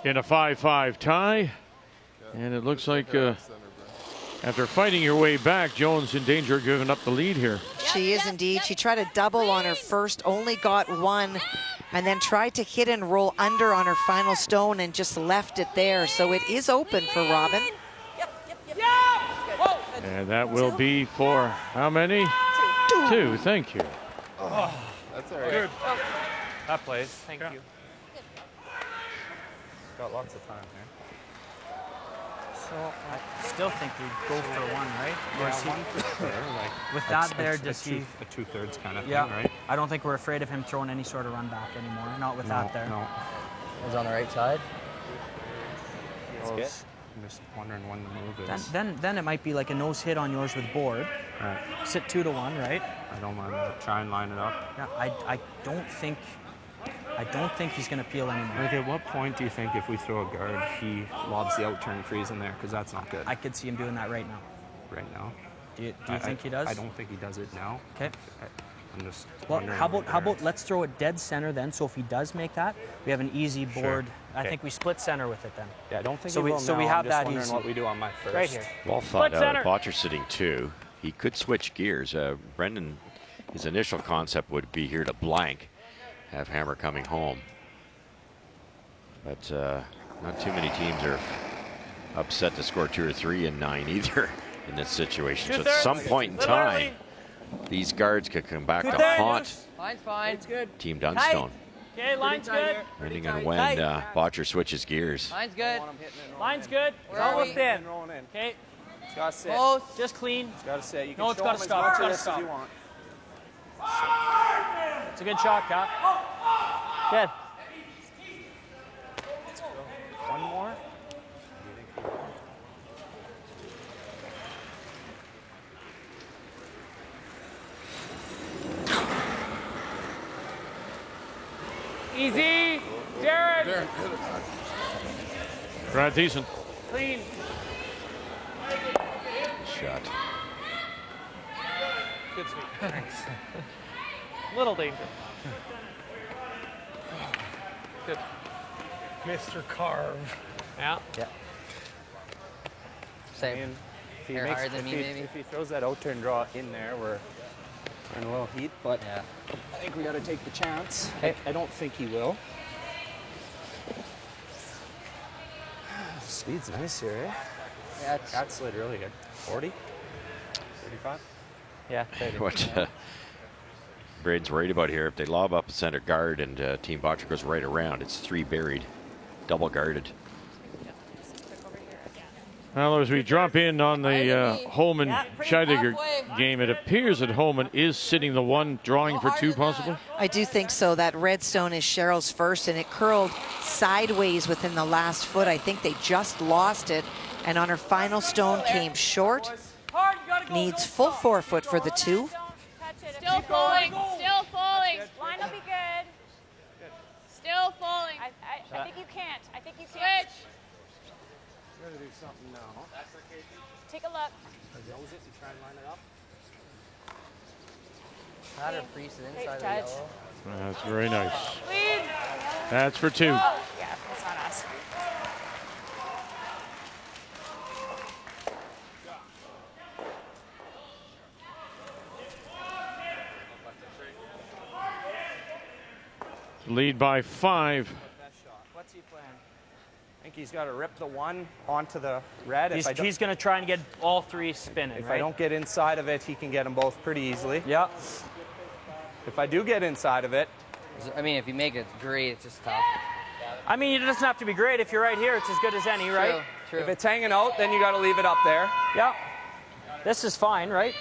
Speaker 1: In a 5-5 tie. And it looks like after fighting your way back, Jones in danger of giving up the lead here.
Speaker 9: She is indeed. She tried a double on her first, only got one. and then tried to hit and roll under on her final stone and just left it there. So it is open for Robin.
Speaker 1: And that will be for how many? Two. Thank you.
Speaker 8: Oh, that's all right. Good. That plays.
Speaker 3: Thank you.
Speaker 8: Got lots of time here.
Speaker 13: So I still think we'd go for one, right?
Speaker 8: Yeah, one for sure. Like,
Speaker 13: with that there, does he...
Speaker 8: A two-thirds kind of
Speaker 13: yeah,
Speaker 8: thing, right?
Speaker 13: I don't think we're afraid of him throwing any sort of run back anymore. Not with that there.
Speaker 8: No.
Speaker 11: He's on the right side.
Speaker 8: That's good. I'm just wondering when the move is.
Speaker 13: Then it might be like a nose hit on yours with board.
Speaker 8: Right.
Speaker 13: Sit 2-1, right?
Speaker 8: I don't mind. Try and line it up.
Speaker 13: Yeah, I don't think he's going to peel anymore.
Speaker 8: Like, at what point do you think if we throw a guard, he lobs the out turn freeze in there? Because that's not good.
Speaker 13: I could see him doing that right now.
Speaker 8: Right now?
Speaker 13: Do you think he does?
Speaker 8: I don't think he does it now.
Speaker 13: Okay.
Speaker 8: I'm just
Speaker 13: well, how about let's throw it dead center then, so if he does make that, we have an easy board. Sure. I think we split center with it then.
Speaker 8: Yeah, I don't think
Speaker 13: so. We have that easy.
Speaker 8: I'm just wondering what we do on my first.
Speaker 3: Right here.
Speaker 2: Well thought out. Bottcher sitting 2. He could switch gears. Brendan, his initial concept would be here to blank, have Hammer coming home. But not too many teams are upset to score 2 or 3 in 9 either in this situation. So at some point in time, these guards could come back to haunt
Speaker 11: Line's fine. It's good.
Speaker 2: Team Dunstone.
Speaker 12: Okay, line's good.
Speaker 2: Depending on when Bottcher switches gears.
Speaker 11: Line's good.
Speaker 12: Line's good. It's almost in. Okay.
Speaker 8: It's got to sit.
Speaker 12: Close. Just clean.
Speaker 8: It's got to sit. You can
Speaker 12: no, it's got to stop. It's got to stop. It's a good shot, Cap. Good.
Speaker 8: One more.
Speaker 12: Easy. Jared.
Speaker 1: Brad Thiessen.
Speaker 12: Clean.
Speaker 2: Shot.
Speaker 12: Good sweep. Thanks. Little danger. Good.
Speaker 10: Mr. Carve.
Speaker 12: Yeah.
Speaker 11: Yeah. Same.
Speaker 8: If he throws that out turn draw in there, we're in a little heat, but
Speaker 11: yeah.
Speaker 8: I think we got to take the chance.
Speaker 11: Okay.
Speaker 8: I don't think he will. Speed's nice here, eh?
Speaker 11: Yeah,
Speaker 8: that slid really good. 40? 35?
Speaker 3: Yeah, 30.
Speaker 2: What Braden's worried about here, if they lob up a center guard and Team Bottcher goes right around, it's 3 buried, double guarded.
Speaker 1: Well, as we drop in on the Holman-Scheidegger game, it appears that Holman is sitting the 1, drawing for 2 possibly.
Speaker 9: I do think so. That red stone is Cheryl's first, and it curled sideways within the last foot. I think they just lost it, and on her final stone came short. Needs full 4 foot for the 2.
Speaker 12: Still falling. Still falling. Line will be good. Still falling. I think you can't. I think you can't. Switch.
Speaker 8: Gotta do something now.
Speaker 12: Take a look.
Speaker 8: Nose it and try and line it up.
Speaker 11: Had her freeze it inside of the yellow.
Speaker 1: That's very nice.
Speaker 12: Clean.
Speaker 1: That's for 2.
Speaker 12: Yeah, that's not us.
Speaker 1: Lead by 5.
Speaker 8: What's he playing? I think he's got to rip the 1 onto the red.
Speaker 13: He's going to try and get all 3 spinning,
Speaker 8: If
Speaker 13: right?
Speaker 8: I don't get inside of it, he can get them both pretty easily.
Speaker 13: Yeah.
Speaker 8: If I do get inside of it.
Speaker 11: I mean, if you make it great, it's just tough.
Speaker 13: I mean, it doesn't have to be great. If you're right here, it's as good as any, right?
Speaker 11: True.
Speaker 8: If it's hanging out, then you got to leave it up there.
Speaker 13: Yeah. This is fine, right?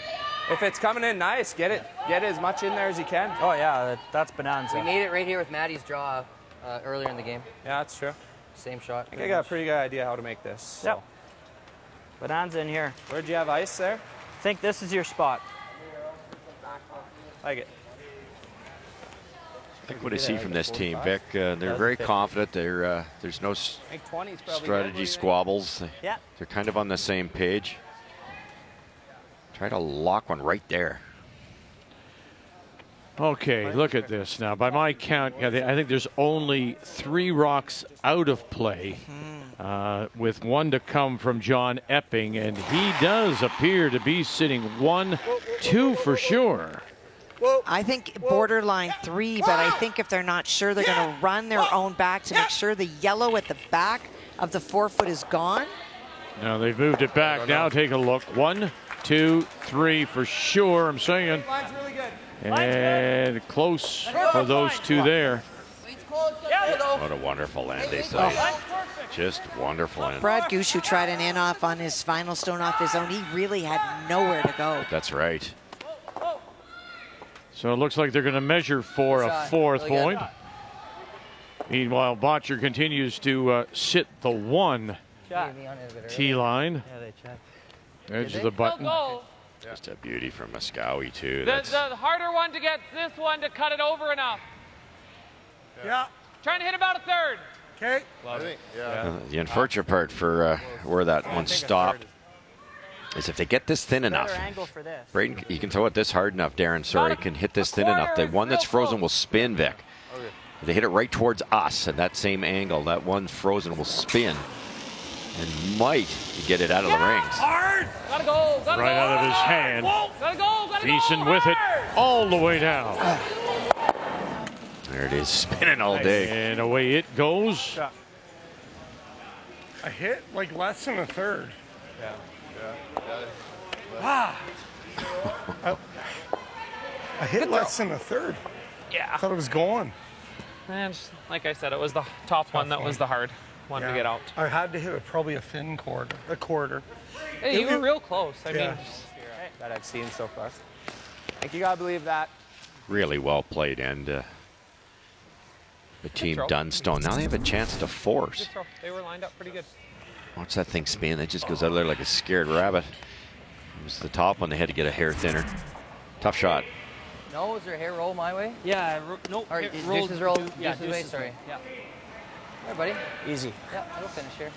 Speaker 8: If it's coming in nice, get it as much in there as you can.
Speaker 13: Oh, yeah, that's bonanza.
Speaker 11: We made it right here with Maddie's draw earlier in the game.
Speaker 8: Yeah, that's true.
Speaker 11: Same shot.
Speaker 8: I think I got a pretty good idea how to make this. So.
Speaker 13: Yep. Bonanza in here.
Speaker 8: Where'd you have ice there?
Speaker 13: I think this is your spot.
Speaker 8: Like it.
Speaker 2: I think what I see from this team, Vic, they're very confident. There's no strategy squabbles.
Speaker 13: Yeah.
Speaker 2: They're kind of on the same page. Try to lock one right there.
Speaker 1: Okay, look at this now. By my count, I think there's only 3 rocks out of play, with 1 to come from John Epping, and he does appear to be sitting 1, 2 for sure.
Speaker 9: I think borderline 3, but I think if they're not sure, they're going to run their own back to make sure the yellow at the back of the forefoot is gone.
Speaker 1: Now they've moved it back. Now take a look. 1, 2, 3 for sure, I'm saying.
Speaker 7: Line's really good.
Speaker 1: And close for those two there.
Speaker 2: What a wonderful land they played. Just wonderful land.
Speaker 9: Brad Gooch, who tried an in-off on his final stone off his own, he really had nowhere to go.
Speaker 2: That's right.
Speaker 1: So it looks like they're going to measure for a fourth point. Meanwhile, Bottcher continues to sit the 1 tee line. Edge of the button.
Speaker 2: Just a beauty from Muscowie, too.
Speaker 7: The harder one to get this one to cut it over enough.
Speaker 10: Yeah.
Speaker 7: Trying to hit about a third.
Speaker 10: Okay.
Speaker 2: The unfortunate part for where that one stopped is if they get this thin enough. Braden, you can throw it this hard enough, Darren. Sorry, can hit this thin enough. The one that's frozen will spin, Vic. If they hit it right towards us at that same angle, that one frozen will spin and might get it out of the rings.
Speaker 7: Hard. Gotta go. Gotta
Speaker 1: Right
Speaker 7: go.
Speaker 1: out of his hand.
Speaker 7: Gotta go. Gotta
Speaker 1: Thiessen
Speaker 7: go.
Speaker 1: with it all the way down.
Speaker 2: There it is, spinning all day.
Speaker 1: And away it goes.
Speaker 10: I hit like less than a third.
Speaker 14: Yeah.
Speaker 10: I hit less than a third.
Speaker 3: Yeah.
Speaker 10: I thought it was going.
Speaker 3: And like I said, it was the top one that was the hard one to get out.
Speaker 10: I had to hit it probably a thin quarter.
Speaker 3: Hey, you were real close. I mean,
Speaker 8: that I've seen so far. Like, you gotta believe that.
Speaker 2: Really well played, and the team Dunstone. Now they have a chance to force.
Speaker 3: they were lined up pretty good.
Speaker 2: Watch that thing spin. It just goes out of there like a scared rabbit. It was the top one. They had to get a hair thinner. Tough shot.
Speaker 11: No, is there a hair roll my way?
Speaker 13: Yeah, no.
Speaker 11: Or
Speaker 13: it
Speaker 11: Deuce's roll.
Speaker 13: Yeah,
Speaker 11: Deuce's way, sorry.
Speaker 13: Yeah.
Speaker 11: All right, buddy.
Speaker 8: Easy.
Speaker 11: Yeah, it'll finish here.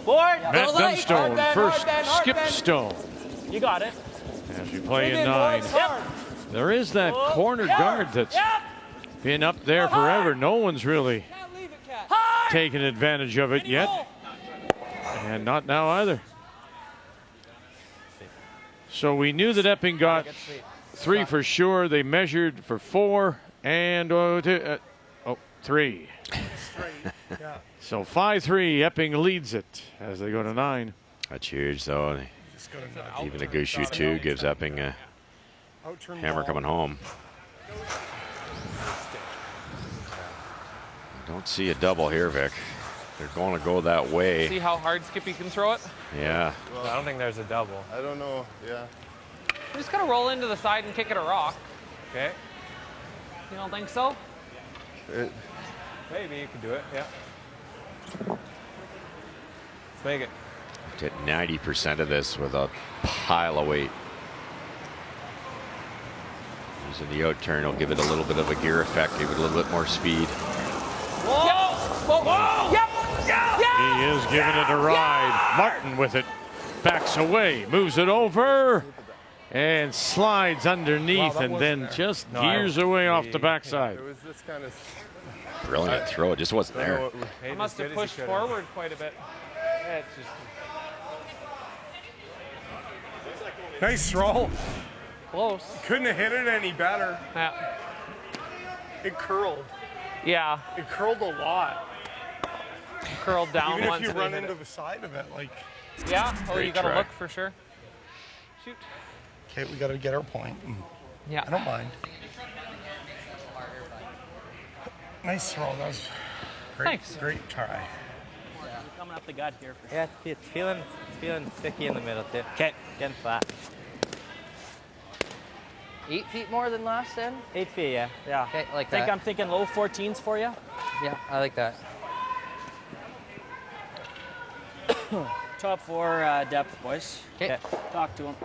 Speaker 7: Board.
Speaker 1: Matt Dunstone, first skip stone.
Speaker 13: You got it.
Speaker 1: As we play in 9. There is that corner guard that's been up there forever. No one's really taken advantage of it yet. And not now either. So we knew that Epping got 3 for sure. They measured for 4 and 3. So 5-3, Epping leads it as they go to 9.
Speaker 2: That's huge, though. Even a good shoot, too, gives Epping a hammer coming home. Don't see a double here, Vic. They're going to go that way.
Speaker 3: See how hard Skippy can throw it?
Speaker 2: Yeah.
Speaker 8: Well, I don't think there's a double.
Speaker 14: I don't know. Yeah.
Speaker 3: We're just gonna roll into the side and kick it a rock.
Speaker 8: Okay.
Speaker 3: You don't think so?
Speaker 8: Maybe you could do it. Yeah. Let's make it.
Speaker 2: Get 90% of this with a pile of weight. Using the out turn will give it a little bit of a gear effect, give it a little bit more speed.
Speaker 7: Whoa! Whoa! Whoa! Yep! Yeah!
Speaker 1: He is giving it a ride. Martin with it. Backs away, moves it over, and slides underneath, and then just gears away off the backside.
Speaker 14: It was this kind of
Speaker 2: Brilliant throw, it just wasn't there.
Speaker 3: I must have pushed forward quite a bit.
Speaker 8: Yeah, it's just...
Speaker 10: Nice throw.
Speaker 3: Close.
Speaker 10: Couldn't have hit it any better.
Speaker 3: Yeah.
Speaker 10: It curled.
Speaker 3: Yeah.
Speaker 10: It curled a lot.
Speaker 3: Curled down
Speaker 10: Even
Speaker 3: once.
Speaker 10: if you
Speaker 3: and
Speaker 10: run
Speaker 3: hit
Speaker 10: into
Speaker 3: it.
Speaker 10: the side of it, like.
Speaker 3: Yeah. Oh,
Speaker 2: Great
Speaker 3: you gotta
Speaker 2: try.
Speaker 3: look for sure. Shoot.
Speaker 10: Okay, we gotta get our point.
Speaker 3: Yeah.
Speaker 10: I don't mind. Nice throw. That was great.
Speaker 3: Thanks.
Speaker 10: Great try.
Speaker 13: Coming up the gut here for sure.
Speaker 8: Yeah, it's feeling sticky in the middle, too. Okay. Getting flat.
Speaker 11: 8 feet more than last then?
Speaker 8: 8 feet, yeah. Yeah.
Speaker 11: Okay, like
Speaker 13: I think
Speaker 11: that.
Speaker 13: I'm thinking low 14s for you.
Speaker 11: Yeah, I like that.
Speaker 13: Top 4 depth, boys.
Speaker 11: Okay.
Speaker 13: Talk to him.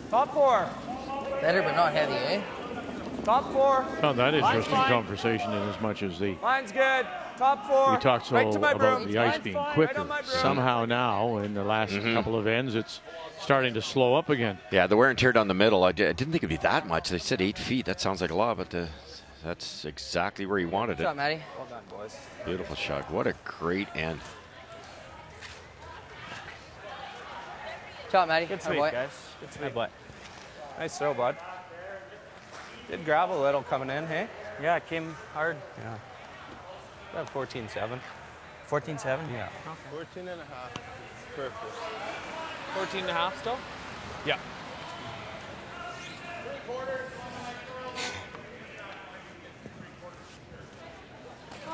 Speaker 8: Top 4.
Speaker 11: Better but not heavy, eh?
Speaker 7: Top 4.
Speaker 1: Found that
Speaker 7: Line's
Speaker 1: interesting
Speaker 7: fine.
Speaker 1: conversation in as much as the
Speaker 7: Line's good. Top 4.
Speaker 1: we talked so
Speaker 7: right to my
Speaker 1: about
Speaker 7: broom.
Speaker 1: the ice
Speaker 7: Line's
Speaker 1: being
Speaker 7: fine.
Speaker 1: quicker.
Speaker 7: Right on my broom.
Speaker 1: Somehow now, in the last couple of ends, it's starting to slow up again.
Speaker 2: Yeah, the wear and tear down the middle, I didn't think it'd be that much. They said 8 feet. That sounds like a lot, but that's exactly where he wanted
Speaker 11: Good shot,
Speaker 2: it.
Speaker 11: Matty.
Speaker 7: Well done, boys.
Speaker 2: Beautiful shot. What a great end.
Speaker 11: Good shot, Matty.
Speaker 7: Good
Speaker 11: Atta
Speaker 7: sweep,
Speaker 11: boy.
Speaker 7: guys. Good sweep. Nice throw, bud. Did grab a little coming in, hey?
Speaker 13: Yeah, it came hard.
Speaker 7: Yeah. About 14-7.
Speaker 13: 14-7?
Speaker 7: Yeah.
Speaker 14: 14 and a half. Perfect.
Speaker 3: 14 and a half still?
Speaker 1: Yeah.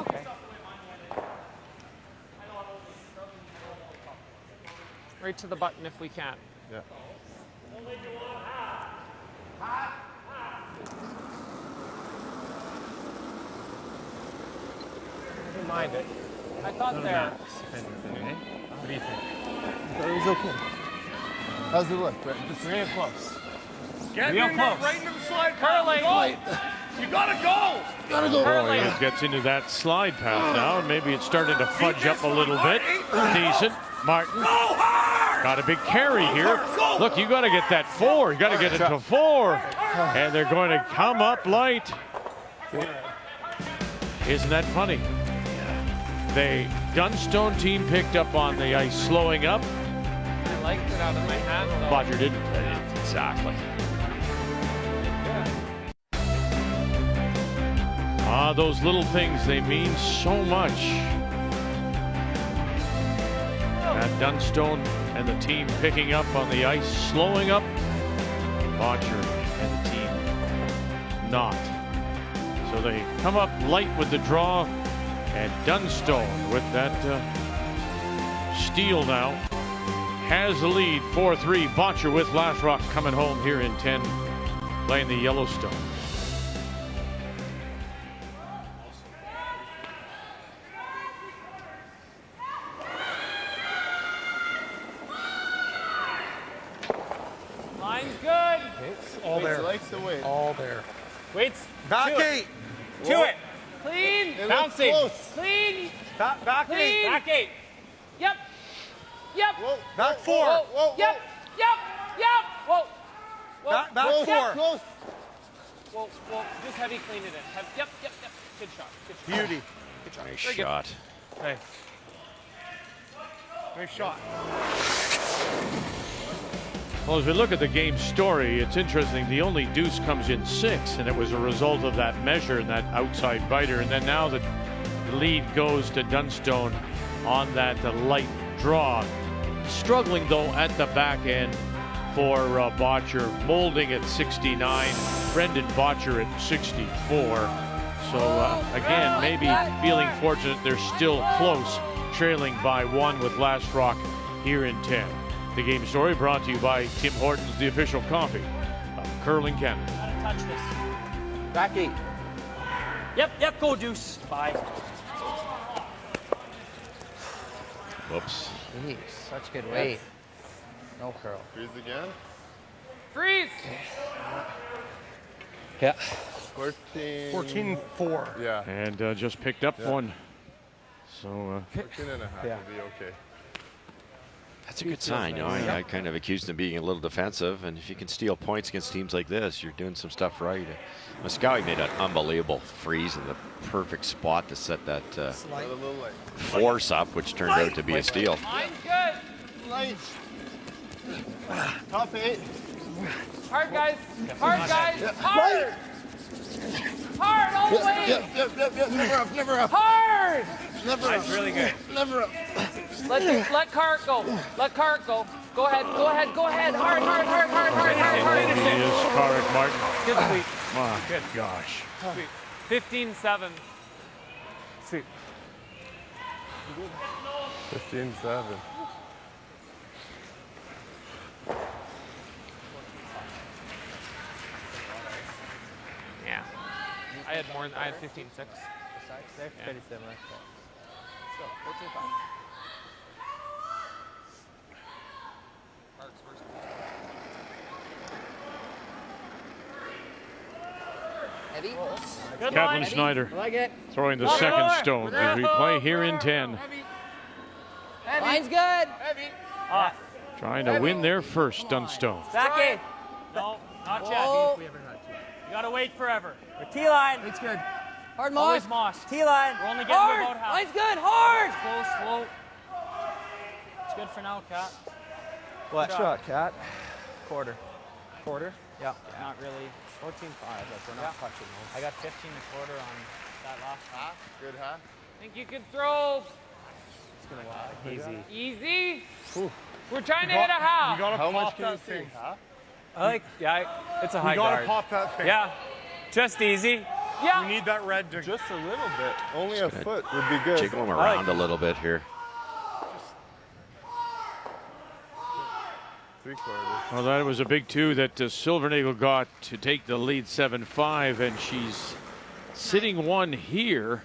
Speaker 3: Okay. Right to the button if we can.
Speaker 14: Yeah.
Speaker 7: Didn't mind it.
Speaker 3: I thought there.
Speaker 7: What do you think?
Speaker 14: It was okay. How's it look?
Speaker 7: Just real close.
Speaker 10: Get
Speaker 7: Real
Speaker 10: in
Speaker 7: close.
Speaker 10: right into the slide.
Speaker 3: Curling.
Speaker 10: You gotta go. Gotta go.
Speaker 1: Oh, he gets into that slide path now, and maybe it's starting to fudge up a little bit. Decent. Martin got a big carry here. Look, you got to get that 4. You got to get it to 4. And they're going to come up light. Isn't that funny? The Dunstone team picked up on the ice slowing up.
Speaker 3: I liked it out of my hand though.
Speaker 1: Bottcher didn't.
Speaker 2: Exactly.
Speaker 1: Ah, those little things, they mean so much. At Dunstone and the team picking up on the ice, slowing up. Bottcher and the team not. So they come up light with the draw, and Dunstone with that steal now has the lead 4-3. Bottcher with Last Rock coming home here in 10, playing the Yellowstone.
Speaker 3: Line's good.
Speaker 10: All
Speaker 14: Waits
Speaker 10: there.
Speaker 14: likes to wait.
Speaker 10: All there.
Speaker 7: Waits.
Speaker 10: Back
Speaker 7: to
Speaker 10: 8.
Speaker 7: To it.
Speaker 3: Clean.
Speaker 14: It looks
Speaker 7: Bouncing.
Speaker 14: close.
Speaker 3: Clean.
Speaker 7: Back
Speaker 3: Clean.
Speaker 7: 8. Back 8.
Speaker 3: Yep. Yep.
Speaker 14: Whoa.
Speaker 10: Back 4.
Speaker 3: Whoa.
Speaker 14: Whoa.
Speaker 3: Yep. Yep. Yep. Whoa. Whoa.
Speaker 10: Back
Speaker 14: Close.
Speaker 10: 4.
Speaker 14: Close.
Speaker 3: Whoa. Whoa. Just heavy clean it in. Yep. Yep. Yep. Good shot. Good shot.
Speaker 10: Beauty.
Speaker 3: Good shot.
Speaker 2: Nice
Speaker 3: Very good.
Speaker 2: shot.
Speaker 7: Hey.
Speaker 10: Nice shot.
Speaker 1: Well, as we look at the game story, it's interesting. The only deuce comes in 6, and it was a result of that measure and that outside biter. And then now the lead goes to Dunstone on that light draw. Struggling, though, at the back end for Bottcher. Molding at 69. Brendan Bottcher at 64. So, again, maybe feeling fortunate they're still close, trailing by 1 with Last Rock here in 10. The game story brought to you by Tim Hortons, the official coffee of Curling Canada.
Speaker 13: Gotta touch this.
Speaker 7: Back 8.
Speaker 13: Yep, go Deuce. 5.
Speaker 2: Whoops.
Speaker 11: Jeez, such good weight. No curl.
Speaker 14: Freeze again.
Speaker 3: Freeze.
Speaker 11: Yeah.
Speaker 10: 14-4.
Speaker 14: Yeah.
Speaker 1: And just picked up 1. So
Speaker 14: 14 and a half will be okay.
Speaker 2: That's a good sign. You know, I kind of accused him of being a little defensive, and if you can steal points against teams like this, you're doing some stuff right. Muscowie made an unbelievable freeze in the perfect spot to set that force up, which turned out to be a steal.
Speaker 3: Line's good.
Speaker 14: Light. Top 8.
Speaker 3: Hard, guys. Hard, guys. Hard. Hard all the way.
Speaker 14: Yep. Never up. Never up.
Speaker 3: Hard.
Speaker 14: Never up.
Speaker 7: That's really good.
Speaker 14: Never up.
Speaker 3: Let Cart go. Let Cart go. Go ahead. Hard.
Speaker 1: it is Carrick Martin.
Speaker 3: Good sweep.
Speaker 1: My
Speaker 3: Good.
Speaker 1: gosh.
Speaker 3: Sweep. 15-7. Sweep.
Speaker 14: 15-7.
Speaker 3: Yeah. I had 15-6.
Speaker 11: They're pretty similar.
Speaker 3: Let's go. 14-5.
Speaker 13: Good
Speaker 1: Kathleen
Speaker 13: line.
Speaker 1: Schneider
Speaker 11: I like it.
Speaker 1: throwing the
Speaker 11: Look
Speaker 1: second
Speaker 11: over.
Speaker 1: stone as we play here in 10.
Speaker 11: Line's good.
Speaker 13: Off.
Speaker 1: Trying to win their first, Dunstone.
Speaker 13: Zachy. No, not yet.
Speaker 11: Whoa.
Speaker 13: You gotta wait forever. T-line.
Speaker 11: It's good. Hard moss.
Speaker 13: Always moss. T-line. We're only getting
Speaker 11: Hard.
Speaker 13: to about half.
Speaker 11: Line's good. Hard.
Speaker 13: Slow, slow. It's good for now, Kat.
Speaker 8: What
Speaker 13: Good
Speaker 8: shot,
Speaker 13: job.
Speaker 8: Cat?
Speaker 13: Quarter.
Speaker 8: Quarter?
Speaker 13: Yeah. Not really.
Speaker 8: 14-5, like we're not touching those.
Speaker 13: I got 15 a quarter on that last half.
Speaker 14: Good half.
Speaker 7: Think you can throw.
Speaker 8: Easy.
Speaker 7: Easy. We're trying to hit a half.
Speaker 10: You gotta
Speaker 14: How
Speaker 10: pop
Speaker 14: much can you
Speaker 10: that thing.
Speaker 14: see? Half?
Speaker 13: I like, it's a high
Speaker 10: You gotta
Speaker 13: guard.
Speaker 10: pop that thing.
Speaker 13: Yeah. Just easy.
Speaker 7: Yeah.
Speaker 10: You need that red to
Speaker 14: Just a little bit. Only a foot would be good.
Speaker 2: Jiggle him around a little bit here.
Speaker 14: 3/4.
Speaker 1: Well, that was a big two that Silvernagle got to take the lead 7-5, and she's sitting one here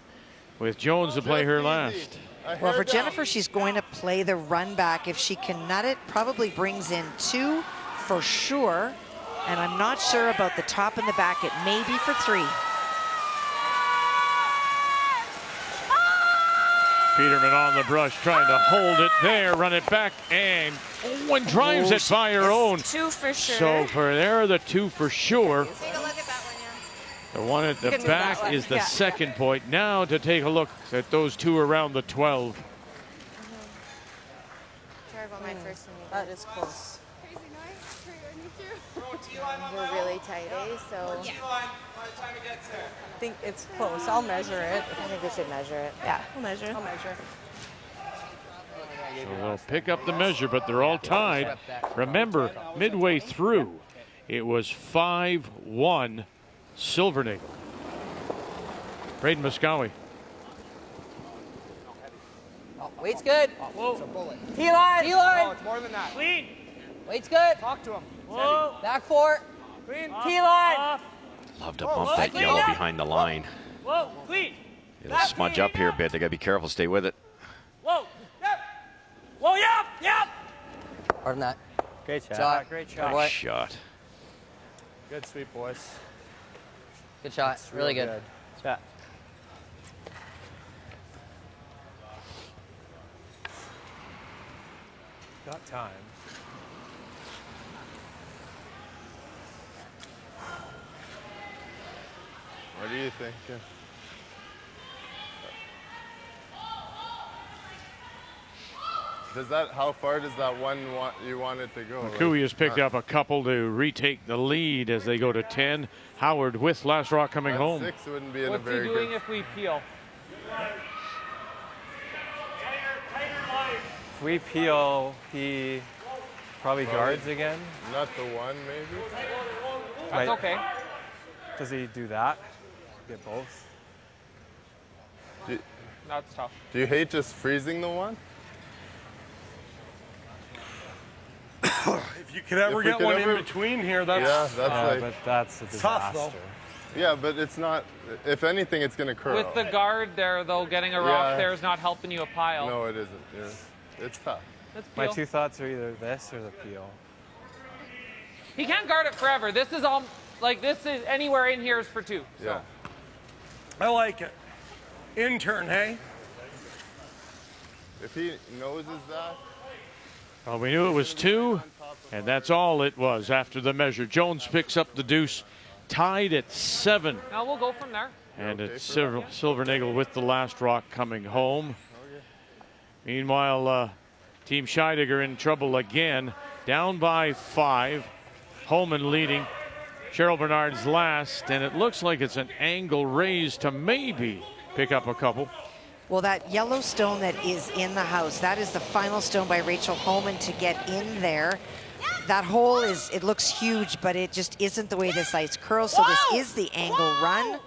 Speaker 1: with Jones to play her last.
Speaker 9: Well, for Jennifer, she's going to play the run back. If she can nut it, probably brings in 2 for sure. And I'm not sure about the top and the back. It may be for 3.
Speaker 1: Peterman on the brush, trying to hold it there, run it back, and one drives it by her own.
Speaker 12: 2 for sure.
Speaker 1: So for there, the 2 for sure.
Speaker 12: Take a look at that one, yeah.
Speaker 1: The one at the
Speaker 12: Good move
Speaker 1: back
Speaker 12: that way.
Speaker 1: is the
Speaker 12: Yeah.
Speaker 1: second point. Now to take a look at those 2 around the 12.
Speaker 12: Sorry about my first one.
Speaker 18: That is close.
Speaker 12: Crazy nice.
Speaker 18: We're really tight, so
Speaker 6: I think it's close. I'll measure it.
Speaker 18: I think we should measure it.
Speaker 6: Yeah, we'll measure. I'll measure.
Speaker 1: So they'll pick up the measure, but they're all tied. Remember, midway through, it was 5-1 Silvernagle. Braden Muscowie.
Speaker 11: Weight's good.
Speaker 13: Whoa.
Speaker 11: T-line. T-line.
Speaker 8: it's more than that.
Speaker 13: Clean.
Speaker 11: Weight's good.
Speaker 8: Talk to him.
Speaker 13: Whoa.
Speaker 11: Back 4.
Speaker 13: Clean.
Speaker 11: T-line.
Speaker 13: Off.
Speaker 2: Love to bump that
Speaker 13: clean
Speaker 2: yellow
Speaker 13: up.
Speaker 2: behind the line.
Speaker 13: Whoa. Clean.
Speaker 2: It'll smudge up here a bit. They gotta be careful. Stay with it.
Speaker 13: Whoa. Yep. Whoa. Yep. Yep.
Speaker 11: Hard on that.
Speaker 8: Great shot.
Speaker 11: Shot.
Speaker 8: Great
Speaker 11: Good
Speaker 8: shot.
Speaker 11: boy.
Speaker 2: Shot.
Speaker 8: Good sweep, boys.
Speaker 11: Good shot.
Speaker 8: It's
Speaker 11: Really
Speaker 8: real
Speaker 11: good.
Speaker 8: Shot. Got time.
Speaker 14: What do you think? How far does that one you want it to go?
Speaker 1: McCooey has picked up a couple to retake the lead as they go to 10. Howard with last rock coming home.
Speaker 14: 6 wouldn't be in
Speaker 7: What's
Speaker 14: a very
Speaker 7: he doing
Speaker 14: good.
Speaker 7: if we peel?
Speaker 8: If we peel, he probably guards again.
Speaker 14: Not the one, maybe.
Speaker 7: That's okay.
Speaker 8: Does he do that? Get both?
Speaker 7: That's tough.
Speaker 14: Do you hate just freezing the one?
Speaker 10: If you could ever get one in between here, that's
Speaker 8: but that's a disaster.
Speaker 10: tough though.
Speaker 14: Yeah, but it's not. If anything, it's gonna curl.
Speaker 7: With the guard there, though, getting a rock
Speaker 14: Yeah.
Speaker 7: there is not helping you a pile.
Speaker 14: No, it isn't. Yeah. It's tough.
Speaker 7: Let's
Speaker 8: My
Speaker 7: peel.
Speaker 8: 2 thoughts are either this or the peel.
Speaker 7: He can't guard it forever. This is all, like, this is anywhere in here is for 2. So.
Speaker 14: Yeah.
Speaker 10: I like it. Intern, hey?
Speaker 14: If he noses that.
Speaker 1: Well, we knew it was 2, and that's all it was after the measure. Jones picks up the deuce, tied at 7.
Speaker 7: Now we'll go from there.
Speaker 1: And it's Silvernagle with the last rock coming home. Meanwhile, Team Scheidegger in trouble again, down by 5. Holman leading. Cheryl Bernard's last, and it looks like it's an angle raise to maybe pick up a couple.
Speaker 9: Well, that yellow stone that is in the house, that is the final stone by Rachel Holman to get in there. That hole is, it looks huge, but it just isn't the way this ice curls. So this is the angle run.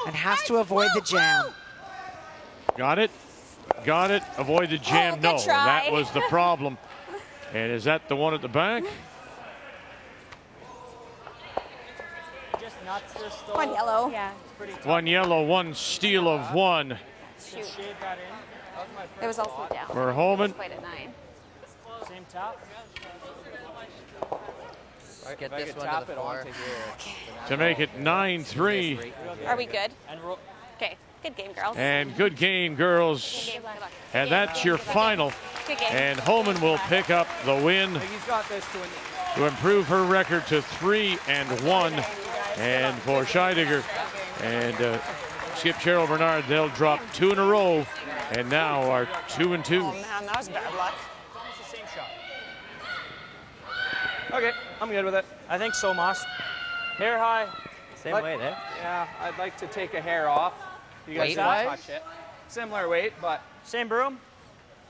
Speaker 9: And has to avoid the jam.
Speaker 1: Got it? Got it. Avoid the jam. No,
Speaker 12: try.
Speaker 1: that was the problem. And is that the one at the back?
Speaker 13: Just nuts this though.
Speaker 18: One yellow.
Speaker 12: Yeah.
Speaker 1: One yellow, one steal of 1
Speaker 18: Shoot.
Speaker 13: Shave that in.
Speaker 18: It was also down.
Speaker 1: for Holman.
Speaker 18: Quite at 9.
Speaker 13: Same top.
Speaker 11: get
Speaker 8: if I
Speaker 11: this
Speaker 8: could
Speaker 11: one
Speaker 8: tap
Speaker 11: to the
Speaker 8: it
Speaker 11: floor.
Speaker 8: onto here.
Speaker 1: To make it 9-3.
Speaker 18: Are we good? Okay. Good game, girls.
Speaker 1: And good game, girls.
Speaker 18: Good game. Good luck.
Speaker 1: And that's your final.
Speaker 18: Good game.
Speaker 1: And Holman will pick up the win
Speaker 8: He's got this to win.
Speaker 1: to improve her record to 3-1. And for Scheidegger and Skip Cheryl Bernard, they'll drop 2 in a row and now are 2-2.
Speaker 13: Oh man, that was bad luck. It's the same shot. Okay, I'm good with it. I think so, Moss. Hair high.
Speaker 8: Same weight, eh? Yeah, I'd like to take a hair off. You guys don't touch it. Similar weight, but
Speaker 13: same broom.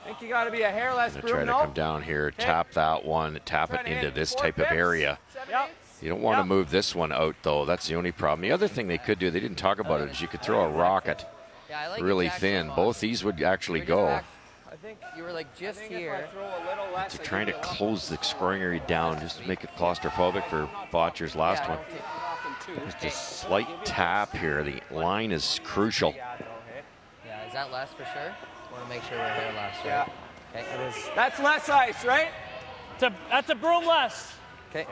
Speaker 8: I think you got to be a hairless
Speaker 2: Gonna
Speaker 8: broom.
Speaker 2: try to
Speaker 8: No?
Speaker 2: come down here, tap that one, tap it into this type of area.
Speaker 8: Yep.
Speaker 2: You don't want to move this one out, though. That's the only problem. The other thing they could do, they didn't talk about it, is you could throw a rocket really thin. Both these would actually go.
Speaker 11: I think you were like just here.
Speaker 2: They're trying to close the scoring area down, just to make it claustrophobic for Bottcher's last one. Just a slight tap here. The line is crucial.
Speaker 11: Yeah, is that less for sure? Want to make sure we're hair less, right?
Speaker 8: Yeah.
Speaker 11: Okay.
Speaker 8: It is. That's less ice, right?
Speaker 13: That's a broom less.
Speaker 11: Okay.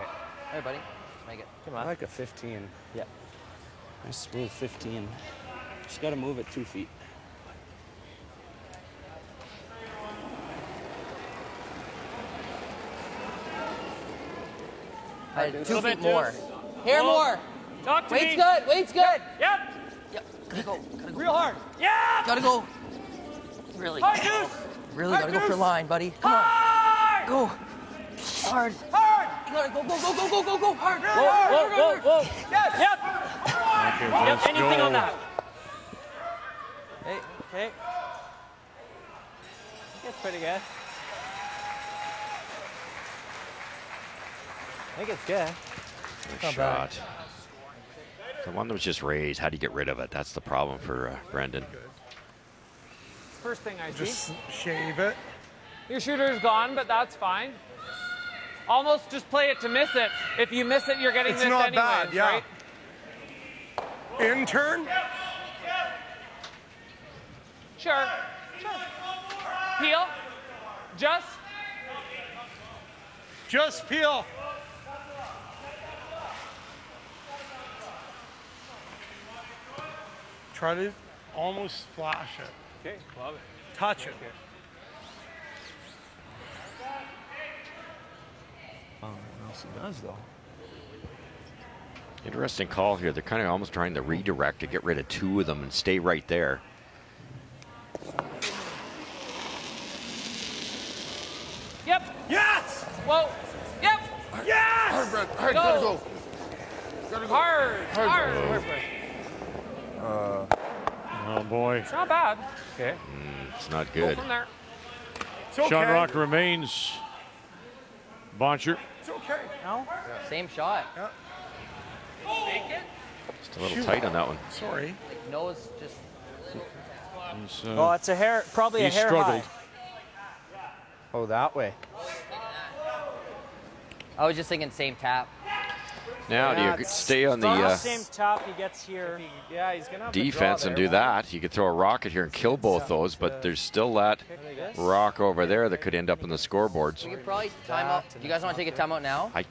Speaker 11: Hey, buddy. Make it.
Speaker 8: Come on. I like a 15.
Speaker 13: Yeah. Nice smooth 15. Just got to move it 2 feet.
Speaker 11: Hey, 2 feet more. Hair more.
Speaker 13: Talk to
Speaker 11: Weight's
Speaker 13: me.
Speaker 11: good. Weight's good.
Speaker 13: Yep.
Speaker 11: Yep. Gotta go.
Speaker 13: Real hard. Yeah.
Speaker 11: Gotta go. Really.
Speaker 13: Hard, Deuce.
Speaker 11: Really
Speaker 13: Hard,
Speaker 11: gotta go for
Speaker 13: Deuce.
Speaker 11: line, buddy. Come on. Go. Hard.
Speaker 13: Hard.
Speaker 11: You gotta go. Go. Hard.
Speaker 13: Whoa.
Speaker 11: Yes.
Speaker 13: Yep. Yep. Anything on that?
Speaker 11: Hey.
Speaker 13: Okay.
Speaker 8: That's pretty good. I think it's good.
Speaker 2: Good shot. The one that was just raised, how do you get rid of it? That's the problem for Brendan.
Speaker 3: First thing I
Speaker 10: Just
Speaker 3: see.
Speaker 10: shave it.
Speaker 3: Your shooter's gone, but that's fine. Almost just play it to miss it. If you miss it, you're getting
Speaker 10: It's
Speaker 3: this
Speaker 10: not
Speaker 3: anyways,
Speaker 10: bad, yeah.
Speaker 3: right?
Speaker 10: Intern?
Speaker 3: Sure. Peel.
Speaker 10: Just peel. Try to almost flash it.
Speaker 8: Okay, love it.
Speaker 10: Touch it.
Speaker 8: Oh, what else he does, though?
Speaker 2: Interesting call here. They're kind of almost trying to redirect to get rid of 2 of them and stay right there.
Speaker 3: Yep.
Speaker 10: Yes!
Speaker 3: Whoa. Yep.
Speaker 10: Yes!
Speaker 14: Hard, Brett. Hard, gotta go. Gotta go.
Speaker 3: Hard.
Speaker 1: Oh, boy.
Speaker 3: It's not bad.
Speaker 8: Okay.
Speaker 2: It's not
Speaker 3: Go
Speaker 2: good.
Speaker 3: from there.
Speaker 10: It's okay.
Speaker 1: Shot rock remains. Bottcher.
Speaker 10: It's okay.
Speaker 13: No.
Speaker 11: Same shot.
Speaker 10: Yeah.
Speaker 3: Make it.
Speaker 2: Just a little tight on that one.
Speaker 10: Sorry.
Speaker 11: Like nose just.
Speaker 13: Oh, it's a hair. Probably a
Speaker 1: he
Speaker 13: hair
Speaker 1: struggled.
Speaker 13: high.
Speaker 8: Oh, that way.
Speaker 11: I was just thinking same tap.
Speaker 2: Now, do you stay on
Speaker 13: The
Speaker 2: the
Speaker 13: same top he gets here.
Speaker 8: Yeah, he's gonna have to
Speaker 2: defense
Speaker 8: draw
Speaker 2: and
Speaker 8: there,
Speaker 2: do that? You could throw a rocket here and kill both those, but there's still that rock over there that could end up in the scoreboards.
Speaker 11: We could probably time out. Do you guys want to take a timeout now?
Speaker 2: I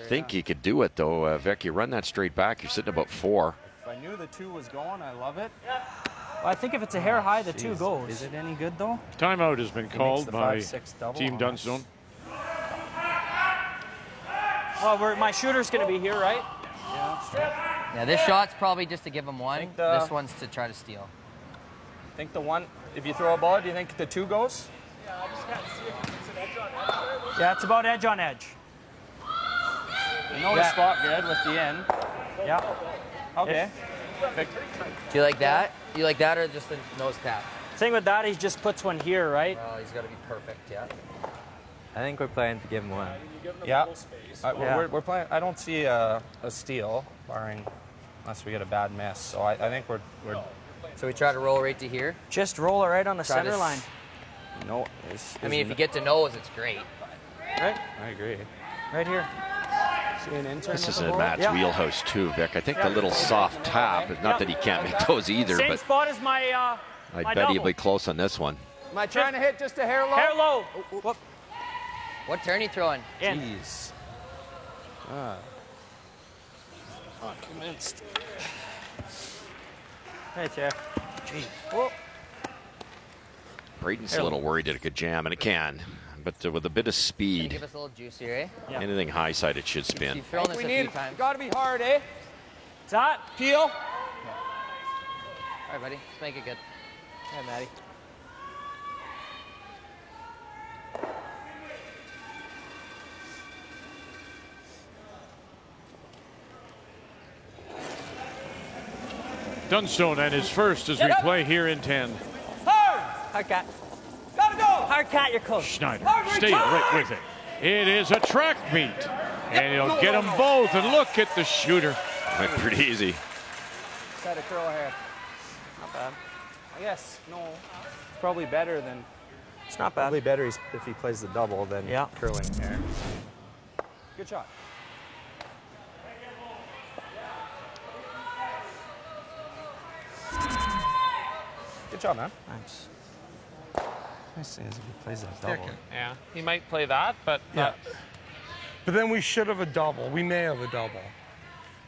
Speaker 2: think you could do it, though. Vic, you run that straight back, you're sitting about 4.
Speaker 8: If I knew the 2 was going, I love it.
Speaker 13: Well, I think if it's a hair high, the 2 goes.
Speaker 8: Is it any good, though?
Speaker 1: Timeout has been
Speaker 8: He makes
Speaker 1: called
Speaker 8: the
Speaker 1: by
Speaker 8: 5-6 double
Speaker 1: Team
Speaker 8: on
Speaker 1: Dunstone.
Speaker 13: Well, my shooter's going to be here, right?
Speaker 11: Yeah, this shot's probably just to give him one.
Speaker 8: Think the-
Speaker 11: This one's to try to steal.
Speaker 8: Think the one, if you throw a ball, do you think the 2 goes?
Speaker 13: Yeah, it's about edge on edge.
Speaker 8: You know the spot good with the end.
Speaker 13: Yeah.
Speaker 8: Okay.
Speaker 11: Do you like that? Do you like that or just the nose tap?
Speaker 13: Thing with that, he just puts one here, right?
Speaker 11: Oh, he's got to be perfect, yeah.
Speaker 19: I think we're playing to give him one.
Speaker 8: Yeah.
Speaker 13: Yeah.
Speaker 8: We're playing. I don't see a steal, barring unless we get a bad miss. So I think we're.
Speaker 11: So we try to roll right to here.
Speaker 13: Just roll it right on the
Speaker 11: Try
Speaker 13: center
Speaker 11: to
Speaker 13: line.
Speaker 8: No.
Speaker 11: I mean, if you get to nose, it's great.
Speaker 13: Right?
Speaker 8: I agree.
Speaker 13: Right here.
Speaker 8: See an intern.
Speaker 2: This
Speaker 8: with
Speaker 2: is
Speaker 8: the
Speaker 2: in
Speaker 8: ball?
Speaker 2: Matt's wheelhouse, too, Vic. I think the little soft tap, not that he can't make those either,
Speaker 13: Same
Speaker 2: but
Speaker 13: spot as my
Speaker 2: I
Speaker 13: my
Speaker 2: bet
Speaker 13: double.
Speaker 2: he'll be close on this one.
Speaker 8: Am I trying to hit just a hair low?
Speaker 13: Hair low.
Speaker 11: What turn you throwing?
Speaker 13: In.
Speaker 8: Jeez.
Speaker 10: Not convinced.
Speaker 13: Hey, Jeff.
Speaker 10: Jeez.
Speaker 13: Oh.
Speaker 2: Braden's a little worried that it could jam, and it can. But with a bit of speed,
Speaker 11: Give us a little juicier, eh?
Speaker 13: Yeah.
Speaker 2: anything high side, it should spin.
Speaker 11: Keep throwing this a few times.
Speaker 7: Got to be hard, eh?
Speaker 13: It's hot.
Speaker 7: Peel.
Speaker 11: All right, buddy. Let's make it good.
Speaker 7: Yeah, Maddie.
Speaker 1: Dunstone and his first as we play here in 10.
Speaker 7: Hard.
Speaker 13: Hard cat.
Speaker 7: Gotta go.
Speaker 13: Hard cat, you're close.
Speaker 1: Schneider staying right with it. It is a track meet. And he'll get them both. And look at the shooter.
Speaker 2: Went pretty easy.
Speaker 7: Try to curl ahead. Not bad. I guess, no. Probably better than.
Speaker 13: It's not bad.
Speaker 8: Probably better if he plays the double than curling here.
Speaker 7: Good shot. Good job, man.
Speaker 13: Thanks.
Speaker 8: I see as if he plays that double.
Speaker 3: Yeah, he might play that, but
Speaker 10: Yeah. But then we should have a double. We may have a double.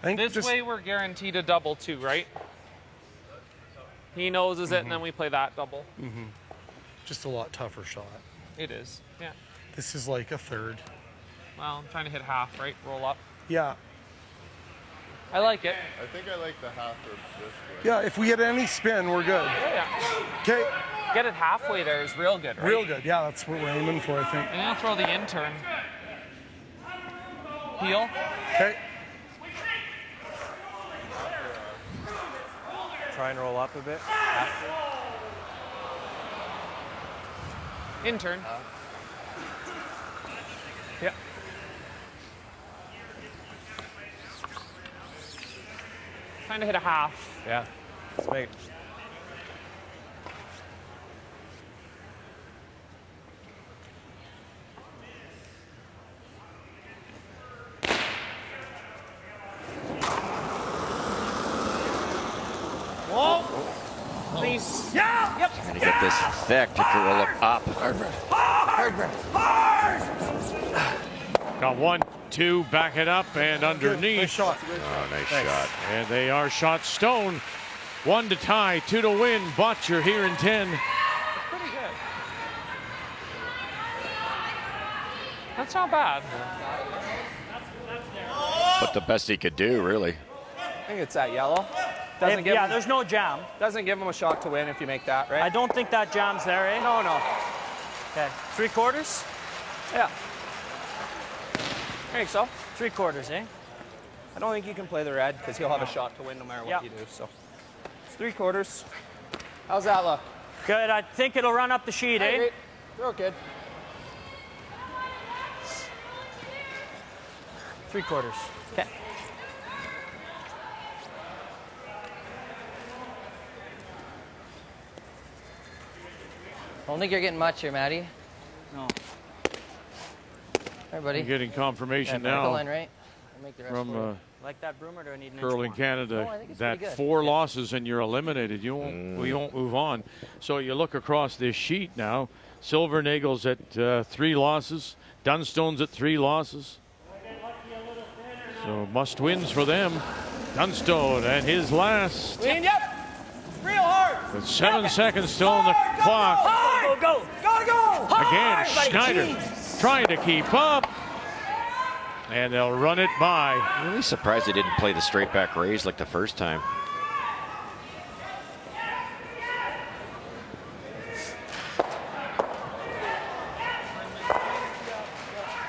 Speaker 10: I think
Speaker 3: this
Speaker 10: just,
Speaker 3: way we're guaranteed a double too, right? He noses it, and then we play that double.
Speaker 10: just a lot tougher shot.
Speaker 3: It is, yeah.
Speaker 10: This is like a third.
Speaker 3: Well, I'm trying to hit half, right? Roll up.
Speaker 10: Yeah.
Speaker 3: I like it.
Speaker 14: I think I like the half of this way.
Speaker 10: Yeah, if we get any spin, we're good.
Speaker 3: Yeah.
Speaker 10: Okay.
Speaker 3: Get it halfway there is real good, right?
Speaker 10: Real good. Yeah, that's what we're aiming for, I think.
Speaker 3: And I'll throw the intern. Heel.
Speaker 10: Okay.
Speaker 8: Try and roll up a bit.
Speaker 3: Intern. Yep. Trying to hit a half.
Speaker 8: Yeah. Let's make it.
Speaker 3: Whoa! Please. Yeah! Yep.
Speaker 2: Trying to get this thick to roll up.
Speaker 1: Got 1, 2, back it up and underneath.
Speaker 10: Nice shot.
Speaker 2: Oh, nice shot.
Speaker 1: And they are shot stone. 1 to tie, 2 to win. Bottcher here in 10.
Speaker 3: That's pretty good. That's not bad.
Speaker 2: But the best he could do, really.
Speaker 7: I think it's that yellow. Doesn't give
Speaker 13: Yeah,
Speaker 7: him,
Speaker 13: there's no jam.
Speaker 7: doesn't give him a shot to win if you make that, right?
Speaker 13: I don't think that jam's there, eh?
Speaker 7: No, no.
Speaker 13: Okay. 3/4?
Speaker 7: Yeah. I think so.
Speaker 13: 3/4, eh?
Speaker 7: I don't think you can play the red because he'll have a shot to win no matter what you do. So it's 3/4. How's that look?
Speaker 13: Good. I think it'll run up the sheet, eh?
Speaker 7: Great. Real good.
Speaker 13: 3/4. Okay.
Speaker 11: I don't think you're getting much here, Maddie.
Speaker 13: No.
Speaker 11: Everybody.
Speaker 1: I'm getting confirmation
Speaker 11: Yeah,
Speaker 1: now
Speaker 11: line, right? I'll make the rest for you.
Speaker 1: from
Speaker 13: Like that broom, or do I need an
Speaker 1: Curling
Speaker 13: inch more?
Speaker 1: Canada
Speaker 11: No, I think it's
Speaker 1: that
Speaker 11: pretty good.
Speaker 1: 4 losses and you're eliminated. You won't. We won't move on. So you look across this sheet now. Silvernagel's at 3 losses. Dunstone's at 3 losses. So must wins for them. Dunstone and his last.
Speaker 7: Lean, yep. Real hard.
Speaker 1: With 7 seconds still on the clock.
Speaker 13: Go, go.
Speaker 7: Gotta go.
Speaker 1: Again, Schneider trying to keep up. And they'll run it by.
Speaker 2: I'm really surprised they didn't play the straight back raise like the first time.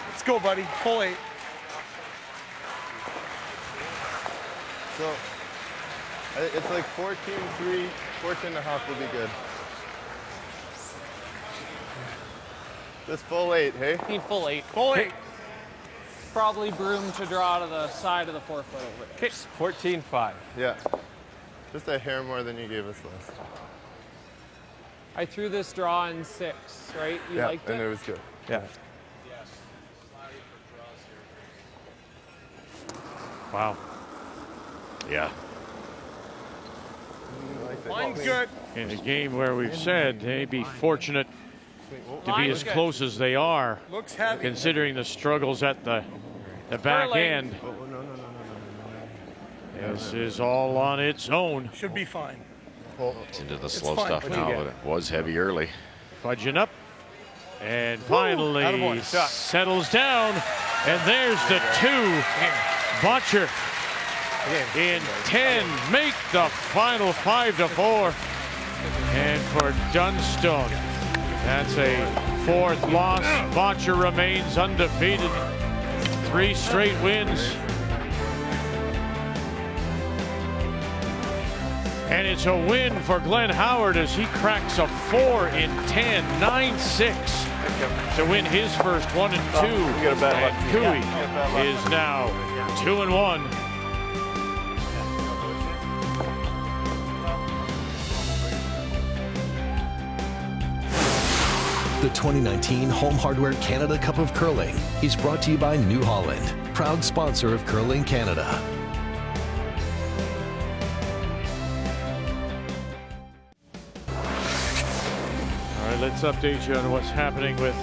Speaker 10: Let's go, buddy. Full 8.
Speaker 14: So it's like 14-3, 14.5 will be good. Just full 8, hey?
Speaker 3: Need full 8.
Speaker 10: Full 8.
Speaker 3: Probably broom to draw to the side of the 4 foot over.
Speaker 8: 14-5.
Speaker 14: Yeah. Just a hair more than you gave us last.
Speaker 3: I threw this draw in 6, right? You
Speaker 14: Yeah,
Speaker 3: liked
Speaker 14: and
Speaker 3: it?
Speaker 14: it was good.
Speaker 8: Yeah.
Speaker 1: Wow. Yeah.
Speaker 10: Line's good.
Speaker 1: In a game where we've said they'd be fortunate to be as close as they are,
Speaker 10: Looks heavy.
Speaker 1: considering the struggles at the the backhand. This is all on its own.
Speaker 10: Should be fine.
Speaker 2: It's into the slow stuff now, but it was heavy early.
Speaker 1: Fudging up. And finally settles down. And there's the 2. Bottcher in 10. Make the final 5-4. And for Dunstone, that's a 4th loss. Bottcher remains undefeated. 3 straight wins. And it's a win for Glenn Howard as he cracks a 4 in 10, 9-6 to win his first 1 and 2. And Cooey is now 2 and 1.
Speaker 5: The 2019 Home Hardware Canada Cup of Curling is brought to you by New Holland, proud sponsor of Curling Canada.
Speaker 1: Let's update you on what's happening with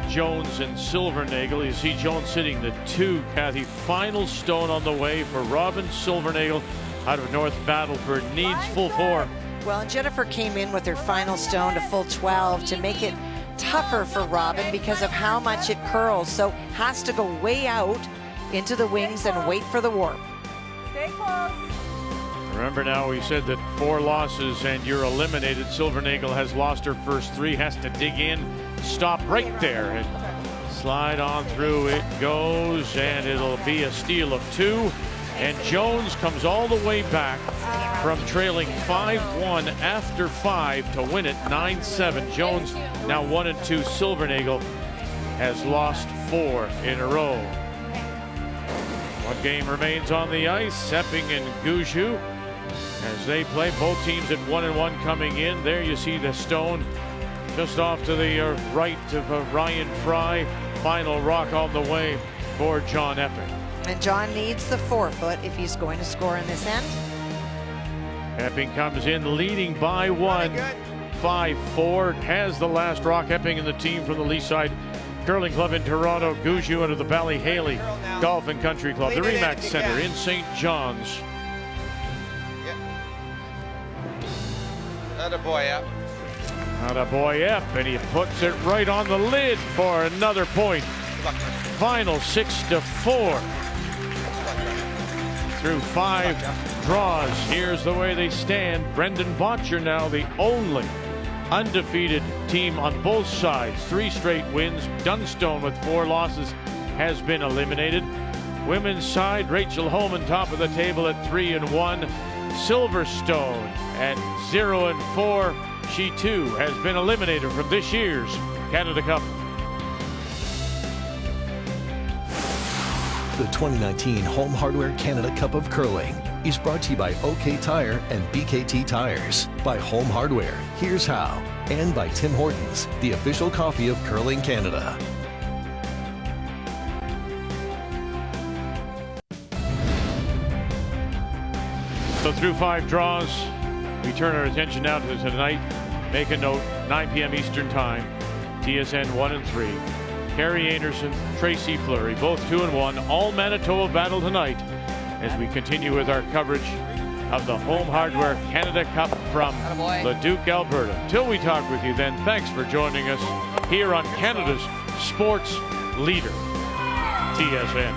Speaker 1: Jones and Silvernagle. You see Jones sitting the 2. Kathy, final stone on the way for Robin Silvernagle out of North Battleford. Needs full 4.
Speaker 9: Well, Jennifer came in with her final stone to full 12 to make it tougher for Robin because of how much it curls. So has to go way out into the wings and wait for the warp.
Speaker 7: Stay close.
Speaker 1: Remember now, we said that 4 losses and you're eliminated. Silvernagle has lost her first 3, has to dig in, stop right there, and slide on through. It goes, and it'll be a steal of 2. And Jones comes all the way back from trailing 5-1 after 5 to win it 9-7. Jones now 1 and 2. Silvernagle has lost 4 in a row. One game remains on the ice. Sepping and Gouju as they play, both teams at 1 and 1 coming in. There you see the stone just off to the right of Ryan Fry. Final rock on the way for John Epping.
Speaker 9: And John needs the 4-foot if he's going to score in this end.
Speaker 1: Epping comes in leading by 1. 5-4. Has the last rock. Epping and the team from the Leaside Curling Club in Toronto. Gouju under the Ballyhaley Golf and Country Club. The Remax Center in St. John's.
Speaker 20: Attaboy up.
Speaker 1: Attaboy up, and he puts it right on the lid for another point. Final 6-4. Through 5 draws. Here's the way they stand. Brendan Bottcher now the only undefeated team on both sides. 3 straight wins. Dunstone with 4 losses has been eliminated. Women's side, Rachel Holman top of the table at 3 and 1. Silverstone at 0 and 4. She too has been eliminated from this year's Canada Cup.
Speaker 5: The 2019 Home Hardware Canada Cup of Curling is brought to you by OK Tire and BKT Tires, by Home Hardware, Here's How, and by Tim Hortons, the official coffee of Curling Canada.
Speaker 1: So through 5 draws, we turn our attention now to tonight. Make a note, 9 p.m. Eastern Time, TSN 1 and 3. Carrie Anderson, Tracy Fleury, both 2 and 1. All Manitoba battle tonight as we continue with our coverage of the Home Hardware Canada Cup from Leduc, Alberta. Till we talk with you then, thanks for joining us here on Canada's sports leader, TSN.